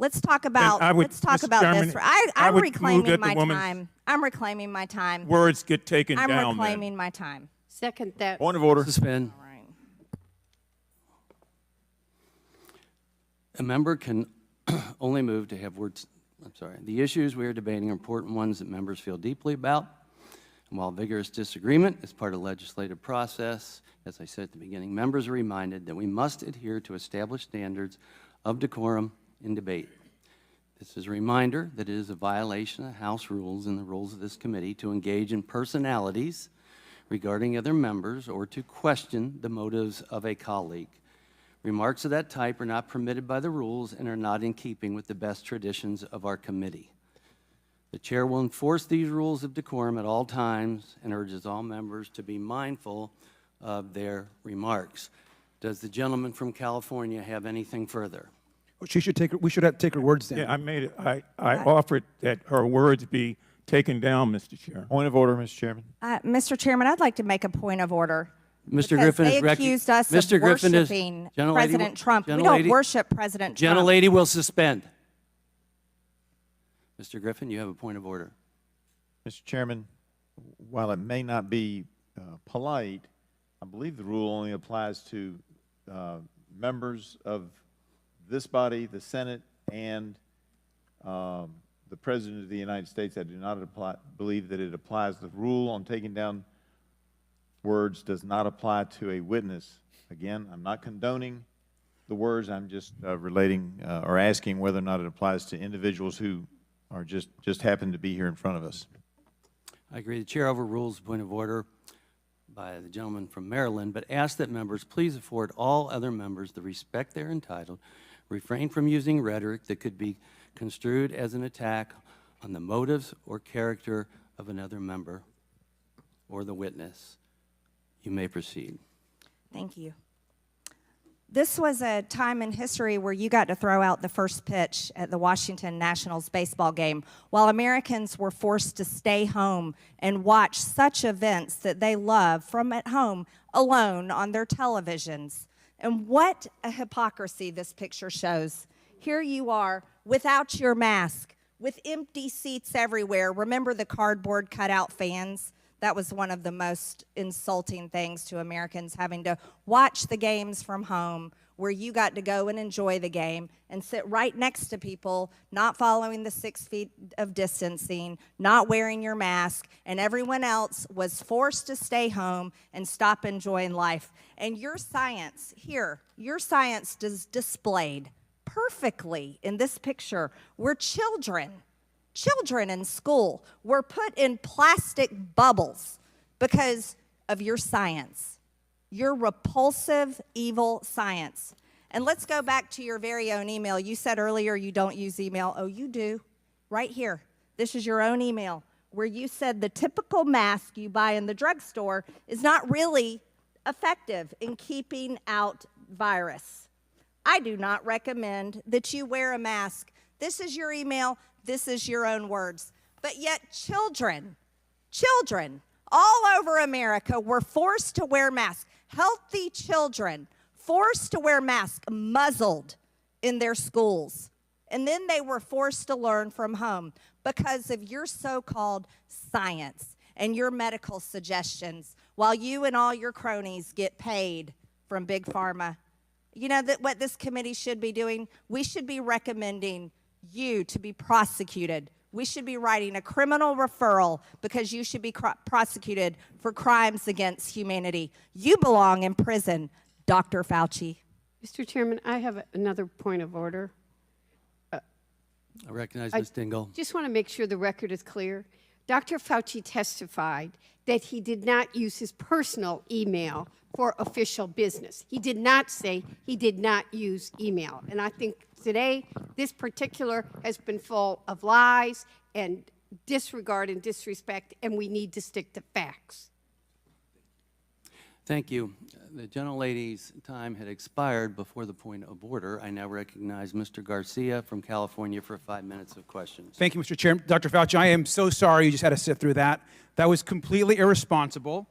Let's talk about I would- let's talk Mr. about Chairman, this. I I'm would move reclaiming that the my woman's time. I'm reclaiming my time. Words get taken I'm down reclaiming my time. Second that. Point of order. Suspend. All right. A member can only move to have words. The issues we are debating are important ones that members feel deeply about. And while vigorous disagreement is part of the legislative process, as I said at the beginning, members are reminded that we must adhere to established standards of decorum in debate. This is a reminder that it is a violation of House rules and the rules of this committee to engage in personalities regarding other members or to question the motives of a colleague. Remarks of that type are not permitted by the rules and are not in keeping with the best traditions of our committee. The chair will enforce these rules of decorum at all times and urges all members to be mindful of their remarks. Does the gentleman from California have anything further? We should have to take her words down. Yeah, I made it. I offered that her words be taken down, Mr. Chair. Point of order, Mr. Chairman. Mr. Chairman, I'd like to make a point of order. Mr. Because Griffin they is accused us Mr. of Griffin is worshiping Gentlelady President will- Trump. We don't Gentlelady- worship President Trump. Gentlelady will suspend. Mr. Griffin, you have a point of order. Mr. Chairman, while it may not be polite, I believe the rule only applies to members of this body, the Senate, and the President of the United States. I do not believe that it applies. The rule on taking down words does not apply to a witness. Again, I'm not condoning the words. I'm just relating or asking whether or not it applies to individuals who are just happen to be here in front of us. I agree. The chair overrules the point of order by the gentleman from Maryland, but asks that members please afford all other members the respect they're entitled, refrain from using rhetoric that could be construed as an attack on the motives or character of another member or the witness. You may proceed. Thank you. This was a time in history where you got to throw out the first pitch at the Washington Nationals baseball game while Americans were forced to stay home and watch such events that they love from at home alone on their televisions. And what a hypocrisy this picture shows. Here you are without your mask, with empty seats everywhere. Remember the cardboard cutout fans? That was one of the most insulting things to Americans, having to watch the games from home where you got to go and enjoy the game and sit right next to people not following the 6 feet of distancing, not wearing your mask, and everyone else was forced to stay home and stop enjoying life. And your science here, your science is displayed perfectly in this picture where children in school were put in plastic bubbles because of your science, your repulsive, evil science. And let's go back to your very own email. You said earlier you don't use email. Oh, you do. Right here. This is your own email where you said the typical mask you buy in the drugstore is not really effective in keeping out virus. I do not recommend that you wear a mask. This is your email. This is your own words. But yet children all over America were forced to wear masks. Healthy children forced to wear masks, muzzled in their schools. And then they were forced to learn from home because of your so-called science and your medical suggestions, while you and all your cronies get paid from Big Pharma. You know that what this committee should be doing? We should be recommending you to be prosecuted. We should be writing a criminal referral because you should be prosecuted for crimes against humanity. You belong in prison, Dr. Fauci. Mr. Chairman, I have another point of order. I recognize Ms. Dingell. Just want to make sure the record is clear. Dr. Fauci testified that he did not use his personal email for official business. He did not say he did not use email. And I think today, this particular has been full of lies and disregard and disrespect, and we need to stick to facts. Thank you. The gentlelady's time had expired before the point of order. I now recognize Mr. Garcia from California for 5 minutes of questions. Thank you, Mr. Chairman. Dr. Fauci, I am so sorry you just had to sit through that. That was completely irresponsible.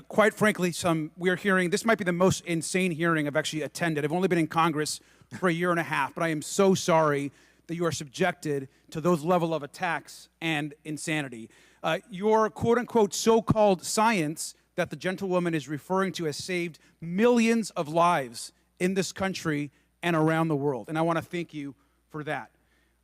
Quite frankly, we're hearing, this might be the most insane hearing I've actually attended. I've only been in Congress for a year and a half, but I am so sorry that you are subjected to those level of attacks and insanity. Your quote-unquote so-called science that the gentlewoman is referring to has saved millions of lives in this country and around the world, and I want to thank you for that.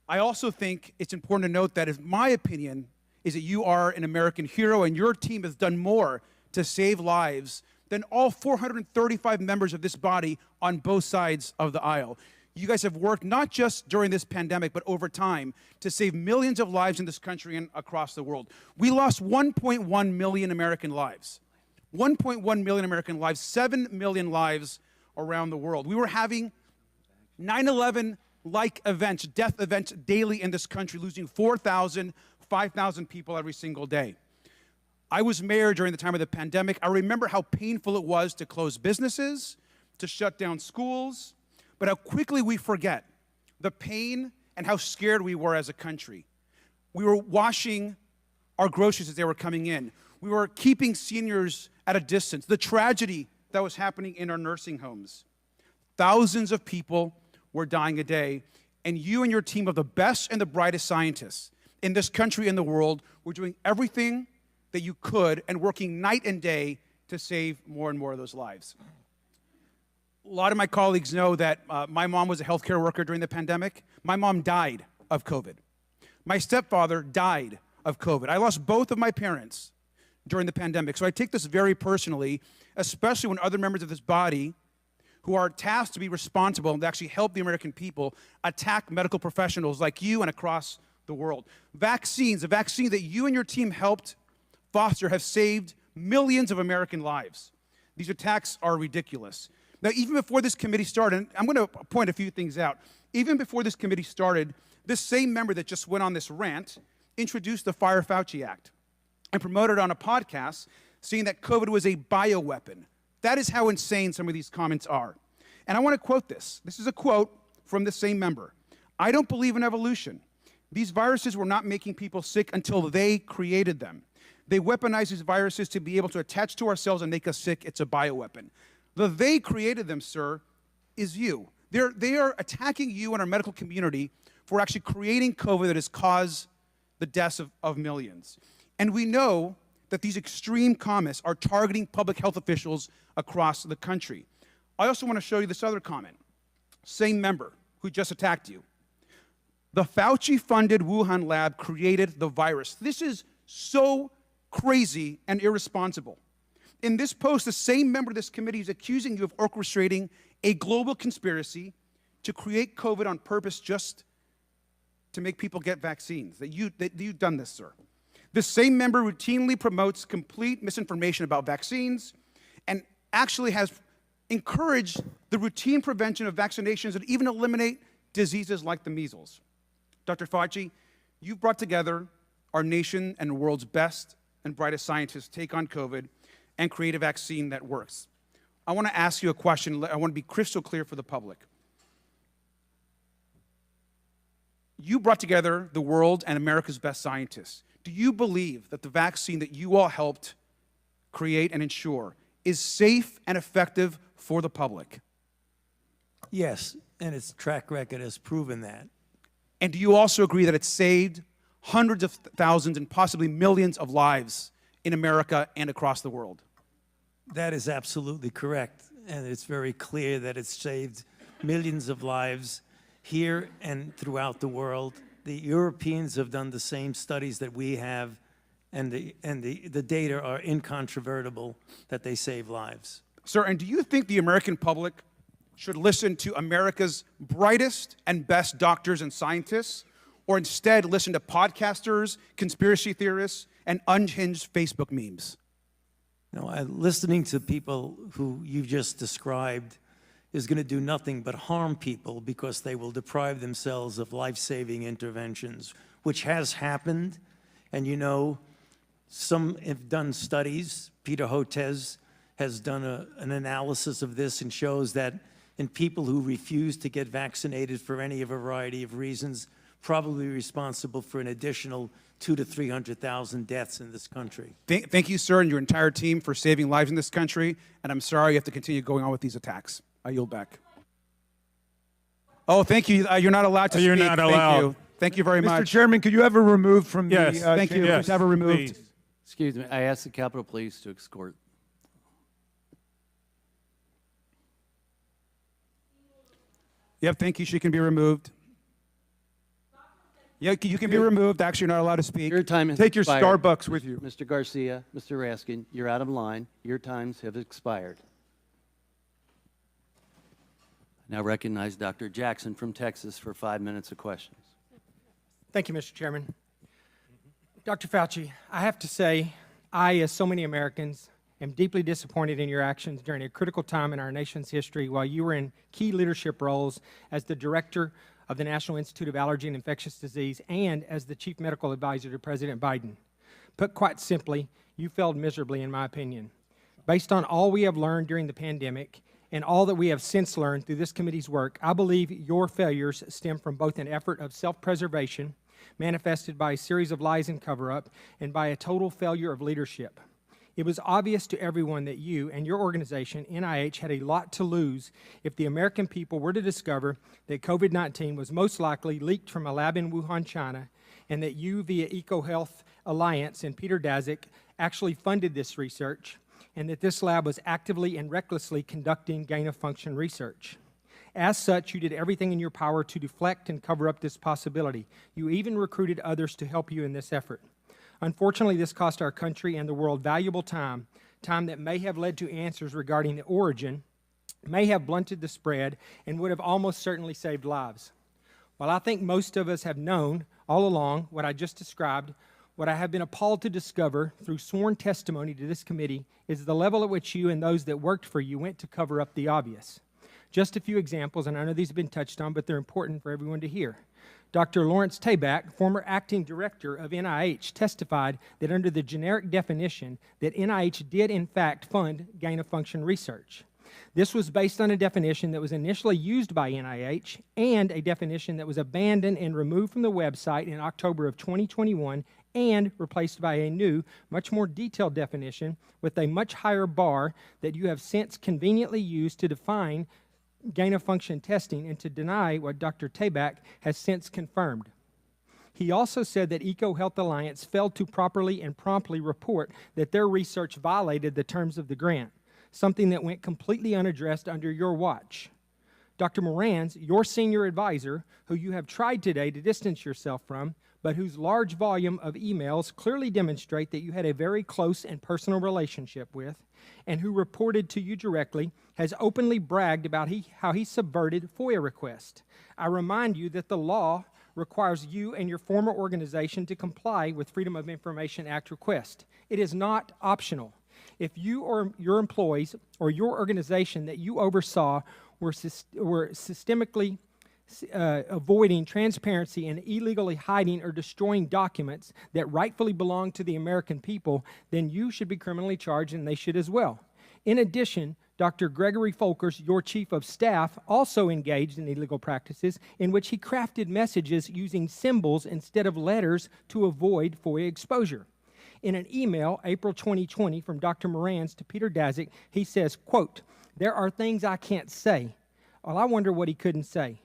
I also think it's important to note that, in my opinion, is that you are an American hero, and your team has done more to save lives than all 435 members of this body on both sides of the aisle. You guys have worked not just during this pandemic, but over time to save millions of lives in this country and across the world. We lost 1.1 million American lives. 1.1 million American lives, 7 million lives around the world. We were having 9/11-like events, death events daily in this country, losing 4,000, 5,000 people every single day. I was mayor during the time of the pandemic. I remember how painful it was to close businesses, to shut down schools, but how quickly we forget the pain and how scared we were as a country. We were washing our groceries as they were coming in. We were keeping seniors at a distance. The tragedy that was happening in our nursing homes. Thousands of people were dying a day, and you and your team of the best and the brightest scientists in this country and the world were doing everything that you could and working night and day to save more and more of those lives. A lot of my colleagues know that my mom was a healthcare worker during the pandemic. My mom died of COVID. My stepfather died of COVID. I lost both of my parents during the pandemic. So I take this very personally, especially when other members of this body who are tasked to be responsible and to actually help the American people attack medical professionals like you and across the world. Vaccines, the vaccine that you and your team helped foster have saved millions of American lives. These attacks are ridiculous. Now, even before this committee started, and I'm going to point a few things out. Even before this committee started, this same member that just went on this rant introduced the Fire Fauci Act and promoted it on a podcast, saying that COVID was a bioweapon. That is how insane some of these comments are. And I want to quote this. This is a quote from the same member. "I don't believe in evolution. These viruses were not making people sick until they created them. They weaponize these viruses to be able to attach to our cells and make us sick. It's a bioweapon." The "they created them," sir, is you. They are attacking you and our medical community for actually creating COVID that has caused the deaths of millions. And we know that these extreme comments are targeting public health officials across the country. I also want to show you this other comment. Same member who just attacked you. The Fauci-funded Wuhan lab created the virus. This is so crazy and irresponsible. In this post, the same member of this committee is accusing you of orchestrating a global conspiracy to create COVID on purpose just to make people get vaccines. That you've done this, sir. This same member routinely promotes complete misinformation about vaccines and actually has encouraged the routine prevention of vaccinations and even eliminate diseases like the measles. Dr. Fauci, you've brought together our nation and the world's best and brightest scientists to take on COVID and create a vaccine that works. I want to ask you a question. I want to be crystal clear for the public. You brought together the world and America's best scientists. Do you believe that the vaccine that you all helped create and ensure is safe and effective for the public? Yes, and its track record has proven that. And do you also agree that it saved hundreds of thousands and possibly millions of lives in America and across the world? That is absolutely correct, and it's very clear that it's saved millions of lives here and throughout the world. The Europeans have done the same studies that we have, and the data are incontrovertible that they save lives. Sir, and do you think the American public should listen to America's brightest and best doctors and scientists, or instead listen to podcasters, conspiracy theorists, and unhinged Facebook memes? No, listening to people who you've just described is going to do nothing but harm people because they will deprive themselves of life-saving interventions, which has happened. And you know, some have done studies. Peter Hotez has done an analysis of this and shows that in people who refuse to get vaccinated for any variety of reasons, probably responsible for an additional 200,000 to 300,000 deaths in this country. Thank you, sir, and your entire team for saving lives in this country, and I'm sorry you have to continue going on with these attacks. I yield back. Oh, thank you. You're not allowed to speak. You're not allowed. Thank you. Thank you very much. Mr. Chairman, could you have her removed from the Thank you. Yes, Please have her removed. please. Excuse me, I ask the Capitol Police to escort. Yep, thank you. She can be removed. Yeah, you can be removed. Actually, you're not allowed to speak. Your time has Take your expired. Starbucks with you. Mr. Garcia, Mr. Raskin, you're out of line. Your times have expired. I now recognize Dr. Jackson from Texas for 5 minutes of questions. Thank you, Mr. Chairman. Dr. Fauci, I have to say, I, as so many Americans, am deeply disappointed in your actions during a critical time in our nation's history while you were in key leadership roles as the director of the National Institute of Allergy and Infectious Disease and as the chief medical advisor to President Biden. Put quite simply, you failed miserably, in my opinion. Based on all we have learned during the pandemic and all that we have since learned through this committee's work, I believe your failures stem from both an effort of self-preservation, manifested by a series of lies and cover-up, and by a total failure of leadership. It was obvious to everyone that you and your organization, NIH, had a lot to lose if the American people were to discover that COVID-19 was most likely leaked from a lab in Wuhan, China, and that you, via EcoHealth Alliance and Peter Daszak, actually funded this research, and that this lab was actively and recklessly conducting gain-of-function research. As such, you did everything in your power to deflect and cover up this possibility. You even recruited others to help you in this effort. Unfortunately, this cost our country and the world valuable time that may have led to answers regarding the origin, may have blunted the spread, and would have almost certainly saved lives. While I think most of us have known all along what I just described, what I have been appalled to discover through sworn testimony to this committee is the level at which you and those that worked for you went to cover up the obvious. Just a few examples, and I know these have been touched on, but they're important for everyone to hear. Dr. Lawrence Tabak, former acting director of NIH, testified that under the generic definition that NIH did in fact fund gain-of-function research. This was based on a definition that was initially used by NIH and a definition that was abandoned and removed from the website in October of 2021 and replaced by a new, much more detailed definition with a much higher bar that you have since conveniently used to define gain-of-function testing and to deny what Dr. Tabak has since confirmed. He also said that EcoHealth Alliance failed to properly and promptly report that their research violated the terms of the grant. something that went completely unaddressed under your watch. Dr. Morans, your senior advisor, who you have tried today to distance yourself from, but whose large volume of emails clearly demonstrate that you had a very close and personal relationship with, and who reported to you directly, has openly bragged about how he subverted FOIA requests. I remind you that the law requires you and your former organization to comply with Freedom of Information Act requests. It is not optional. If you or your employees or your organization that you oversaw were systemically avoiding transparency and illegally hiding or destroying documents that rightfully belong to the American people, then you should be criminally charged, and they should as well. In addition, Dr. Gregory Folkers, your chief of staff, also engaged in illegal practices in which he crafted messages using symbols instead of letters to avoid FOIA exposure. In an email, April 2020, from Dr. Morans to Peter Daszak, he says, quote, "There are things I can't say." Well, I wonder what he couldn't say.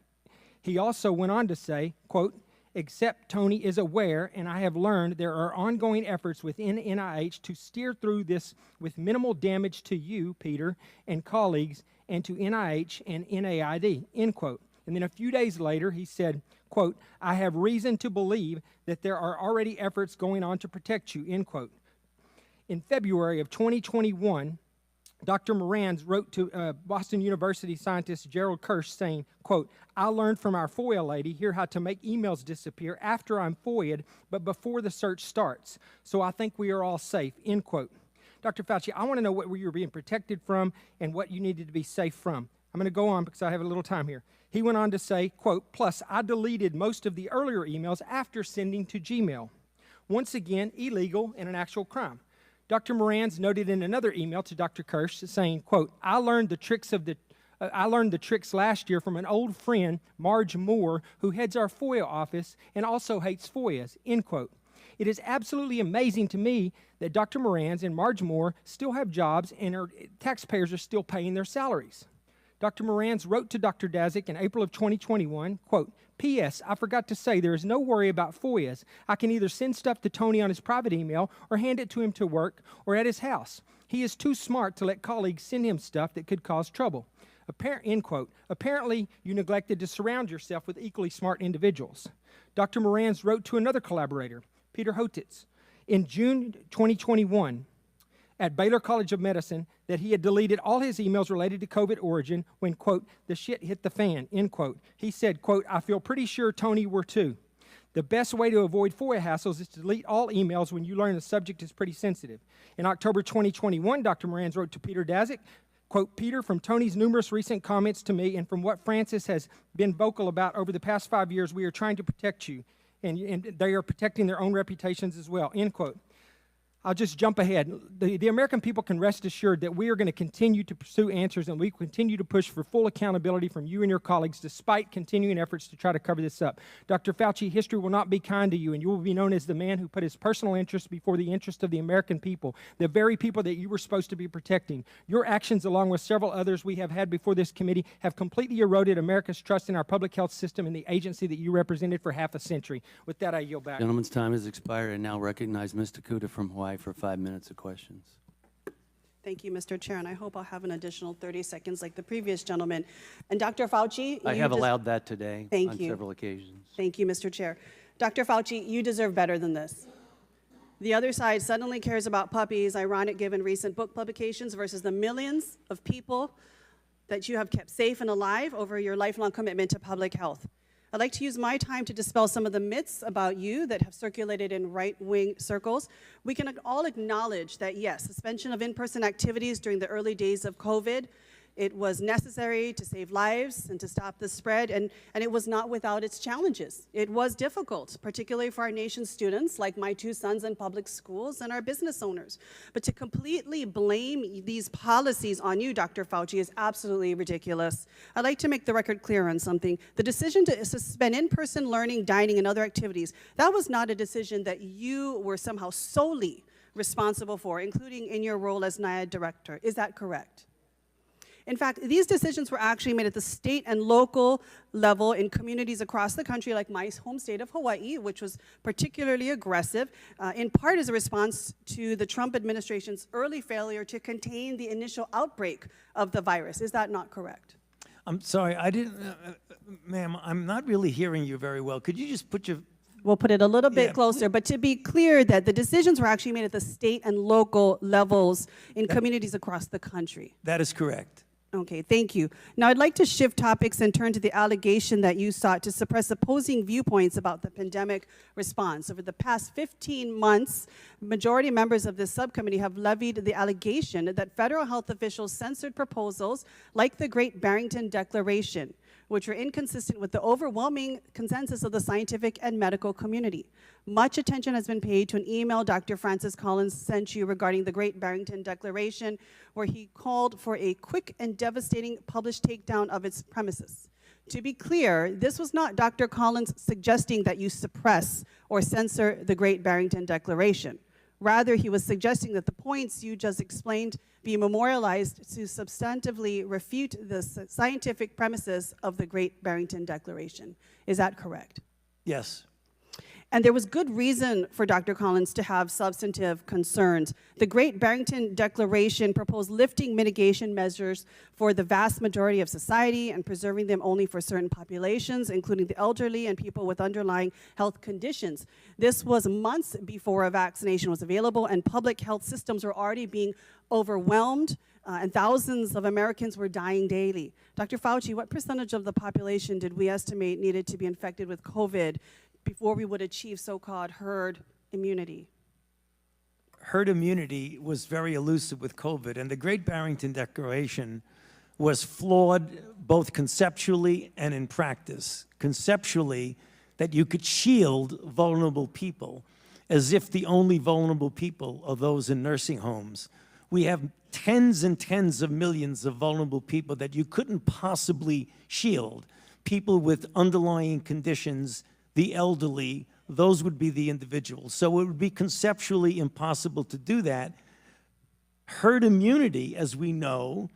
He also went on to say, quote, "Except Tony is aware, and I have learned there are ongoing efforts within NIH to steer through this with minimal damage to you, Peter, and colleagues, and to NIH and NIAID," end quote. And then a few days later, he said, quote, "I have reason to believe that there are already efforts going on to protect you," end quote. In February of 2021, Dr. Morans wrote to Boston University scientist Gerald Kirsch saying, quote, "I learned from our FOIA lady here how to make emails disappear after I'm FOIA'd, but before the search starts. So I think we are all safe," end quote. Dr. Fauci, I want to know what you were being protected from and what you needed to be safe from. I'm going to go on because I have a little time here. He went on to say, quote, "Plus, I deleted most of the earlier emails after sending to Gmail. Once again, illegal and an actual crime." Dr. Morans noted in another email to Dr. Kirsch saying, quote, I learned the tricks last year from an old friend, Marge Moore, who heads our FOIA office and also hates FOIAs," end quote. It is absolutely amazing to me that Dr. Morans and Marge Moore still have jobs and our taxpayers are still paying their salaries. Dr. Morans wrote to Dr. Daszak in April of 2021, quote, "P.S. I forgot to say there is no worry about FOIAs. I can either send stuff to Tony on his private email or hand it to him to work or at his house. He is too smart to let colleagues send him stuff that could cause trouble." End quote. Apparently, you neglected to surround yourself with equally smart individuals. Dr. Morans wrote to another collaborator, Peter Hotitz, in June 2021 at Baylor College of Medicine that he had deleted all his emails related to COVID origin when, quote, "the shit hit the fan," end quote. He said, quote, "I feel pretty sure Tony were too. The best way to avoid FOIA hassles is to delete all emails when you learn the subject is pretty sensitive." In October 2021, Dr. Morans wrote to Peter Daszak, quote, "Peter, from Tony's numerous recent comments to me and from what Francis has been vocal about over the past 5 years, we are trying to protect you, and they are protecting their own reputations as well," end quote. I'll just jump ahead. The American people can rest assured that we are going to continue to pursue answers and we continue to push for full accountability from you and your colleagues despite continuing efforts to try to cover this up. Dr. Fauci, history will not be kind to you and you will be known as the man who put his personal interest before the interest of the American people, the very people that you were supposed to be protecting. Your actions, along with several others we have had before this committee, have completely eroded America's trust in our public health system and the agency that you represented for half a century. With that, I yield back. Gentleman's time has expired. I now recognize Ms. Takuda from Hawaii for 5 minutes of questions. Thank you, Mr. Chair, and I hope I'll have an additional 30 seconds like the previous gentleman. And Dr. Fauci, I have allowed that today on several occasions. Thank you, Mr. Chair. Dr. Fauci, you deserve better than this. The other side suddenly cares about puppies, ironic given recent book publications, versus the millions of people that you have kept safe and alive over your lifelong commitment to public health. I'd like to use my time to dispel some of the myths about you that have circulated in right-wing circles. We can all acknowledge that, yes, suspension of in-person activities during the early days of COVID, it was necessary to save lives and to stop the spread, and it was not without its challenges. It was difficult, particularly for our nation's students, like my 2 sons in public schools, and our business owners. But to completely blame these policies on you, Dr. Fauci, is absolutely ridiculous. I'd like to make the record clear on something. The decision to suspend in-person learning, dining, and other activities, that was not a decision that you were somehow solely responsible for, including in your role as NIAID director. Is that correct? In fact, these decisions were actually made at the state and local level in communities across the country, like my home state of Hawaii, which was particularly aggressive, in part as a response to the Trump administration's early failure to contain the initial outbreak of the virus. Is that not correct? I'm sorry, I didn't, ma'am, I'm not really hearing you very well. Could you just put your... We'll put it a little bit Yeah. closer, but to be clear that the decisions were actually made at the state and local levels in communities across the country. That is correct. Okay, thank you. Now I'd like to shift topics and turn to the allegation that you sought to suppress opposing viewpoints about the pandemic response. Over the past 15 months, majority members of this subcommittee have levied the allegation that federal health officials censored proposals like the Great Barrington Declaration, which were inconsistent with the overwhelming consensus of the scientific and medical community. Much attention has been paid to an email Dr. Francis Collins sent you regarding the Great Barrington Declaration, where he called for a quick and devastating published takedown of its premises. To be clear, this was not Dr. Collins suggesting that you suppress or censor the Great Barrington Declaration. Rather, he was suggesting that the points you just explained be memorialized to substantively refute the scientific premises of the Great Barrington Declaration. Is that correct? Yes. And there was good reason for Dr. Collins to have substantive concerns. The Great Barrington Declaration proposed lifting mitigation measures for the vast majority of society and preserving them only for certain populations, including the elderly and people with underlying health conditions. This was months before a vaccination was available, and public health systems were already being overwhelmed, and thousands of Americans were dying daily. Dr. Fauci, what percentage of the population did we estimate needed to be infected with COVID before we would achieve so-called herd immunity? Herd immunity was very elusive with COVID, and the Great Barrington Declaration was flawed both conceptually and in practice. Conceptually, that you could shield vulnerable people as if the only vulnerable people are those in nursing homes. We have tens and tens of millions of vulnerable people that you couldn't possibly shield. People with underlying conditions, the elderly, those would be the individuals. So it would be conceptually impossible to do that. Herd immunity, as we know,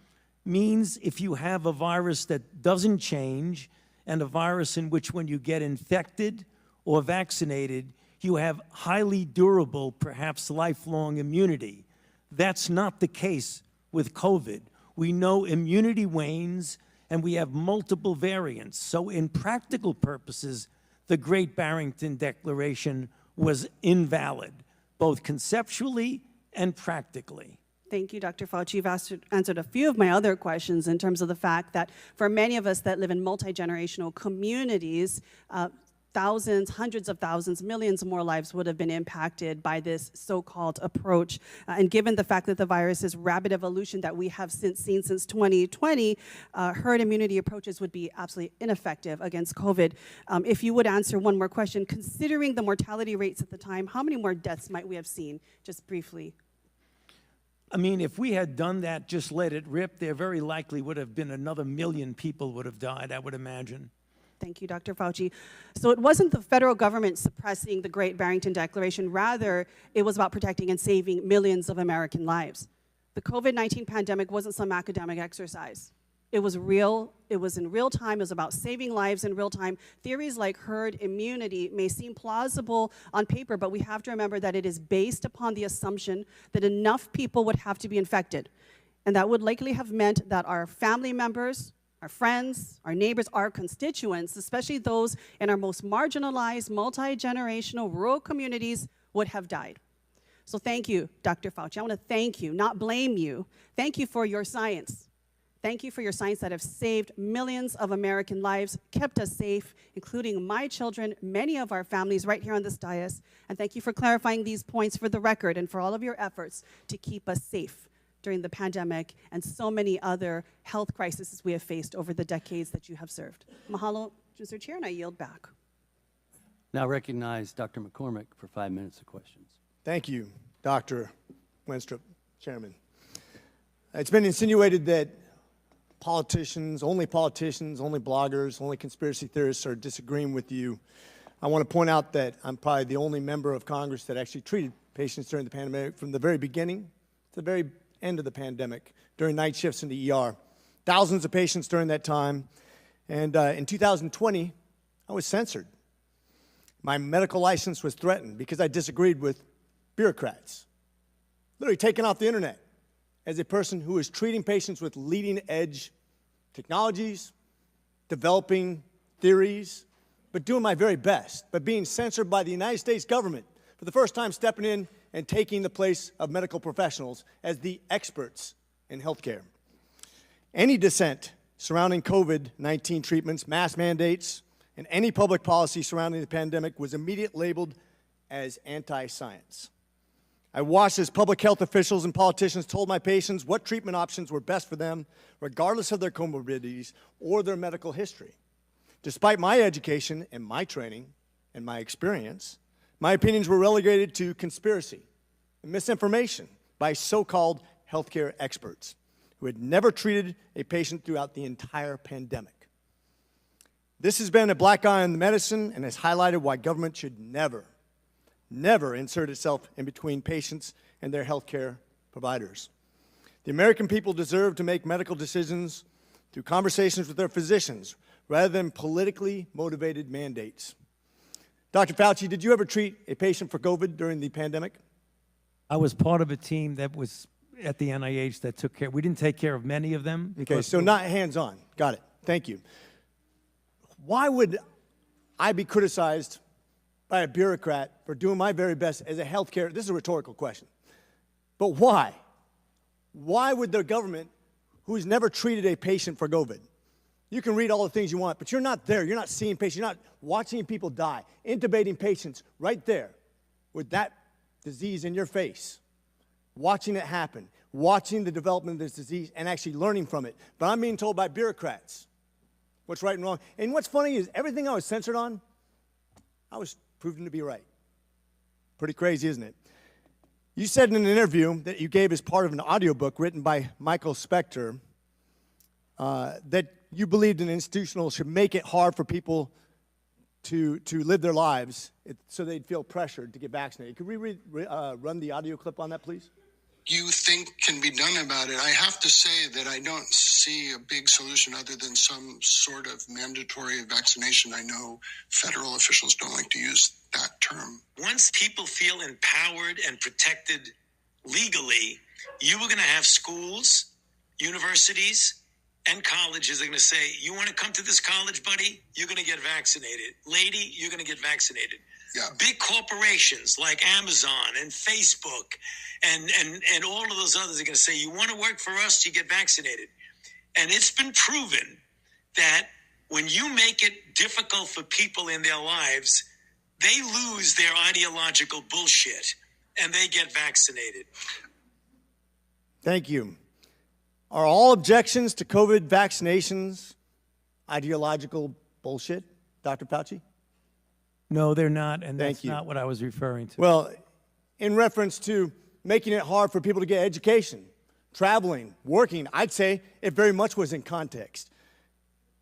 means if you have a virus that doesn't change and a virus in which when you get infected or vaccinated, you have highly durable, perhaps lifelong immunity. That's not the case with COVID. We know immunity wanes and we have multiple variants. So in practical purposes, the Great Barrington Declaration was invalid, both conceptually and practically. Thank you, Dr. Fauci. You've answered a few of my other questions in terms of the fact that for many of us that live in multi-generational communities, thousands, hundreds of thousands, millions more lives would have been impacted by this so-called approach. And given the fact that the virus's rapid evolution that we have seen since 2020, herd immunity approaches would be absolutely ineffective against COVID. If you would answer one more question, considering the mortality rates at the time, how many more deaths might we have seen, just briefly? I mean, if we had done that, just let it rip, there very likely would have been another 1 million people would have died, I would imagine. Thank you, Dr. Fauci. So it wasn't the federal government suppressing the Great Barrington Declaration. Rather, it was about protecting and saving millions of American lives. The COVID-19 pandemic wasn't some academic exercise. It was real. It was in real time. It was about saving lives in real time. Theories like herd immunity may seem plausible on paper, but we have to remember that it is based upon the assumption that enough people would have to be infected. And that would likely have meant that our family members, our friends, our neighbors, our constituents, especially those in our most marginalized, multi-generational rural communities, would have died. So thank you, Dr. Fauci. I want to thank you, not blame you. Thank you for your science. Thank you for your science that have saved millions of American lives, kept us safe, including my children, many of our families right here on this dais. And thank you for clarifying these points for the record and for all of your efforts to keep us safe during the pandemic and so many other health crises we have faced over the decades that you have served. Mahalo, Mr. Chair, and I yield back. Now recognize Dr. McCormick for 5 minutes of questions. Thank you, Dr. Wenstrup, Chairman. It's been insinuated that politicians, only bloggers, only conspiracy theorists are disagreeing with you. I want to point out that I'm probably the only member of Congress that actually treated patients during the pandemic from the very beginning to the very end of the pandemic, during night shifts in the ER. thousands of patients during that time. And in 2020, I was censored. My medical license was threatened because I disagreed with bureaucrats. Literally taken off the internet as a person who was treating patients with leading-edge technologies, developing theories, but doing my very best, but being censored by the United States government for the first time, stepping in and taking the place of medical professionals as the experts in healthcare. Any dissent surrounding COVID-19 treatments, mask mandates, and any public policy surrounding the pandemic was immediately labeled as anti-science. I watched as public health officials and politicians told my patients what treatment options were best for them, regardless of their comorbidities or their medical history. Despite my education and my training and my experience, my opinions were relegated to conspiracy and misinformation by so-called healthcare experts who had never treated a patient throughout the entire pandemic. This has been a black eye on the medicine and has highlighted why government should never insert itself in between patients and their healthcare providers. The American people deserve to make medical decisions through conversations with their physicians rather than politically motivated mandates. Dr. Fauci, did you ever treat a patient for COVID during the pandemic? I was part of a team that was at the NIH that took care. We didn't take care of many of them. Okay, so not hands-on. Got it. Thank you. Why would I be criticized by a bureaucrat for doing my very best as a healthcare? This is a rhetorical question. But why? Why would the government, who's never treated a patient for COVID, you can read all the things you want, but you're not there. You're not seeing patients. You're not watching people die, intubating patients right there with that disease in your face, watching it happen, watching the development of this disease and actually learning from it. But I'm being told by bureaucrats what's right and wrong. And what's funny is everything I was censored on, I was proven to be right. Pretty crazy, isn't it? You said in an interview that you gave as part of an audiobook written by Michael Spector that you believed an institutional should make it hard for people to live their lives so they'd feel pressured to get vaccinated. Could we run the audio clip on that, please? You think can be done about it. I have to say that I don't see a big solution other than some sort of mandatory vaccination. I know federal officials don't like to use that term. Once people feel empowered and protected legally, you are going to have schools, universities, and colleges are going to say, you want to come to this college, buddy? You're going to get vaccinated. Lady, you're going to get vaccinated. Yeah. Big corporations like Amazon and Facebook and all of those others are going to say, you want to work for us, you get vaccinated. And it's been proven that when you make it difficult for people in their lives, they lose their ideological bullshit and they get vaccinated. Thank you. Are all objections to COVID vaccinations ideological bullshit, Dr. Fauci? No, they're not, and Thank that's you. not what I was referring to. Well, in reference to making it hard for people to get education, traveling, working, I'd say it very much was in context.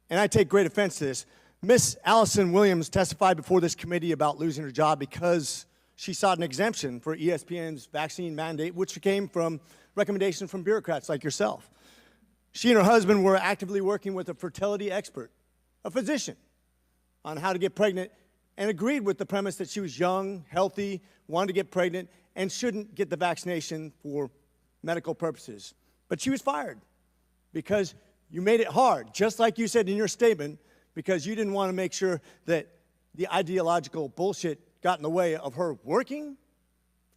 And I take great offense to this. Miss Allison Williams testified before this committee about losing her job because she sought an exemption for ESPN's vaccine mandate, which came from recommendations from bureaucrats like yourself. She and her husband were actively working with a fertility expert, a physician, on how to get pregnant, and agreed with the premise that she was young, healthy, wanted to get pregnant, and shouldn't get the vaccination for medical purposes. But she was fired because you made it hard, just like you said in your statement, because you didn't want to make sure that the ideological bullshit got in the way of her working,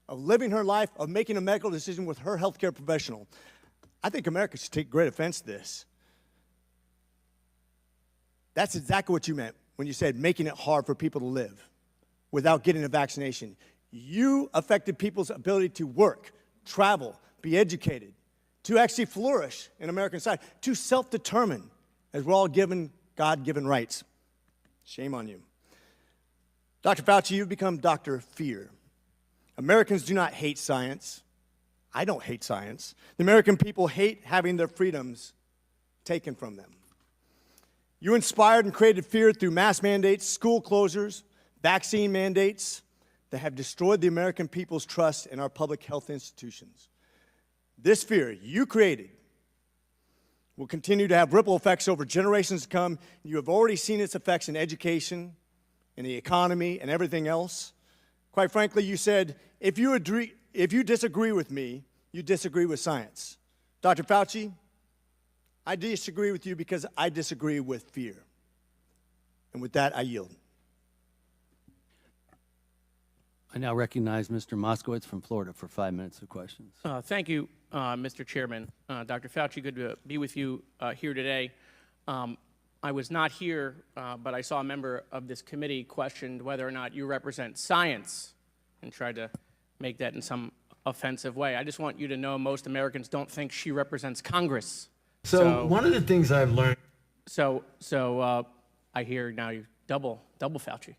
of living her life, of making a medical decision with her healthcare professional. I think America should take great offense to this. That's exactly what you meant when you said making it hard for people to live without getting a vaccination. You affected people's ability to work, travel, be educated, to actually flourish in American society, to self-determine, as we're all given God-given rights. Shame on you. Dr. Fauci, you've become Dr. Fear. Americans do not hate science. I don't hate science. The American people hate having their freedoms taken from them. You inspired and created fear through mask mandates, school closures, vaccine mandates that have destroyed the American people's trust in our public health institutions. This fear you created will continue to have ripple effects over generations to come. You have already seen its effects in education, in the economy, and everything else. Quite frankly, you said, if you disagree with me, you disagree with science. Dr. Fauci, I disagree with you because I disagree with fear. And with that, I yield. I now recognize Mr. Moskowitz from Florida for 5 minutes of questions. Thank you, Mr. Chairman. Dr. Fauci, good to be with you here today. I was not here, but I saw a member of this committee questioned whether or not you represent science and tried to make that in some offensive way. I just want you to know most Americans don't think she represents Congress. So one of the things I've learned. So I hear now you double Fauci.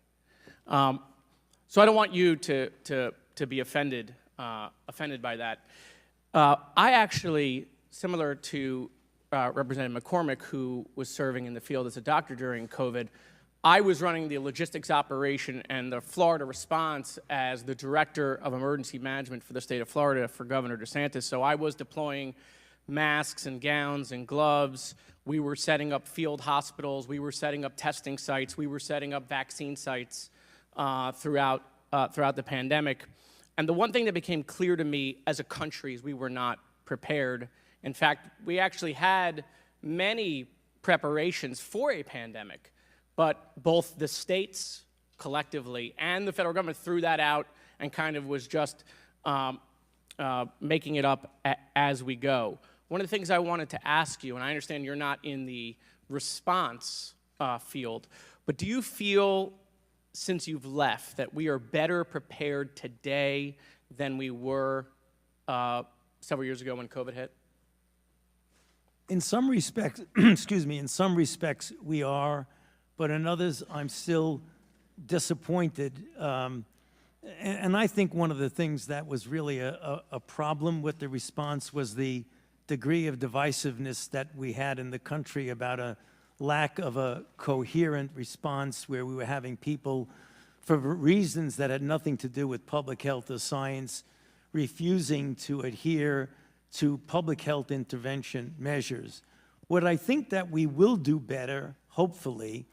So I don't want you to be offended by that. I actually, similar to Representative McCormick, who was serving in the field as a doctor during COVID, I was running the logistics operation and the Florida response as the director of emergency management for the state of Florida for Governor DeSantis. So I was deploying masks and gowns and gloves. We were setting up field hospitals. We were setting up testing sites. We were setting up vaccine sites throughout the pandemic. And the one thing that became clear to me as a country is we were not prepared. In fact, we actually had many preparations for a pandemic, but both the states collectively and the federal government threw that out and kind of was just making it up as we go. One of the things I wanted to ask you, and I understand you're not in the response field, but do you feel, since you've left, that we are better prepared today than we were several years ago when COVID hit? In some respects, excuse me, in some respects we are, but in others I'm still disappointed. And I think one of the things that was really a problem with the response was the degree of divisiveness that we had in the country about a lack of a coherent response, where we were having people, for reasons that had nothing to do with public health or science, refusing to adhere to public health intervention measures. What I think that we will do better, hopefully,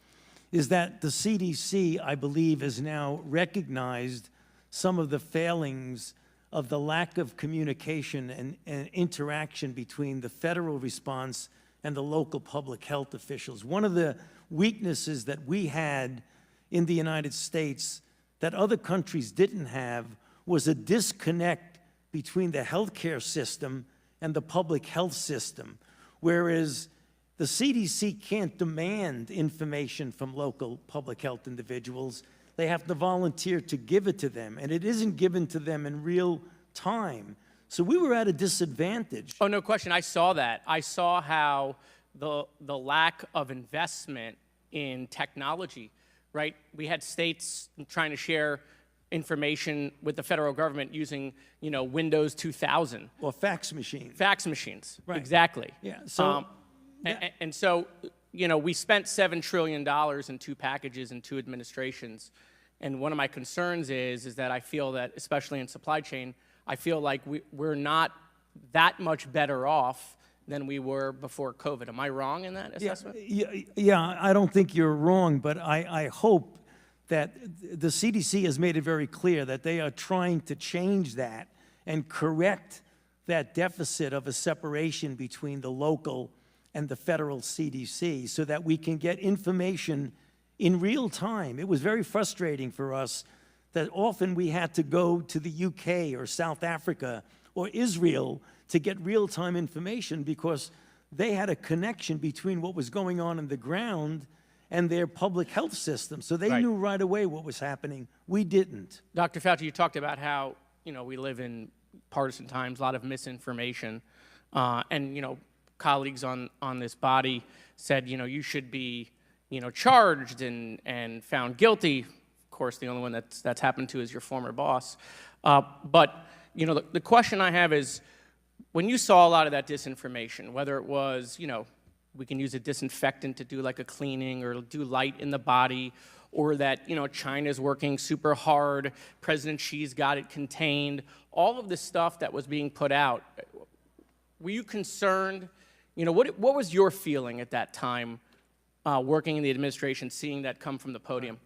is that the CDC, I believe, has now recognized some of the failings of the lack of communication and interaction between the federal response and the local public health officials. One of the weaknesses that we had in the United States that other countries didn't have was a disconnect between the healthcare system and the public health system, whereas the CDC can't demand information from local public health individuals. They have to volunteer to give it to them, and it isn't given to them in real time. So we were at a disadvantage. Oh, no question. I saw that. I saw how the lack of investment in technology, right? We had states trying to share information with the federal government using, Windows 2000. Or fax machines. Fax machines, right. Exactly. Yeah, so... And so, we spent $7 trillion in 2 packages and 2 administrations. And one of my concerns is that I feel that, especially in supply chain, I feel like we're not that much better off than we were before COVID. Am I wrong in that assessment? Yeah, I don't think you're wrong, but I hope that the CDC has made it very clear that they are trying to change that and correct that deficit of a separation between the local and the federal CDC so that we can get information in real time. It was very frustrating for us that often we had to go to the UK or South Africa or Israel to get real-time information because they had a connection between what was going on the ground and their public health system. So they knew right away what was happening. We didn't. Dr. Fauci, you talked about how, we live in partisan times, a lot of misinformation. And, colleagues on this body said, you should be, charged and found guilty. Of course, the only one that's happened to is your former boss. But, the question I have is, when you saw a lot of that disinformation, whether it was, we can use a disinfectant to do like a cleaning or do light in the body, or that, China's working super hard, President Xi's got it contained, all of this stuff that was being put out, were you concerned, You know, what was your feeling at that time working in the administration, seeing that come from the podium?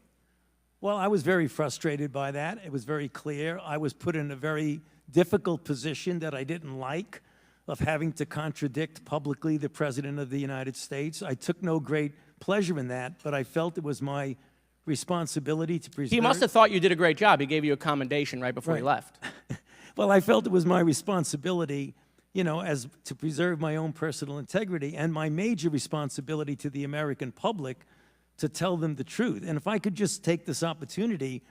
Well, I was very frustrated by that. It was very clear. I was put in a very difficult position that I didn't like, of having to contradict publicly the President of the United States. I took no great pleasure in that, but I felt it was my responsibility to preserve. He must have thought you did a great job. He gave you a commendation right before he left. Well, I felt it was my responsibility, you know, as to preserve my own personal integrity and my major responsibility to the American public to tell them the truth. And if I could just take this opportunity,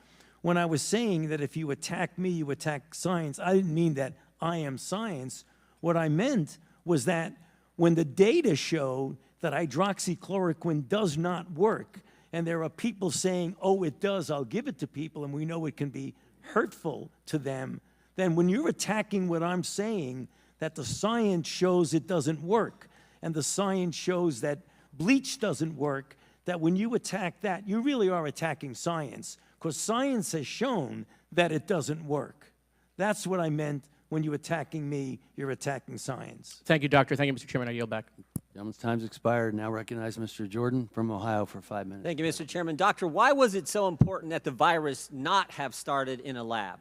when I was saying that if you attack me, you attack science, I didn't mean that I am science. What I meant was that when the data showed that hydroxychloroquine does not work, and there are people saying, oh, it does, I'll give it to people, and we know it can be hurtful to them, then when you're attacking what I'm saying, that the science shows it doesn't work, and the science shows that bleach doesn't work, that when you attack that, you really are attacking science, because science has shown that it doesn't work. That's what I meant. When you're attacking me, you're attacking science. Thank you, Doctor. Thank you, Mr. Chairman. I yield back. Gentleman's time's expired. Now recognize Mr. Jordan from Ohio for 5 minutes. Thank you, Mr. Chairman. Doctor, why was it so important that the virus not have started in a lab?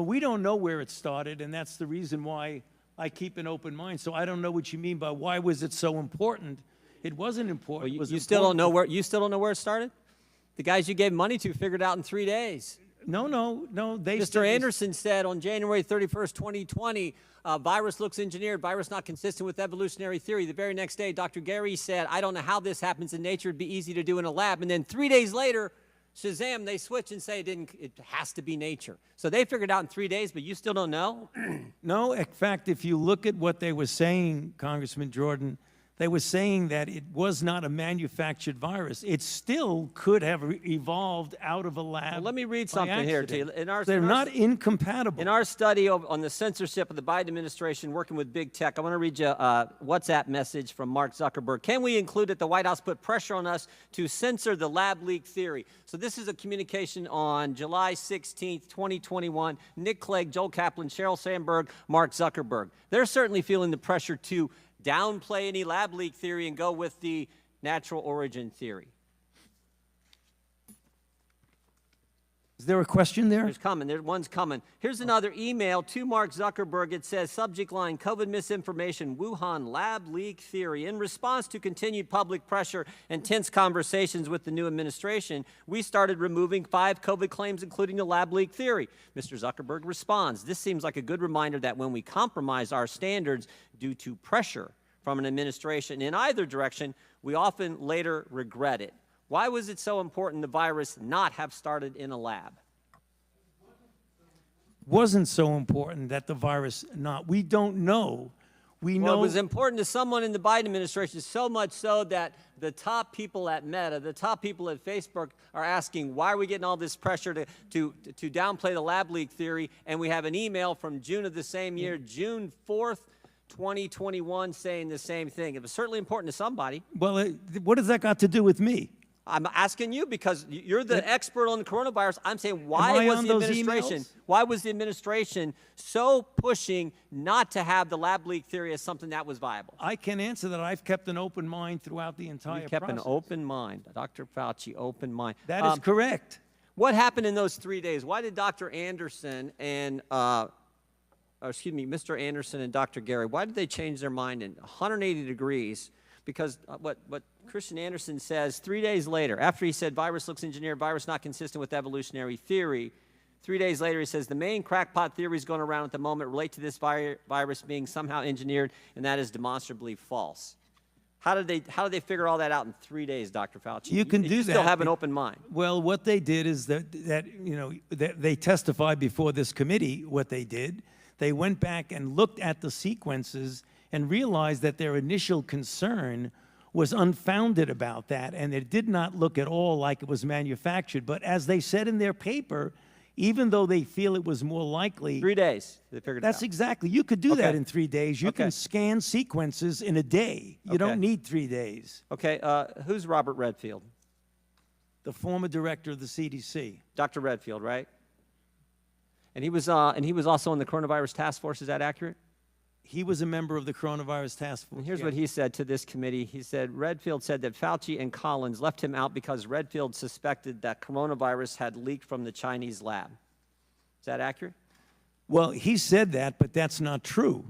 We don't know where it started, and that's the reason why I keep an open mind. So I don't know what you mean by why was it so important. It wasn't important. Well, you still don't know where it started? The guys you gave money to figured it out in 3 days. No. Mr. Anderson said on January 31st, 2020, virus looks engineered, virus not consistent with evolutionary theory. The very next day, Dr. Gary said, I don't know how this happens in nature. It'd be easy to do in a lab. And then 3 days later, Shazam, they switch and say it has to be nature. So they figured it out in 3 days, but you still don't know? No, in fact, if you look at what they were saying, Congressman Jordan, they were saying that it was not a manufactured virus. It still could have evolved out of a lab. Well, let me read something here to you. They're not incompatible. In our study on the censorship of the Biden administration working with big tech, I want to read you a WhatsApp message from Mark Zuckerberg. Can we include that the White House put pressure on us to censor the lab leak theory? So this is a communication on July 16th, 2021. Nick Clegg, Joel Kaplan, Sheryl Sandberg, Mark Zuckerberg. They're certainly feeling the pressure to downplay any lab leak theory and go with the natural origin theory. Is there a question there? One's coming. Here's another email to Mark Zuckerberg. It says, subject line, COVID misinformation, Wuhan lab leak theory. In response to continued public pressure and tense conversations with the new administration, we started removing 5 COVID claims, including the lab leak theory. Mr. Zuckerberg responds, this seems like a good reminder that when we compromise our standards due to pressure from an administration in either direction, we often later regret it. Why was it so important the virus not have started in a lab? Wasn't so important that the virus not. We don't know. We know. Well, it was important to someone in the Biden administration, so much so that the top people at Meta, the top people at Facebook are asking, why are we getting all this pressure to downplay the lab leak theory? And we have an email from June of the same year, June 4th, 2021, saying the same thing. It was certainly important to somebody. Well, what has that got to do with me? I'm asking you because you're the expert on the coronavirus. I'm saying why was the administration so pushing not to have the lab leak theory as something that was viable? I can answer that. I've kept an open mind throughout the entire process. You kept an open mind. Dr. Fauci, open mind. That is correct. What happened in those 3 days? Why did Dr. Anderson and Mr. Anderson and Dr. Gary, why did they change their mind in 180 degrees? Because what Christian Anderson says 3 days later, after he said virus looks engineered, virus not consistent with evolutionary theory, 3 days later he says the main crackpot theories going around at the moment relate to this virus being somehow engineered, and that is demonstrably false. How did they figure all that out in 3 days, Dr. Fauci? You can do that. You still have an open mind. Well, what they did is that they testified before this committee. What they did, they went back and looked at the sequences and realized that their initial concern was unfounded about that, and it did not look at all like it was manufactured. But as they said in their paper, even though they feel it was more likely— 3 days, they figured it out. That's exactly. You could do that in 3 days. You can scan sequences in a day. You don't need 3 days. Okay, who's Robert Redfield? The former director of the CDC. Dr. Redfield, right? And he was also on the coronavirus task force. Is that accurate? He was a member of the coronavirus task force. And here's what he said to this committee. He said, Redfield said that Fauci and Collins left him out because Redfield suspected that coronavirus had leaked from the Chinese lab. Is that accurate? Well, he said that, but that's not true.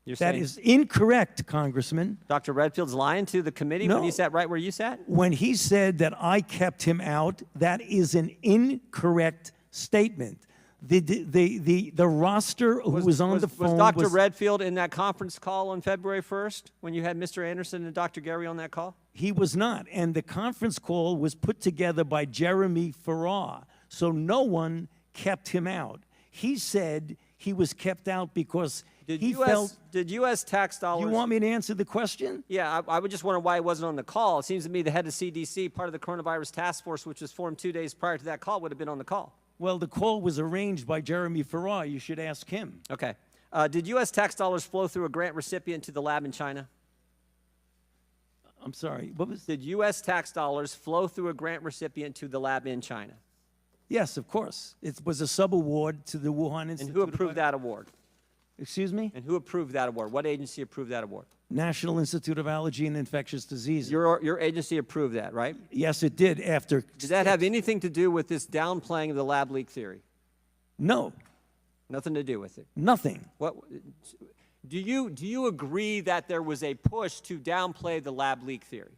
You're That saying is incorrect, Congressman. Dr. Redfield's lying to the committee when he sat right where you sat? When he said that I kept him out, that is an incorrect statement. The roster who was on the phone was Dr. Redfield in that conference call on February 1st when you had Mr. Anderson and Dr. Gary on that call? He was not. And the conference call was put together by Jeremy Farrar. So no one kept him out. He said he was kept out because he felt... Did U.S. tax dollars... You want me to answer the question? Yeah, I would just wonder why he wasn't on the call. It seems to me the head of CDC, part of the coronavirus task force, which was formed 2 days prior to that call, would have been on the call. Well, the call was arranged by Jeremy Farrar. You should ask him. Okay. Did U.S. tax dollars flow through a grant recipient to the lab in China? I'm sorry, what was... Did U.S. tax dollars flow through a grant recipient to the lab in China? Yes, of course. It was a subaward to the Wuhan Institute. And who approved that award? Excuse me? And who approved that award? What agency approved that award? National Institute of Allergy and Infectious Diseases. Your agency approved that, right? Yes, it did after... Did that have anything to do with this downplaying of the lab leak theory? No. Nothing to do with it? Nothing. What... Do you agree that there was a push to downplay the lab leak theory?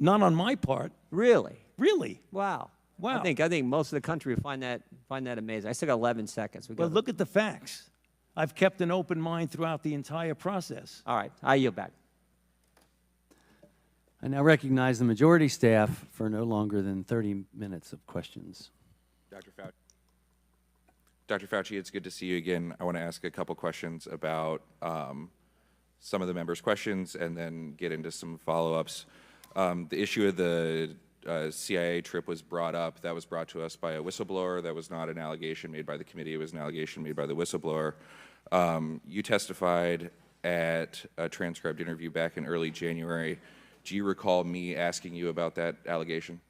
Not on my part. Really? Really? Wow. Wow. I think most of the country would find that amazing. I still got 11 seconds. Well, look at the facts. I've kept an open mind throughout the entire process. All right, I yield back. I now recognize the majority staff for no longer than 30 minutes of questions. Dr. Fauci, it's good to see you again. I want to ask a couple questions about some of the members' questions and then get into some follow-ups. The issue of the CIA trip was brought up. That was brought to us by a whistleblower. That was not an allegation made by the committee. It was an allegation made by the whistleblower. You testified at a transcribed interview back in early January. Do you recall me asking you about that allegation?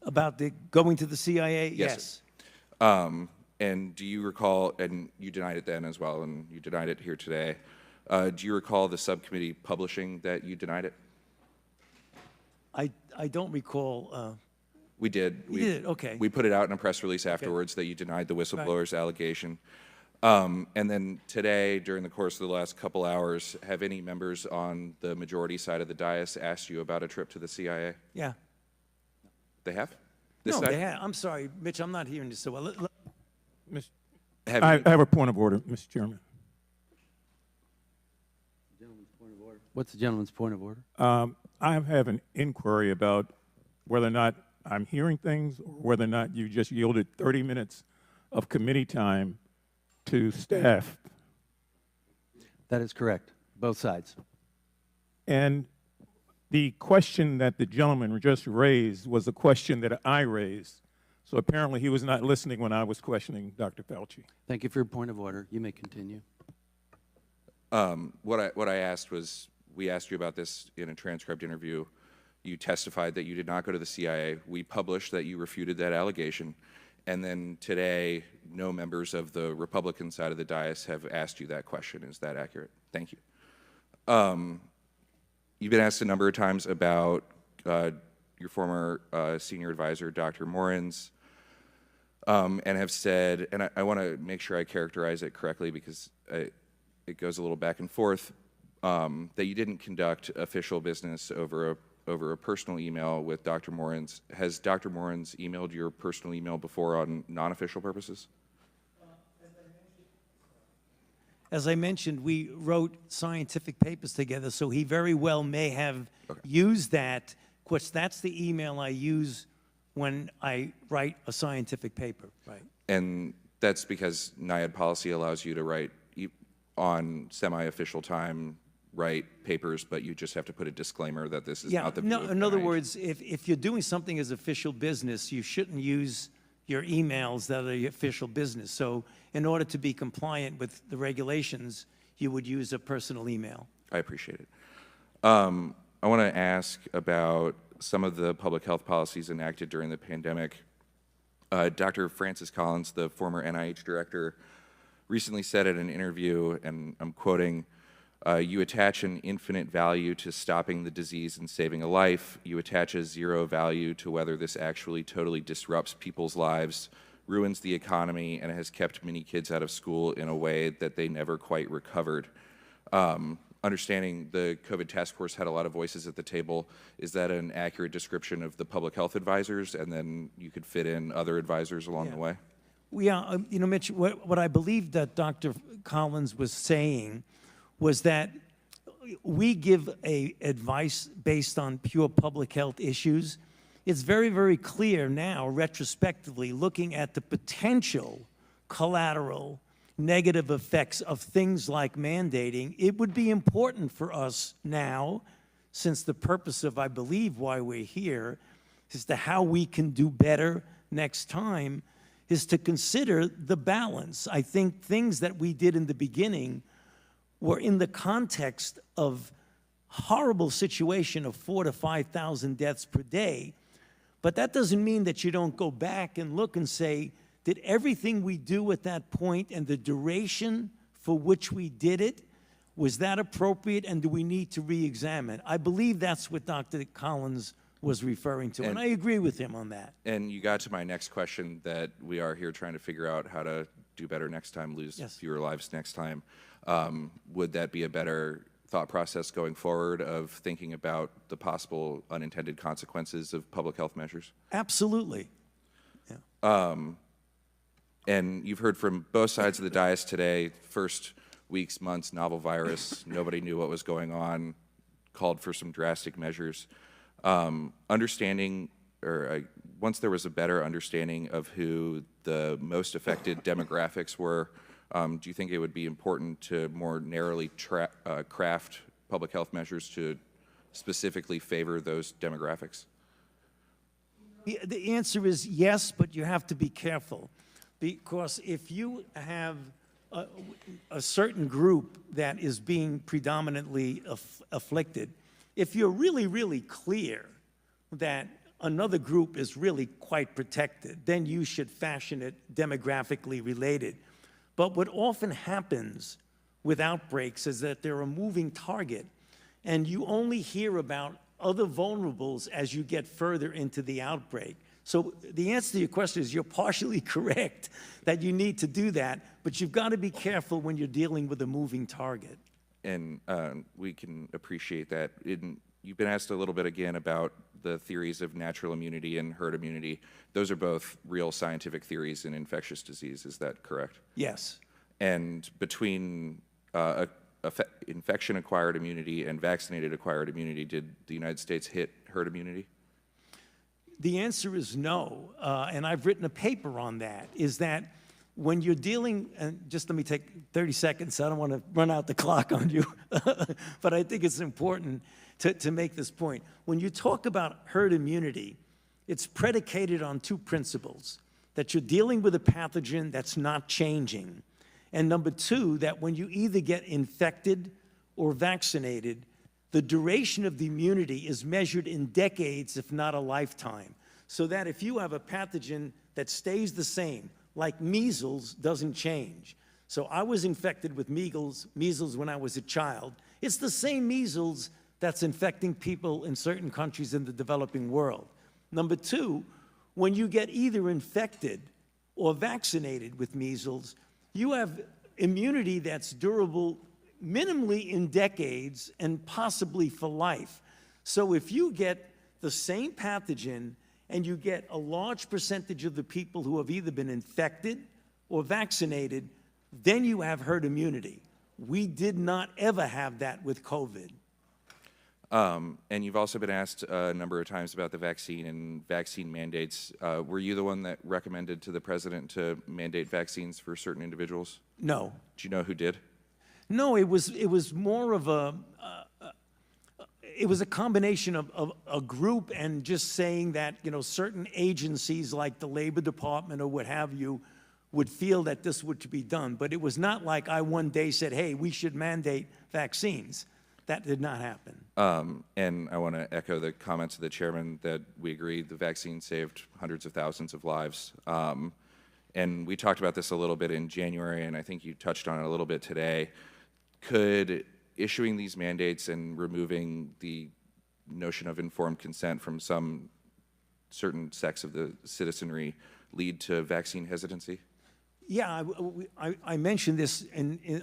About the going to the CIA? Yes. And do you recall, and you denied it then as well, and you denied it here today, do you recall the subcommittee publishing that you denied it? I don't recall. We did. You did, okay. We put it out in a press release afterwards that you denied the whistleblower's allegation. And then today, during the course of the last couple hours, have any members on the majority side of the dais asked you about a trip to the CIA? Yeah. They have? No, they have. I'm sorry, Mitch, I'm not hearing this so well. I have a point of order, Mr. Chairman. What's the gentleman's point of order? I have an inquiry about whether or not I'm hearing things or whether or not you just yielded 30 minutes of committee time to staff. That is correct, both sides. And the question that the gentleman just raised was a question that I raised. So apparently he was not listening when I was questioning Dr. Fauci. Thank you for your point of order. You may continue. What I asked was, we asked you about this in a transcribed interview. You testified that you did not go to the CIA. We published that you refuted that allegation. And then today, no members of the Republican side of the dais have asked you that question. Is that accurate? Thank you. You've been asked a number of times about your former senior advisor, Dr. Morins, and have said, and I want to make sure I characterize it correctly because it goes a little back and forth, that you didn't conduct official business over a personal email with Dr. Morins. Has Dr. Morins emailed your personal email before on non-official purposes? As I mentioned, we wrote scientific papers together, so he very well may have used that. Of course, that's the email I use when I write a scientific paper, right? And that's because NIAID policy allows you to write on semi-official time, write papers, but you just have to put a disclaimer that this is not the view of in other NIAID. words, if you're doing something as official business, you shouldn't use your emails that are the official business. So in order to be compliant with the regulations, you would use a personal email. I appreciate it. I want to ask about some of the public health policies enacted during the pandemic. Dr. Francis Collins, the former NIH director, recently said in an interview, and I'm quoting, You attach an infinite value to stopping the disease and saving a life. You attach a zero value to whether this actually totally disrupts people's lives, ruins the economy, and has kept many kids out of school in a way that they never quite recovered. Understanding the COVID task force had a lot of voices at the table, is that an accurate description of the public health advisors, and then you could fit in other advisors along the way? Yeah, you know, Mitch, what I believe that Dr. Collins was saying was that we give advice based on pure public health issues. It's very, very clear now, retrospectively, looking at the potential collateral negative effects of things like mandating. It would be important for us now, since the purpose of, I believe, why we're here, is to how we can do better next time, is to consider the balance. I think things that we did in the beginning were in the context of horrible situation of 4,000 to 5,000 deaths per day. But that doesn't mean that you don't go back and look and say, did everything we do at that point and the duration for which we did it, was that appropriate, and do we need to re-examine? I believe that's what Dr. Collins was referring to, and I agree with him on that. And you got to my next question, that we are here trying to figure out how to do better next time, lose fewer lives next time. Would that be a better thought process going forward of thinking about the possible unintended consequences of public health measures? Absolutely. And you've heard from both sides of the dais today, first weeks, months, novel virus, nobody knew what was going on, called for some drastic measures. Understanding, or once there was a better understanding of who the most affected demographics were, do you think it would be important to more narrowly craft public health measures to specifically favor those demographics? The answer is yes, but you have to be careful. Because if you have a certain group that is being predominantly afflicted, if you're really, really clear that another group is really quite protected, then you should fashion it demographically related. But what often happens with outbreaks is that they're a moving target, and you only hear about other vulnerables as you get further into the outbreak. So the answer to your question is you're partially correct that you need to do that, but you've got to be careful when you're dealing with a moving target. And we can appreciate that. You've been asked a little bit again about the theories of natural immunity and herd immunity. Those are both real scientific theories in infectious disease, is that correct? Yes. And between infection-acquired immunity and vaccinated-acquired immunity, did the United States hit herd immunity? The answer is no, and I've written a paper on that, is that when you're dealing, and just let me take 30 seconds, I don't want to run out the clock on you, but I think it's important to make this point. When you talk about herd immunity, it's predicated on two principles: that you're dealing with a pathogen that's not changing, and number two, that when you either get infected or vaccinated, the duration of the immunity is measured in decades, if not a lifetime. So that if you have a pathogen that stays the same, like measles doesn't change. So I was infected with measles when I was a child. It's the same measles that's infecting people in certain countries in the developing world. Number two, when you get either infected or vaccinated with measles, you have immunity that's durable minimally in decades and possibly for life. So if you get the same pathogen and you get a large percentage of the people who have either been infected or vaccinated, then you have herd immunity. We did not ever have that with COVID. And you've also been asked a number of times about the vaccine and vaccine mandates. Were you the one that recommended to the president to mandate vaccines for certain individuals? No. Do you know who did? No, it was more of it was a combination of a group and just saying that, you know, certain agencies like the Labor Department or what have you would feel that this would be done. But it was not like I one day said, hey, we should mandate vaccines. That did not happen. And I want to echo the comments of the chairman that we agree the vaccine saved hundreds of thousands of lives. And we talked about this a little bit in January, and I think you touched on it a little bit today. Could issuing these mandates and removing the notion of informed consent from some certain sects of the citizenry lead to vaccine hesitancy? Yeah, I mentioned this,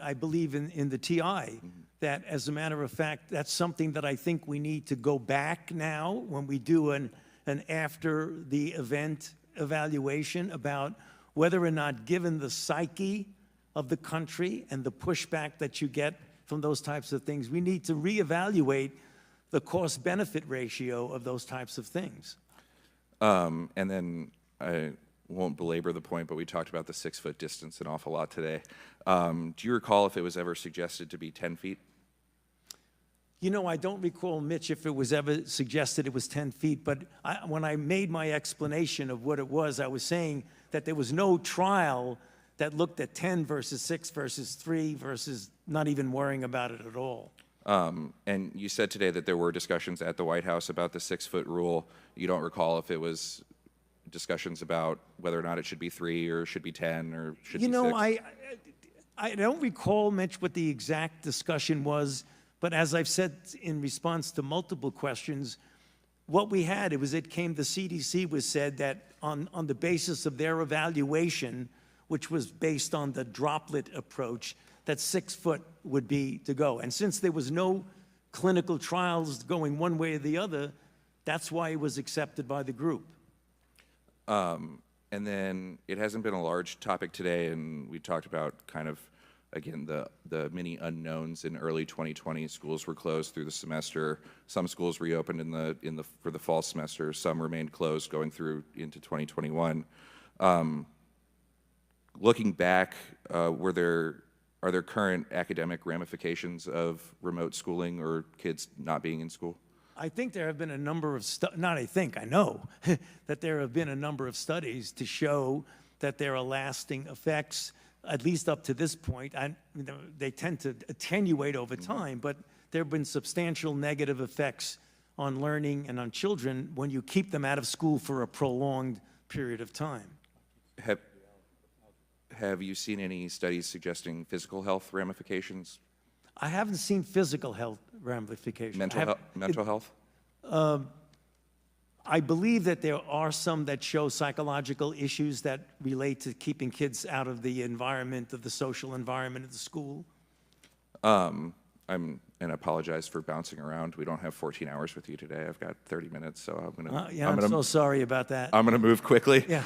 I believe, in the TI, that as a matter of fact, that's something that I think we need to go back now when we do an after the event evaluation about whether or not, given the psyche of the country and the pushback that you get from those types of things, we need to reevaluate the cost-benefit ratio of those types of things. And then I won't belabor the point, but we talked about the 6-foot distance an awful lot today. Do you recall if it was ever suggested to be 10 feet? You know, I don't recall, Mitch, if it was ever suggested it was 10 feet, but when I made my explanation of what it was, I was saying that there was no trial that looked at 10 versus 6 versus 3 versus not even worrying about it at all. And you said today that there were discussions at the White House about the 6-foot rule. You don't recall if it was discussions about whether or not it should be 3 or should be 10 or should be 6? You know, I don't recall, Mitch, what the exact discussion was, but as I've said in response to multiple questions, what we had, the CDC was said that on the basis of their evaluation, which was based on the droplet approach, that 6 foot would be to go. And since there was no clinical trials going one way or the other, that's why it was accepted by the group. And then it hasn't been a large topic today, and we talked about kind of, again, the many unknowns in early 2020. Schools were closed through the semester. Some schools reopened for the fall semester. Some remained closed going through into 2021. Looking back, are there current academic ramifications of remote schooling or kids not being in school? I think there have been a number of, I know, that there have been a number of studies to show that there are lasting effects, at least up to this point. They tend to attenuate over time, but there have been substantial negative effects on learning and on children when you keep them out of school for a prolonged period of time. Have you seen any studies suggesting physical health ramifications? I haven't seen physical health ramifications. Mental health? I believe that there are some that show psychological issues that relate to keeping kids out of the environment, of the social environment of the school. And apologize for bouncing around. We don't have 14 hours with you today. I've got 30 minutes, so I'm so sorry about that. I'm going to move quickly. Yeah.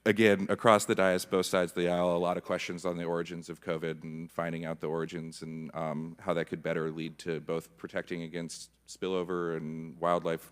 Again, across the dais, both sides of the aisle, a lot of questions on the origins of COVID and finding out the origins and how that could better lead to both protecting against spillover and wildlife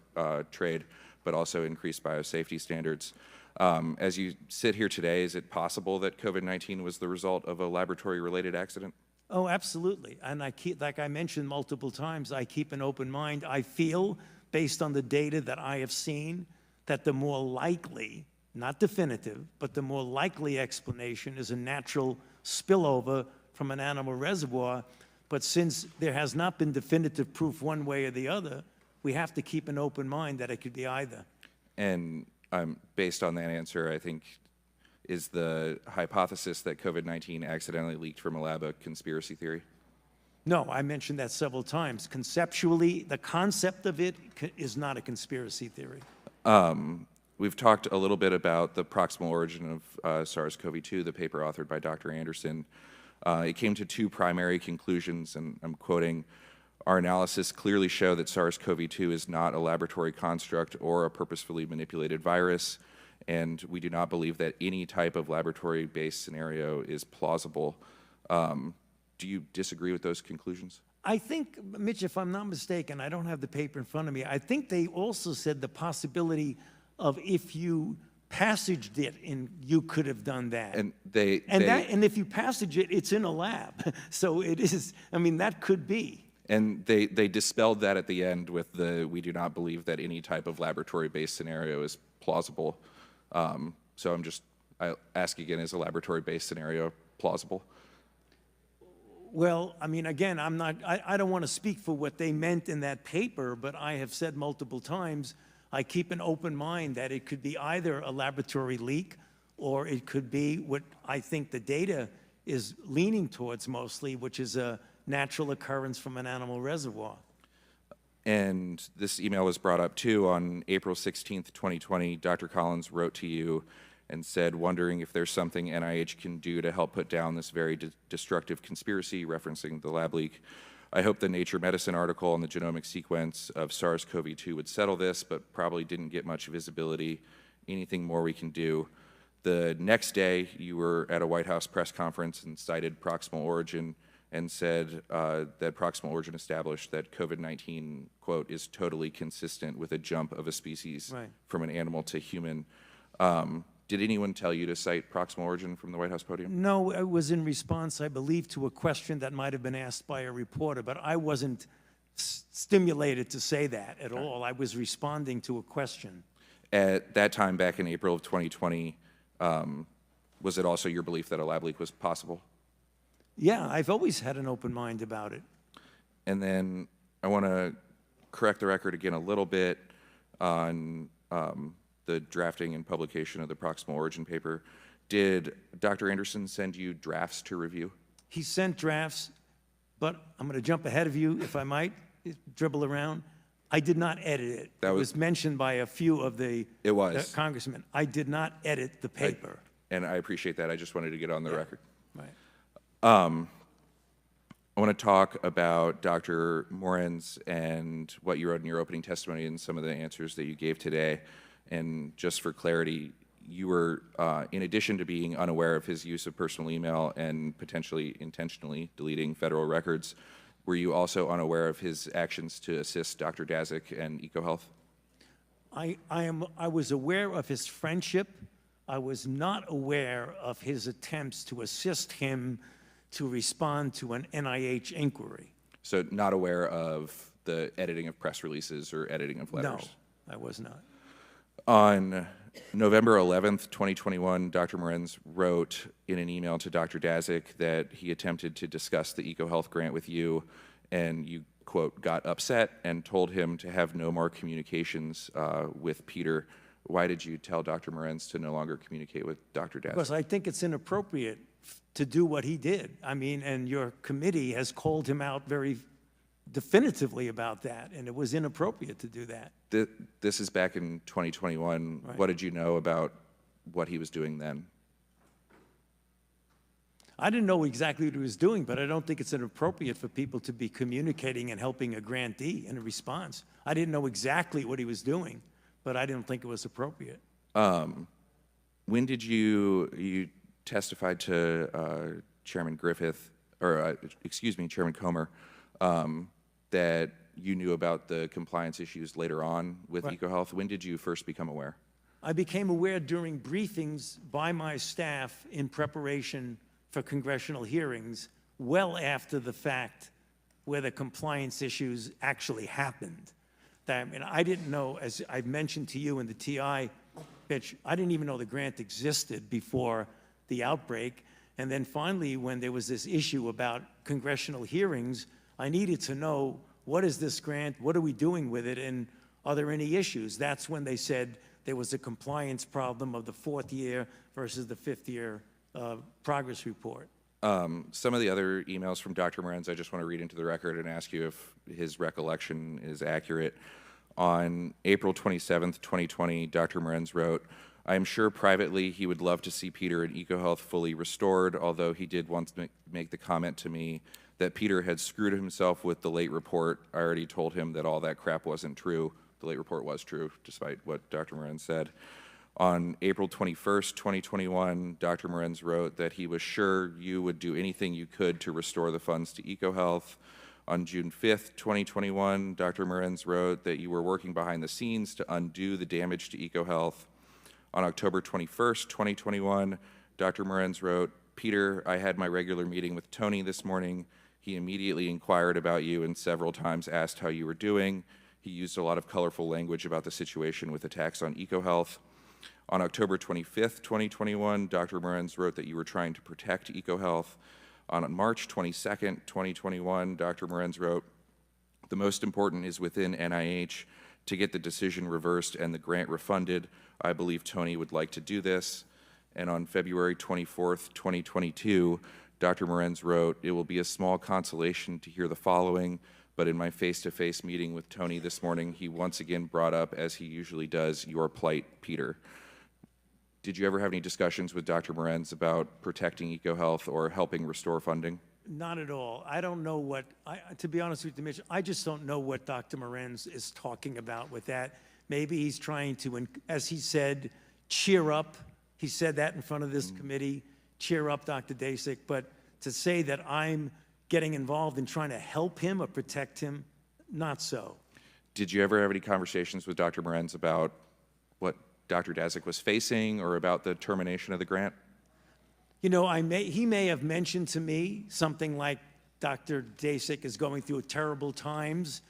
trade, but also increased biosafety standards. As you sit here today, is it possible that COVID-19 was the result of a laboratory-related accident? Oh, absolutely. And like I mentioned multiple times, I keep an open mind. I feel, based on the data that I have seen, that the more likely, not definitive, but the more likely explanation is a natural spillover from an animal reservoir. But since there has not been definitive proof one way or the other, we have to keep an open mind that it could be either. And based on that answer, I think, is the hypothesis that COVID-19 accidentally leaked from a lab a conspiracy theory? No, I mentioned that several times. Conceptually, the concept of it is not a conspiracy theory. We've talked a little bit about the proximal origin of SARS-CoV-2, the paper authored by Dr. Anderson. It came to two primary conclusions, and I'm quoting, "Our analysis clearly show that SARS-CoV-2 is not a laboratory construct or a purposefully manipulated virus, and we do not believe that any type of laboratory-based scenario is plausible." Do you disagree with those conclusions? I think, Mitch, if I'm not mistaken, I don't have the paper in front of me, I think they also said the possibility of if you passaged it, and you could have done that. And and if you passage it, it's in a lab. So it is, I mean, that could be. And they dispelled that at the end with we do not believe that any type of laboratory-based scenario is plausible. So I ask again, is a laboratory-based scenario plausible? Well, I mean, again, I don't want to speak for what they meant in that paper, but I have said multiple times, I keep an open mind that it could be either a laboratory leak or it could be what I think the data is leaning towards mostly, which is a natural occurrence from an animal reservoir. And this email was brought up too on April 16th, 2020. Dr. Collins wrote to you and said, wondering if there's something NIH can do to help put down this very destructive conspiracy, referencing the lab leak. I hope the Nature Medicine article on the genomic sequence of SARS-CoV-2 would settle this, but probably didn't get much visibility. Anything more we can do? The next day, you were at a White House press conference and cited proximal origin and said that proximal origin established that COVID-19, quote, is totally consistent with a jump of a species from an animal to human. Did anyone tell you to cite proximal origin from the White House podium? No, it was in response, I believe, to a question that might have been asked by a reporter, but I wasn't stimulated to say that at all. I was responding to a question. At that time, back in April of 2020, was it also your belief that a lab leak was possible? Yeah, I've always had an open mind about it. And then I want to correct the record again a little bit on the drafting and publication of the proximal origin paper. Did Dr. Anderson send you drafts to review? He sent drafts, but I'm going to jump ahead of you, if I might, dribble around. I did not edit it. It was mentioned by a few of the congressmen. I did not edit the paper. And I appreciate that. I just wanted to get on the record. Right. I want to talk about Dr. Morenz and what you wrote in your opening testimony and some of the answers that you gave today. And just for clarity, you were, in addition to being unaware of his use of personal email and potentially intentionally deleting federal records, were you also unaware of his actions to assist Dr. Daszak and EcoHealth? I was aware of his friendship. I was not aware of his attempts to assist him to respond to an NIH inquiry. So not aware of the editing of press releases or editing of letters? No, I was not. On November 11th, 2021, Dr. Morenz wrote in an email to Dr. Daszak that he attempted to discuss the EcoHealth grant with you, and you, quote, got upset and told him to have no more communications with Peter. Why did you tell Dr. Morenz to no longer communicate with Dr. Daszak? Because I think it's inappropriate to do what he did. I mean, and your committee has called him out very definitively about that, and it was inappropriate to do that. This is back in 2021. Right. What did you know about what he was doing then? I didn't know exactly what he was doing, but I don't think it's inappropriate for people to be communicating and helping a grantee in a response. I didn't know exactly what he was doing, but I didn't think it was appropriate. When did you testified to Chairman Griffith, or excuse me, Chairman Comer, that you knew about the compliance issues later on with EcoHealth? When did you first become aware? I became aware during briefings by my staff in preparation for congressional hearings well after the fact where the compliance issues actually happened. I mean, I didn't know, as I've mentioned to you in the TI pitch, I didn't even know the grant existed before the outbreak. And then finally, when there was this issue about congressional hearings, I needed to know, what is this grant? What are we doing with it? And are there any issues? That's when they said there was a compliance problem of the 4th year versus the 5th year progress report. Some of the other emails from Dr. Morenz, I just want to read into the record and ask you if his recollection is accurate. On April 27th, 2020, Dr. Morenz wrote, "I am sure privately he would love to see Peter and EcoHealth fully restored, although he did once make the comment to me that Peter had screwed himself with the late report. I already told him that all that crap wasn't true." The late report was true, despite what Dr. Morenz said. On April 21st, 2021, Dr. Morenz wrote that he was sure you would do anything you could to restore the funds to EcoHealth. On June 5th, 2021, Dr. Morenz wrote that you were working behind the scenes to undo the damage to EcoHealth. On October 21st, 2021, Dr. Morenz wrote, "Peter, I had my regular meeting with Tony this morning. He immediately inquired about you and several times asked how you were doing. He used a lot of colorful language about the situation with attacks on EcoHealth." On October 25th, 2021, Dr. Morenz wrote that you were trying to protect EcoHealth. On March 22nd, 2021, Dr. Morenz wrote, "The most important is within NIH to get the decision reversed and the grant refunded. I believe Tony would like to do this." And on February 24th, 2022, Dr. Morenz wrote, "It will be a small consolation to hear the following, but in my face-to-face meeting with Tony this morning, he once again brought up, as he usually does, your plight, Peter." Did you ever have any discussions with Dr. Morenz about protecting EcoHealth or helping restore funding? Not at all. I don't know what, to be honest with you, Mitch, I just don't know what Dr. Morenz is talking about with that. Maybe he's trying to, as he said, cheer up. He said that in front of this committee, cheer up Dr. Dasick. But to say that I'm getting involved in trying to help him or protect him, not so. Did you ever have any conversations with Dr. Morenz about what Dr. Dasick was facing or about the termination of the grant? You know, he may have mentioned to me something like Dr. Dasick is going through terrible times,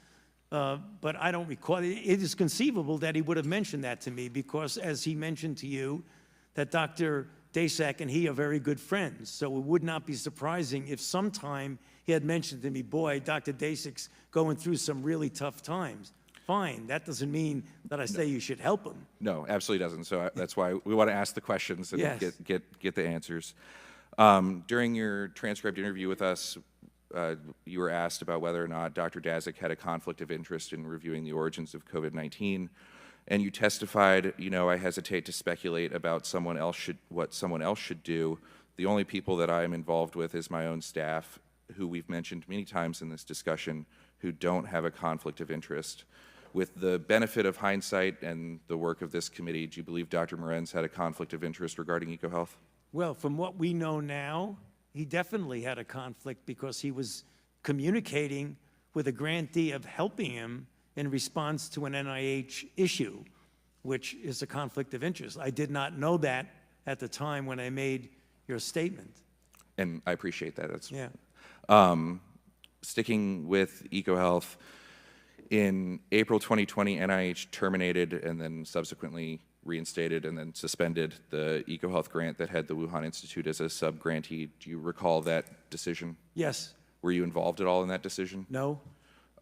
but I don't recall. It is conceivable that he would have mentioned that to me because, as he mentioned to you, that Dr. Dasick and he are very good friends. So it would not be surprising if sometime he had mentioned to me, boy, Dr. Dasick's going through some really tough times. Fine, that doesn't mean that I say you should help him. No, absolutely doesn't. So that's why we want to ask the questions and Yes. get the answers. During your transcribed interview with us, you were asked about whether or not Dr. Dasick had a conflict of interest in reviewing the origins of COVID-19, and you testified, you know, I hesitate to speculate about what someone else should do. The only people that I am involved with is my own staff, who we've mentioned many times in this discussion, who don't have a conflict of interest. With the benefit of hindsight and the work of this committee, do you believe Dr. Morenz had a conflict of interest regarding EcoHealth? Well, from what we know now, he definitely had a conflict because he was communicating with a grantee of helping him in response to an NIH issue, which is a conflict of interest. I did not know that at the time when I made your statement. And I appreciate that. That's, yeah. Sticking with EcoHealth, in April 2020, NIH terminated and then subsequently reinstated and then suspended the EcoHealth grant that had the Wuhan Institute as a sub-grantee. Do you recall that decision? Yes. Were you involved at all in that decision? No.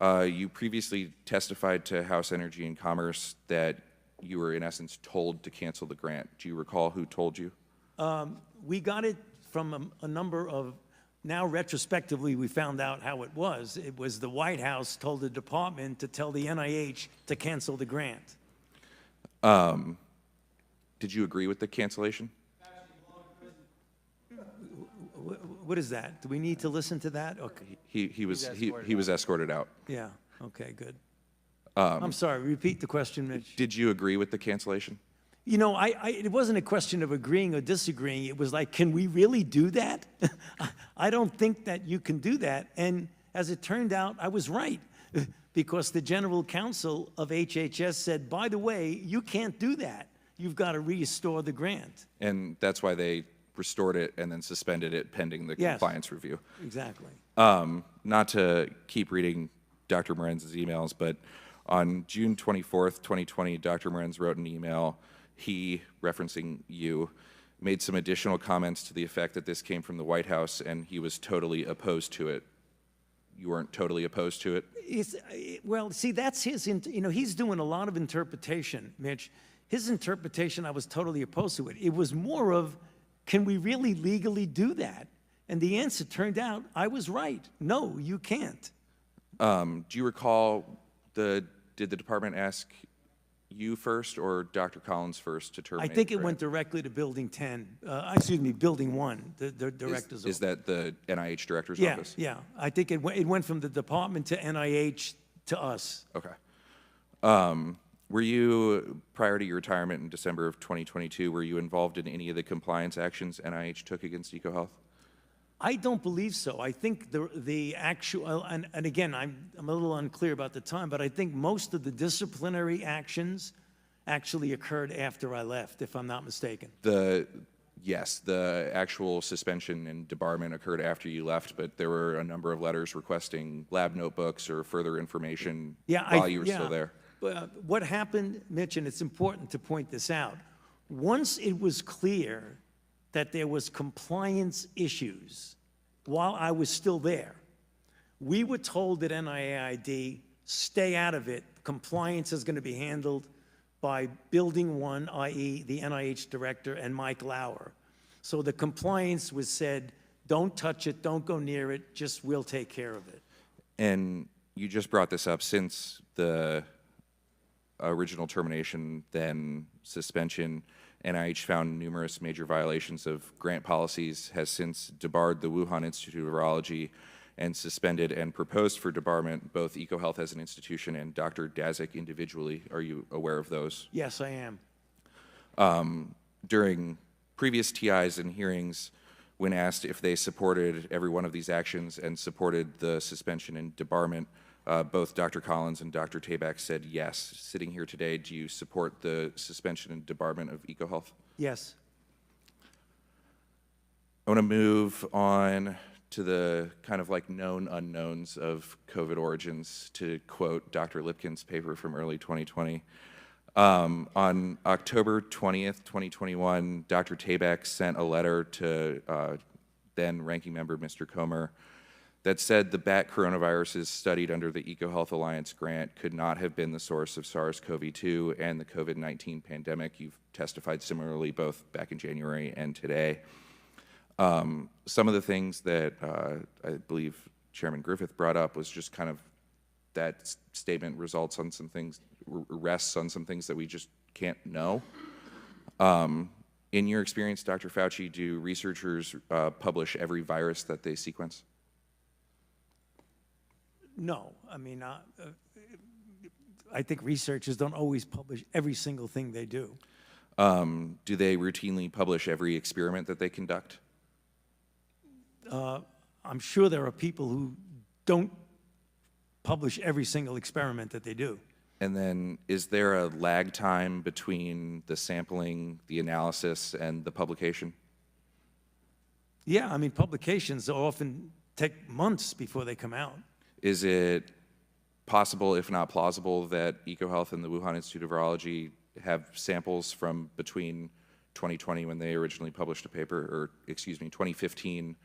You previously testified to House Energy and Commerce that you were, in essence, told to cancel the grant. Do you recall who told you? We got it from a number of, now retrospectively we found out how it was. It was the White House told the department to tell the NIH to cancel the grant. Did you agree with the cancellation? What is that? Do we need to listen to that? Okay. He was escorted out. Yeah, okay, good. I'm sorry, repeat the question, Mitch. Did you agree with the cancellation? You know, it wasn't a question of agreeing or disagreeing. It was like, can we really do that? I don't think that you can do that. And as it turned out, I was right because the general counsel of HHS said, by the way, you can't do that. You've got to restore the grant. And that's why they restored it and then suspended it pending the compliance review. Exactly. Not to keep reading Dr. Morenz's emails, but on June 24th, 2020, Dr. Morenz wrote an email. He, referencing you, made some additional comments to the effect that this came from the White House and he was totally opposed to it. You weren't totally opposed to it? Well, see, that's his, you know, he's doing a lot of interpretation, Mitch. His interpretation, I was totally opposed to it. It was more of, can we really legally do that? And the answer turned out, I was right. No, you can't. Do you recall, did the department ask you first or Dr. Collins first to terminate? I think it went directly to Building 10, excuse me, Building 1, the director's office. Is that the NIH director's office? Yeah, I think it went from the department to NIH to us. Okay. Were you, prior to your retirement in December of 2022, were you involved in any of the compliance actions NIH took against EcoHealth? I don't believe so. I think the actual, and again, I'm a little unclear about the time, but I think most of the disciplinary actions actually occurred after I left, if I'm not mistaken. Yes, the actual suspension and debarment occurred after you left, but there were a number of letters requesting lab notebooks or further information while you were still there. What happened, Mitch, and it's important to point this out, once it was clear that there was compliance issues while I was still there, we were told at NIAID, stay out of it. Compliance is going to be handled by Building 1, i.e. the NIH director, and Mike Lauer. So the compliance was said, don't touch it, don't go near it, just we'll take care of it. And you just brought this up, since the original termination, then suspension, NIH found numerous major violations of grant policies, has since debarred the Wuhan Institute of Virology and suspended and proposed for debarment both EcoHealth as an institution and Dr. Daszak individually. Are you aware of those? Yes, I am. During previous TIs and hearings, when asked if they supported every one of these actions and supported the suspension and debarment, both Dr. Collins and Dr. Tabak said yes. Sitting here today, do you support the suspension and debarment of EcoHealth? Yes. I want to move on to the kind of like known unknowns of COVID origins, to quote Dr. Lipkin's paper from early 2020. On October 20th, 2021, Dr. Tabak sent a letter to then Ranking Member Mr. Comer that said the bat coronaviruses studied under the EcoHealth Alliance grant could not have been the source of SARS-CoV-2 and the COVID-19 pandemic. You've testified similarly both back in January and today. Some of the things that I believe Chairman Griffith brought up was just kind of that statement results on some things, rests on some things that we just can't know. In your experience, Dr. Fauci, do researchers publish every virus that they sequence? No, I mean, I think researchers don't always publish every single thing they do. Do they routinely publish every experiment that they conduct? I'm sure there are people who don't publish every single experiment that they do. And then is there a lag time between the sampling, the analysis, and the publication? Yeah, I mean, publications often take months before they come out. Is it possible, if not plausible, that EcoHealth and the Wuhan Institute of Virology have samples from between 2020 when they originally published a paper, or excuse me, 2015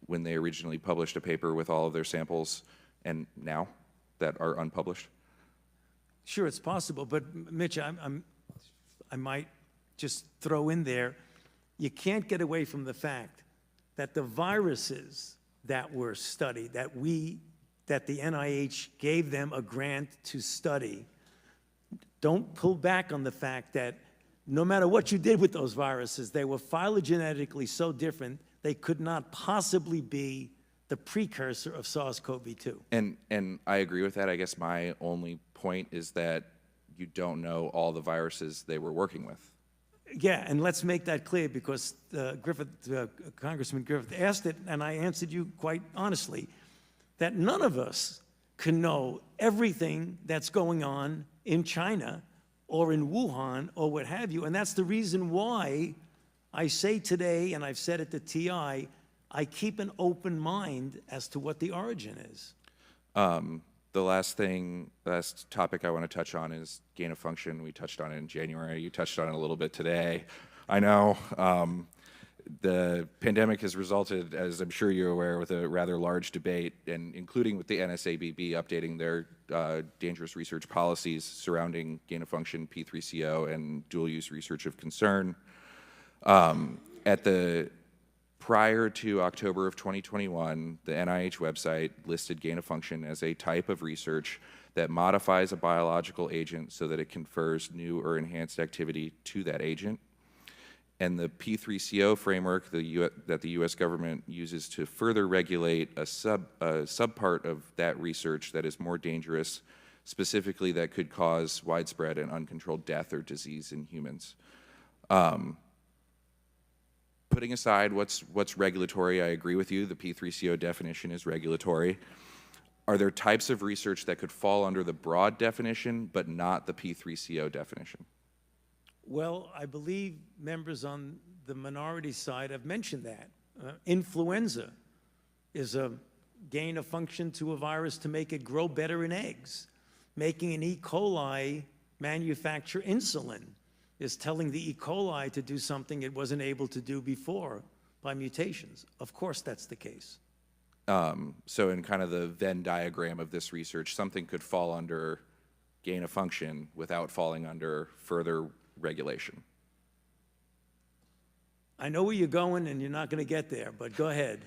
when they originally published a paper with all of their samples, and now that are unpublished? Sure, it's possible, but Mitch, I might just throw in there, you can't get away from the fact that the viruses that were studied, that the NIH gave them a grant to study, don't pull back on the fact that no matter what you did with those viruses, they were phylogenetically so different, they could not possibly be the precursor of SARS-CoV-2. And I agree with that. I guess my only point is that you don't know all the viruses they were working with. Yeah, and let's make that clear, because Congressman Griffith asked it, and I answered you quite honestly, that none of us can know everything that's going on in China or in Wuhan or what have you. And that's the reason why I say today, and I've said it to TI, I keep an open mind as to what the origin is. The last topic I want to touch on is gain of function. We touched on it in January. You touched on it a little bit today. I know the pandemic has resulted, as I'm sure you're aware, with a rather large debate, and including with the NSABB updating their dangerous research policies surrounding gain of function, P3CO, and dual-use research of concern. Prior to October of 2021, the NIH website listed gain of function as a type of research that modifies a biological agent so that it confers new or enhanced activity to that agent. And the P3CO framework that the U.S. government uses to further regulate a subpart of that research that is more dangerous, specifically that could cause widespread and uncontrolled death or disease in humans. Putting aside what's regulatory, I agree with you, the P3CO definition is regulatory. Are there types of research that could fall under the broad definition but not the P3CO definition? Well, I believe members on the minority side have mentioned that. Influenza is a gain of function to a virus to make it grow better in eggs. Making an E. coli manufacture insulin is telling the E. coli to do something it wasn't able to do before by mutations. Of course that's the case. So in kind of the Venn diagram of this research, something could fall under gain of function without falling under further regulation. I know where you're going, and you're not going to get there, but go ahead.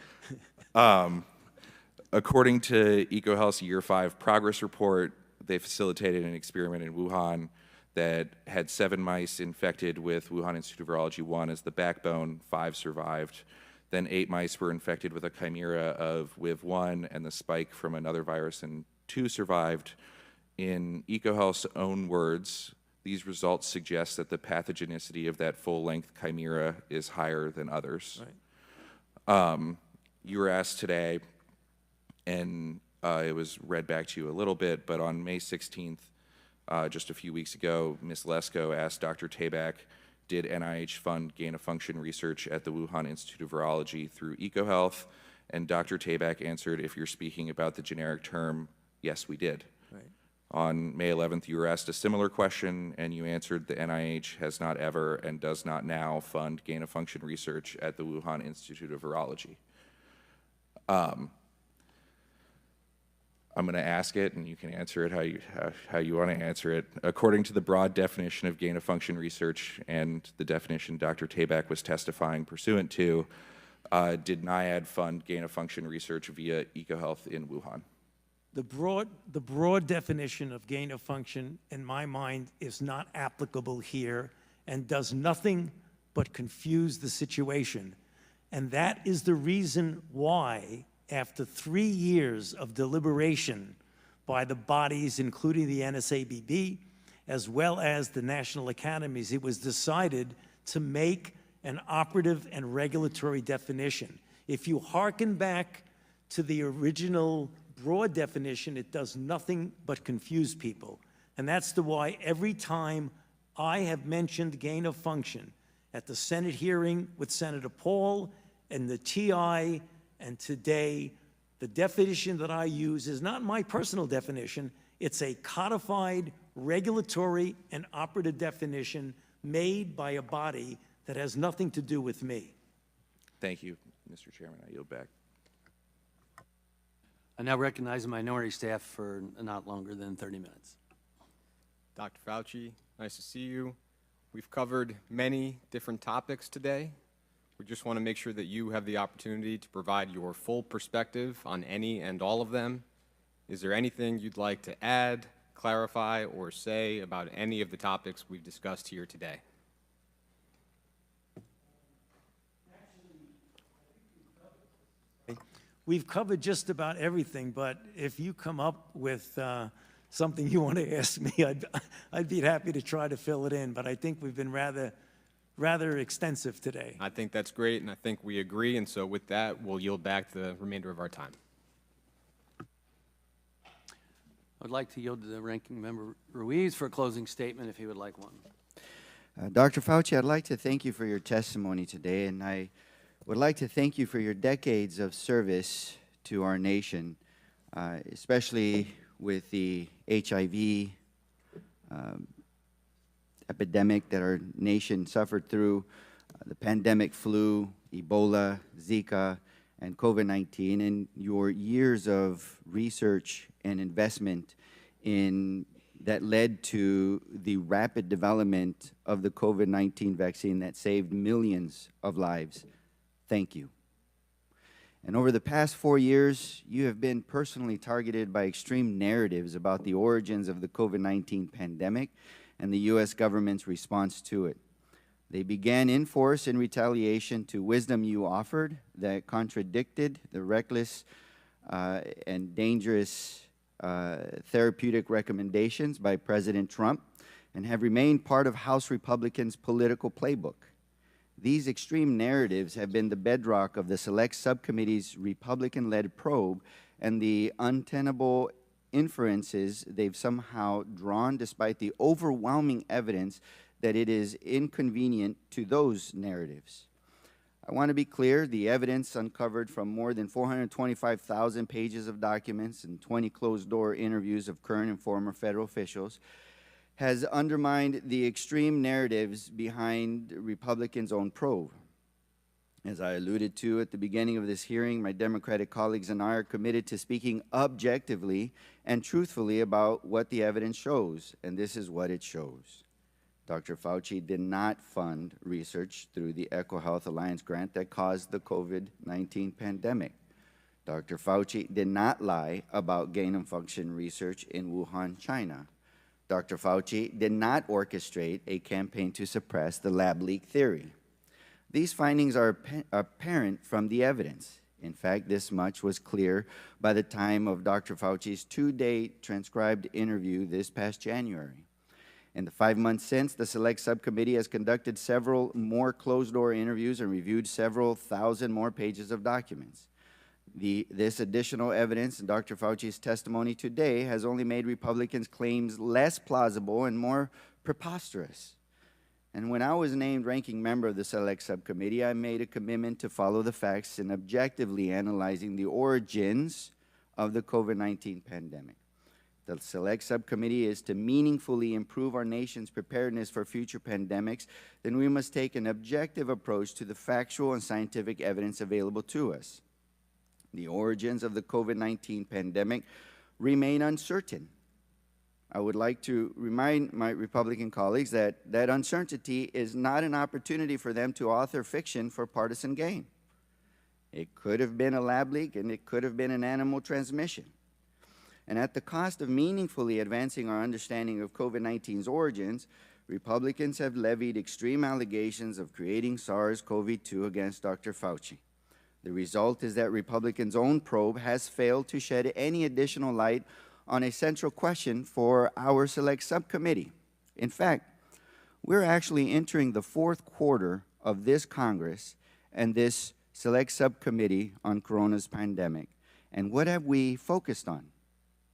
According to EcoHealth's Year 5 progress report, they facilitated an experiment in Wuhan that had 7 mice infected with Wuhan Institute of Virology 1 as the backbone. 5 survived. Then 8 mice were infected with a chimera of WIV1 and the spike from another virus, and 2 survived. In EcoHealth's own words, these results suggest that the pathogenicity of that full-length chimera is higher than others. Right. You were asked today, and it was read back to you a little bit, but on May 16th, just a few weeks ago, Ms. Lesko asked Dr. Tabak, did NIH fund gain-of-function research at the Wuhan Institute of Virology through EcoHealth? And Dr. Tabak answered, if you're speaking about the generic term, yes, we did. Right. On May 11th, you were asked a similar question, and you answered the NIH has not ever and does not now fund gain-of-function research at the Wuhan Institute of Virology. I'm going to ask it, and you can answer it how you want to answer it. According to the broad definition of gain-of-function research and the definition Dr. Tabak was testifying pursuant to, did NIAID fund gain-of-function research via EcoHealth in Wuhan? The broad definition of gain of function, in my mind, is not applicable here and does nothing but confuse the situation. And that is the reason why, after 3 years of deliberation by the bodies, including the NSABB, as well as the national academies, it was decided to make an operative and regulatory definition. If you hearken back to the original broad definition, it does nothing but confuse people. And that's why every time I have mentioned gain of function at the Senate hearing with Senator Paul and the TI, and today, the definition that I use is not my personal definition. It's a codified, regulatory, and operative definition made by a body that has nothing to do with me. Thank you, Mr. Chairman. I yield back. I now recognize the minority staff for not longer than 30 minutes. Dr. Fauci, nice to see you. We've covered many different topics today. We just want to make sure that you have the opportunity to provide your full perspective on any and all of them. Is there anything you'd like to add, clarify, or say about any of the topics we've discussed here today? We've covered just about everything, but if you come up with something you want to ask me, I'd be happy to try to fill it in, but I think we've been rather extensive today. I think that's great, and I think we agree, and so with that, we'll yield back the remainder of our time. I'd like to yield to the ranking member Ruiz for a closing statement if he would like one. Dr. Fauci, I'd like to thank you for your testimony today, and I would like to thank you for your decades of service to our nation, especially with the HIV epidemic that our nation suffered through, the pandemic flu, Ebola, Zika, and COVID-19, and your years of research and investment that led to the rapid development of the COVID-19 vaccine that saved millions of lives. Thank you. And over the past 4 years, you have been personally targeted by extreme narratives about the origins of the COVID-19 pandemic and the U.S. government's response to it. They began in force in retaliation to wisdom you offered that contradicted the reckless and dangerous therapeutic recommendations by President Trump and have remained part of House Republicans' political playbook. These extreme narratives have been the bedrock of the Select Subcommittee's Republican-led probe and the untenable inferences they've somehow drawn despite the overwhelming evidence that it is inconvenient to those narratives. I want to be clear, the evidence uncovered from more than 425,000 pages of documents and 20 closed-door interviews of current and former federal officials has undermined the extreme narratives behind Republicans' own probe. As I alluded to at the beginning of this hearing, my Democratic colleagues and I are committed to speaking objectively and truthfully about what the evidence shows, and this is what it shows. Dr. Fauci did not fund research through the EcoHealth Alliance grant that caused the COVID-19 pandemic. Dr. Fauci did not lie about gain-of-function research in Wuhan, China. Dr. Fauci did not orchestrate a campaign to suppress the lab leak theory. These findings are apparent from the evidence. In fact, this much was clear by the time of Dr. Fauci's 2-day transcribed interview this past January. In the 5 months since, the Select Subcommittee has conducted several more closed-door interviews and reviewed several thousand more pages of documents. This additional evidence in Dr. Fauci's testimony today has only made Republicans' claims less plausible and more preposterous. And when I was named ranking member of the Select Subcommittee, I made a commitment to follow the facts in objectively analyzing the origins of the COVID-19 pandemic. The Select Subcommittee is to meaningfully improve our nation's preparedness for future pandemics, then we must take an objective approach to the factual and scientific evidence available to us. The origins of the COVID-19 pandemic remain uncertain. I would like to remind my Republican colleagues that that uncertainty is not an opportunity for them to author fiction for partisan gain. It could have been a lab leak, and it could have been an animal transmission. And at the cost of meaningfully advancing our understanding of COVID-19's origins, Republicans have levied extreme allegations of creating SARS-CoV-2 against Dr. Fauci. The result is that Republicans' own probe has failed to shed any additional light on a central question for our Select Subcommittee. In fact, we're actually entering the 4th quarter of this Congress and this Select Subcommittee on Corona's pandemic. And what have we focused on?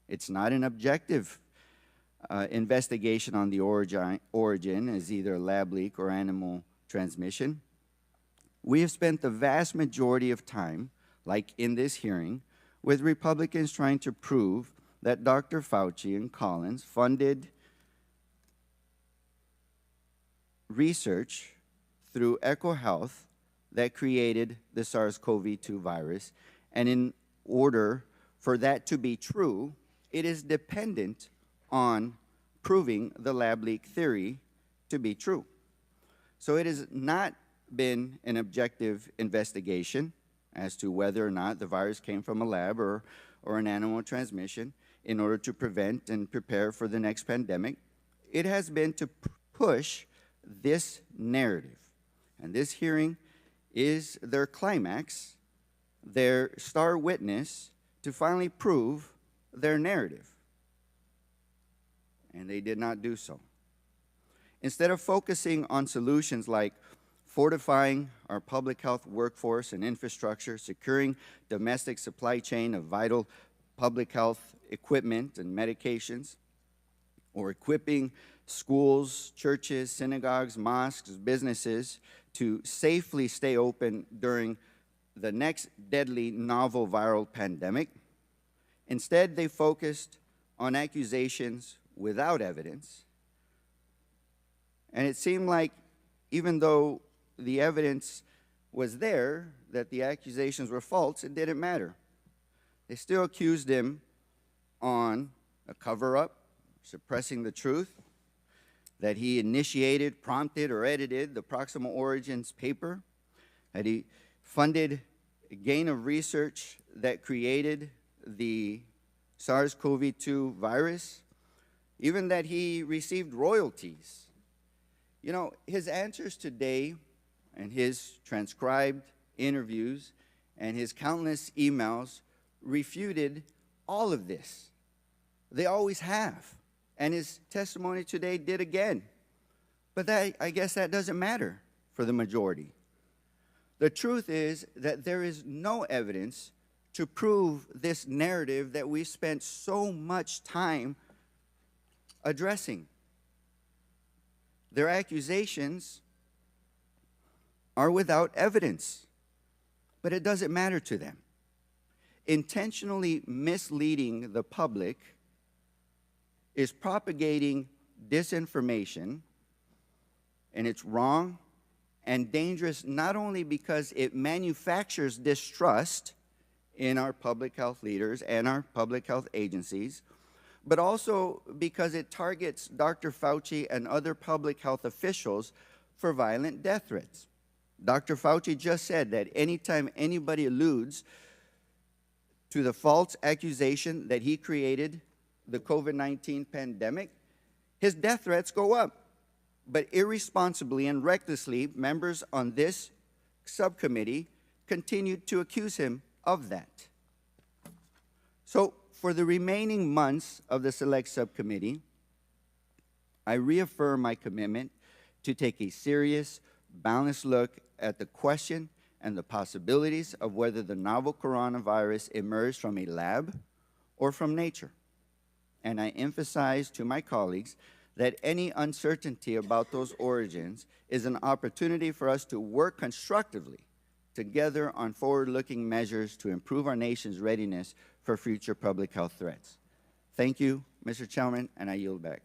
It's not an objective investigation on the origin as either a lab leak or animal transmission. We have spent the vast majority of time, like in this hearing, with Republicans trying to prove that Dr. Fauci and Collins funded research through EcoHealth that created the SARS-CoV-2 virus. And in order for that to be true, it is dependent on proving the lab leak theory to be true. So it has not been an objective investigation as to whether or not the virus came from a lab or an animal transmission in order to prevent and prepare for the next pandemic. It has been to push this narrative. And this hearing is their climax, their star witness to finally prove their narrative. And they did not do so. Instead of focusing on solutions like fortifying our public health workforce and infrastructure, securing domestic supply chain of vital public health equipment and medications, or equipping schools, churches, synagogues, mosques, businesses to safely stay open during the next deadly novel viral pandemic. Instead, they focused on accusations without evidence. And it seemed like even though the evidence was there that the accusations were false, it didn't matter. They still accused him on a cover-up, suppressing the truth, that he initiated, prompted, or edited the Proximal Origins paper, that he funded a gain of research that created the SARS-CoV-2 virus, even that he received royalties. You know, his answers today and his transcribed interviews and his countless emails refuted all of this. They always have. And his testimony today did again. But I guess that doesn't matter for the majority. The truth is that there is no evidence to prove this narrative that we spent so much time addressing. Their accusations are without evidence, but it doesn't matter to them. Intentionally misleading the public is propagating disinformation, and it's wrong and dangerous not only because it manufactures distrust in our public health leaders and our public health agencies, but also because it targets Dr. Fauci and other public health officials for violent death threats. Dr. Fauci just said that anytime anybody alludes to the false accusation that he created the COVID-19 pandemic, his death threats go up. But irresponsibly and recklessly, members on this subcommittee continued to accuse him of that. So, for the remaining months of the Select Subcommittee, I reaffirm my commitment to take a serious, balanced look at the question and the possibilities of whether the novel coronavirus emerged from a lab or from nature. And I emphasize to my colleagues that any uncertainty about those origins is an opportunity for us to work constructively together on forward-looking measures to improve our nation's readiness for future public health threats. Thank you, Mr. Chairman, and I yield back.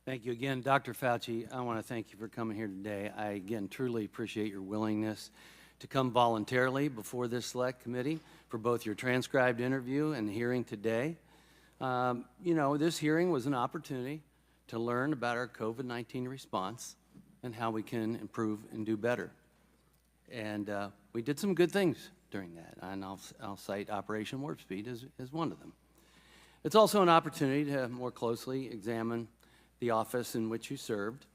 Thank you again, Dr. Fauci. I want to thank you for coming here today. I, again, truly appreciate your willingness to come voluntarily before this Select Committee for both your transcribed interview and the hearing today. You know, this hearing was an opportunity to learn about our COVID-19 response and how we can improve and do better. And we did some good things during that, and I'll cite Operation Warp Speed as one of them. It's also an opportunity to more closely examine the office in which you served,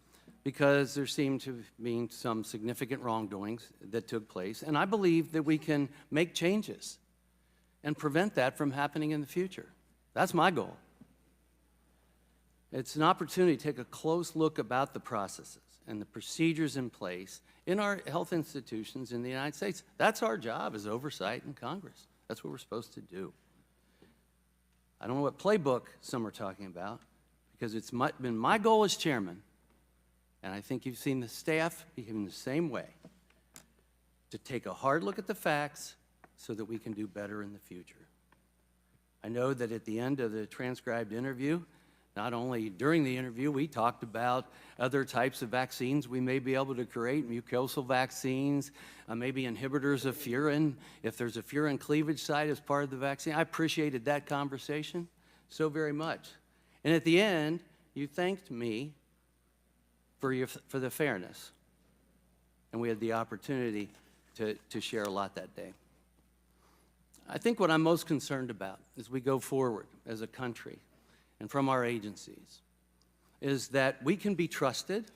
because there seemed to be some significant wrongdoings that took place, and I believe that we can make changes and prevent that from happening in the future. That's my goal. It's an opportunity to take a close look about the processes and the procedures in place in our health institutions in the United States. That's our job as oversight in Congress. That's what we're supposed to do. I don't know what playbook some are talking about, because it's been my goal as chairman, and I think you've seen the staff behave the same way, to take a hard look at the facts so that we can do better in the future. I know that at the end of the transcribed interview, not only during the interview, we talked about other types of vaccines we may be able to create, mucosal vaccines, maybe inhibitors of furin, if there's a furin cleavage site as part of the vaccine. I appreciated that conversation so very much. And at the end, you thanked me for the fairness. And we had the opportunity to share a lot that day. I think what I'm most concerned about as we go forward as a country and from our agencies is that we can be trusted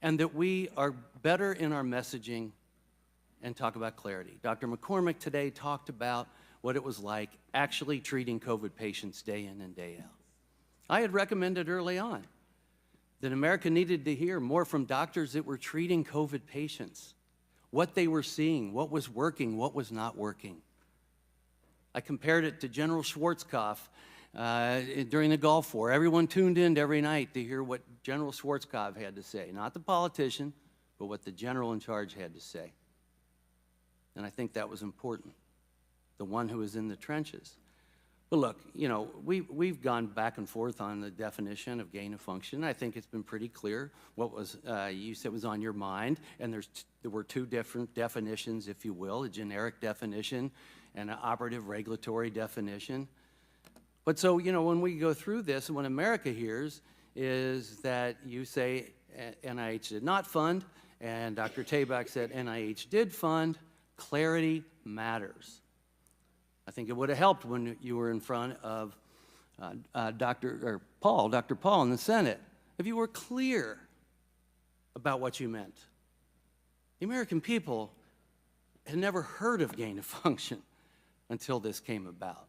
and that we are better in our messaging and talk about clarity. Dr. McCormick today talked about what it was like actually treating COVID patients day in and day out. I had recommended early on that America needed to hear more from doctors that were treating COVID patients, what they were seeing, what was working, what was not working. I compared it to General Schwarzkopf during the Gulf War. Everyone tuned in every night to hear what General Schwarzkopf had to say, not the politician, but what the general in charge had to say. And I think that was important, the one who was in the trenches. But look, you know, we've gone back and forth on the definition of gain of function. I think it's been pretty clear what was you said was on your mind, and there were two different definitions, if you will, a generic definition and an operative regulatory definition. But so, you know, when we go through this, and what America hears is that you say NIH did not fund, and Dr. Tabak said NIH did fund. Clarity matters. I think it would have helped when you were in front of Dr. Paul in the Senate, if you were clear about what you meant. The American people had never heard of gain of function until this came about.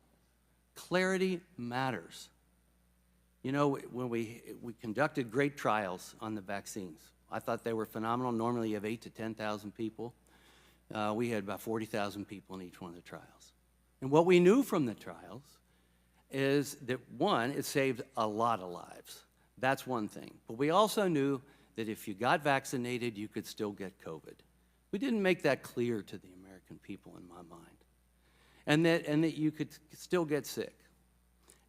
Clarity matters. You know, when we conducted great trials on the vaccines, I thought they were phenomenal. Normally you have 8,000 to 10,000 people. We had about 40,000 people in each one of the trials. And what we knew from the trials is that, one, it saved a lot of lives. That's one thing. But we also knew that if you got vaccinated, you could still get COVID. We didn't make that clear to the American people in my mind. And that you could still get sick.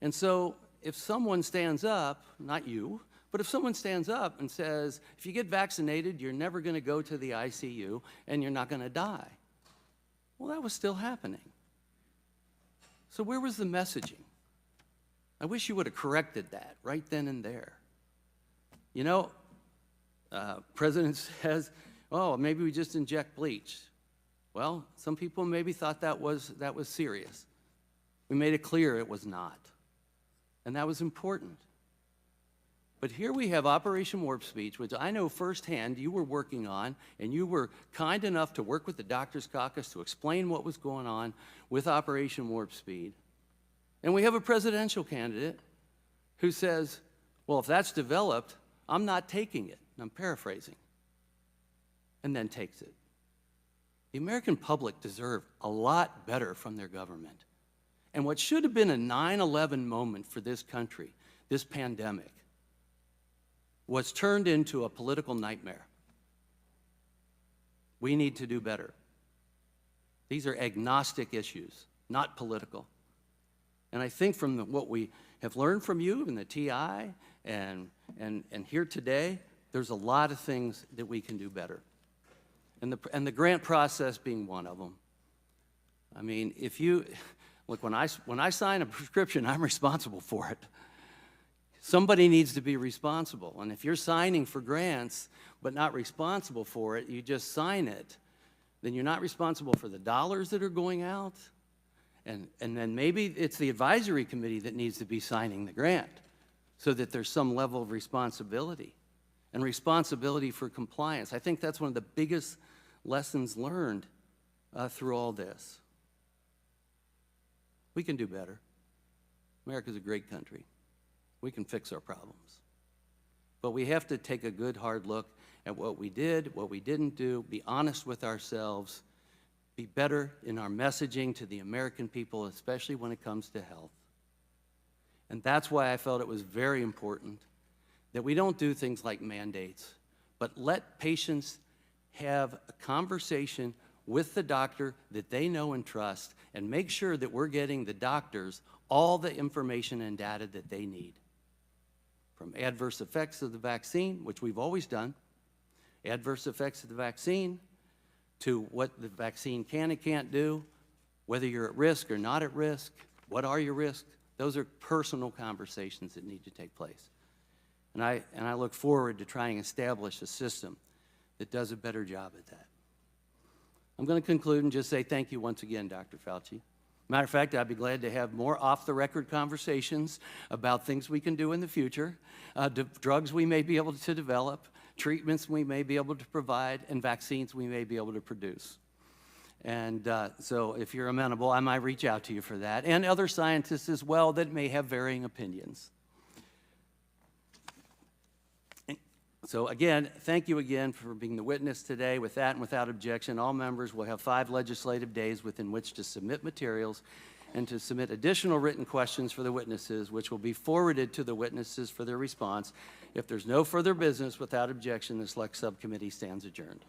And so if someone stands up, not you, but if someone stands up and says, if you get vaccinated, you're never going to go to the ICU and you're not going to die. Well, that was still happening. So where was the messaging? I wish you would have corrected that right then and there. You know, President says, oh, maybe we just inject bleach. Well, some people maybe thought that was serious. We made it clear it was not. And that was important. But here we have Operation Warp Speed, which I know firsthand you were working on, and you were kind enough to work with the Doctors Caucus to explain what was going on with Operation Warp Speed. And we have a presidential candidate who says, well, if that's developed, I'm not taking it. And I'm paraphrasing. And then takes it. The American public deserve a lot better from their government. And what should have been a 9/11 moment for this country, this pandemic, was turned into a political nightmare. We need to do better. These are agnostic issues, not political. And I think from what we have learned from you in the TI and here today, there's a lot of things that we can do better. And the grant process being one of them. I mean, if you, look, when I sign a prescription, I'm responsible for it. Somebody needs to be responsible. And if you're signing for grants but not responsible for it, you just sign it, then you're not responsible for the dollars that are going out. And then maybe it's the advisory committee that needs to be signing the grant so that there's some level of responsibility and responsibility for compliance. I think that's one of the biggest lessons learned through all this. We can do better. America's a great country. We can fix our problems. But we have to take a good hard look at what we did, what we didn't do, be honest with ourselves, be better in our messaging to the American people, especially when it comes to health. And that's why I felt it was very important that we don't do things like mandates, but let patients have a conversation with the doctor that they know and trust and make sure that we're getting the doctors all the information and data that they need. From adverse effects of the vaccine, which we've always done, adverse effects of the vaccine, to what the vaccine can and can't do, whether you're at risk or not at risk, what are your risks? Those are personal conversations that need to take place. And I look forward to trying to establish a system that does a better job at that. I'm going to conclude and just say thank you once again, Dr. Fauci. Matter of fact, I'd be glad to have more off-the-record conversations about things we can do in the future, drugs we may be able to develop, treatments we may be able to provide, and vaccines we may be able to produce. And so if you're amenable, I might reach out to you for that, and other scientists as well that may have varying opinions. So again, thank you again for being the witness today. With that and without objection, all members will have 5 legislative days within which to submit materials and to submit additional written questions for the witnesses, which will be forwarded to the witnesses for their response. If there's no further business, without objection, the Select Subcommittee stands adjourned.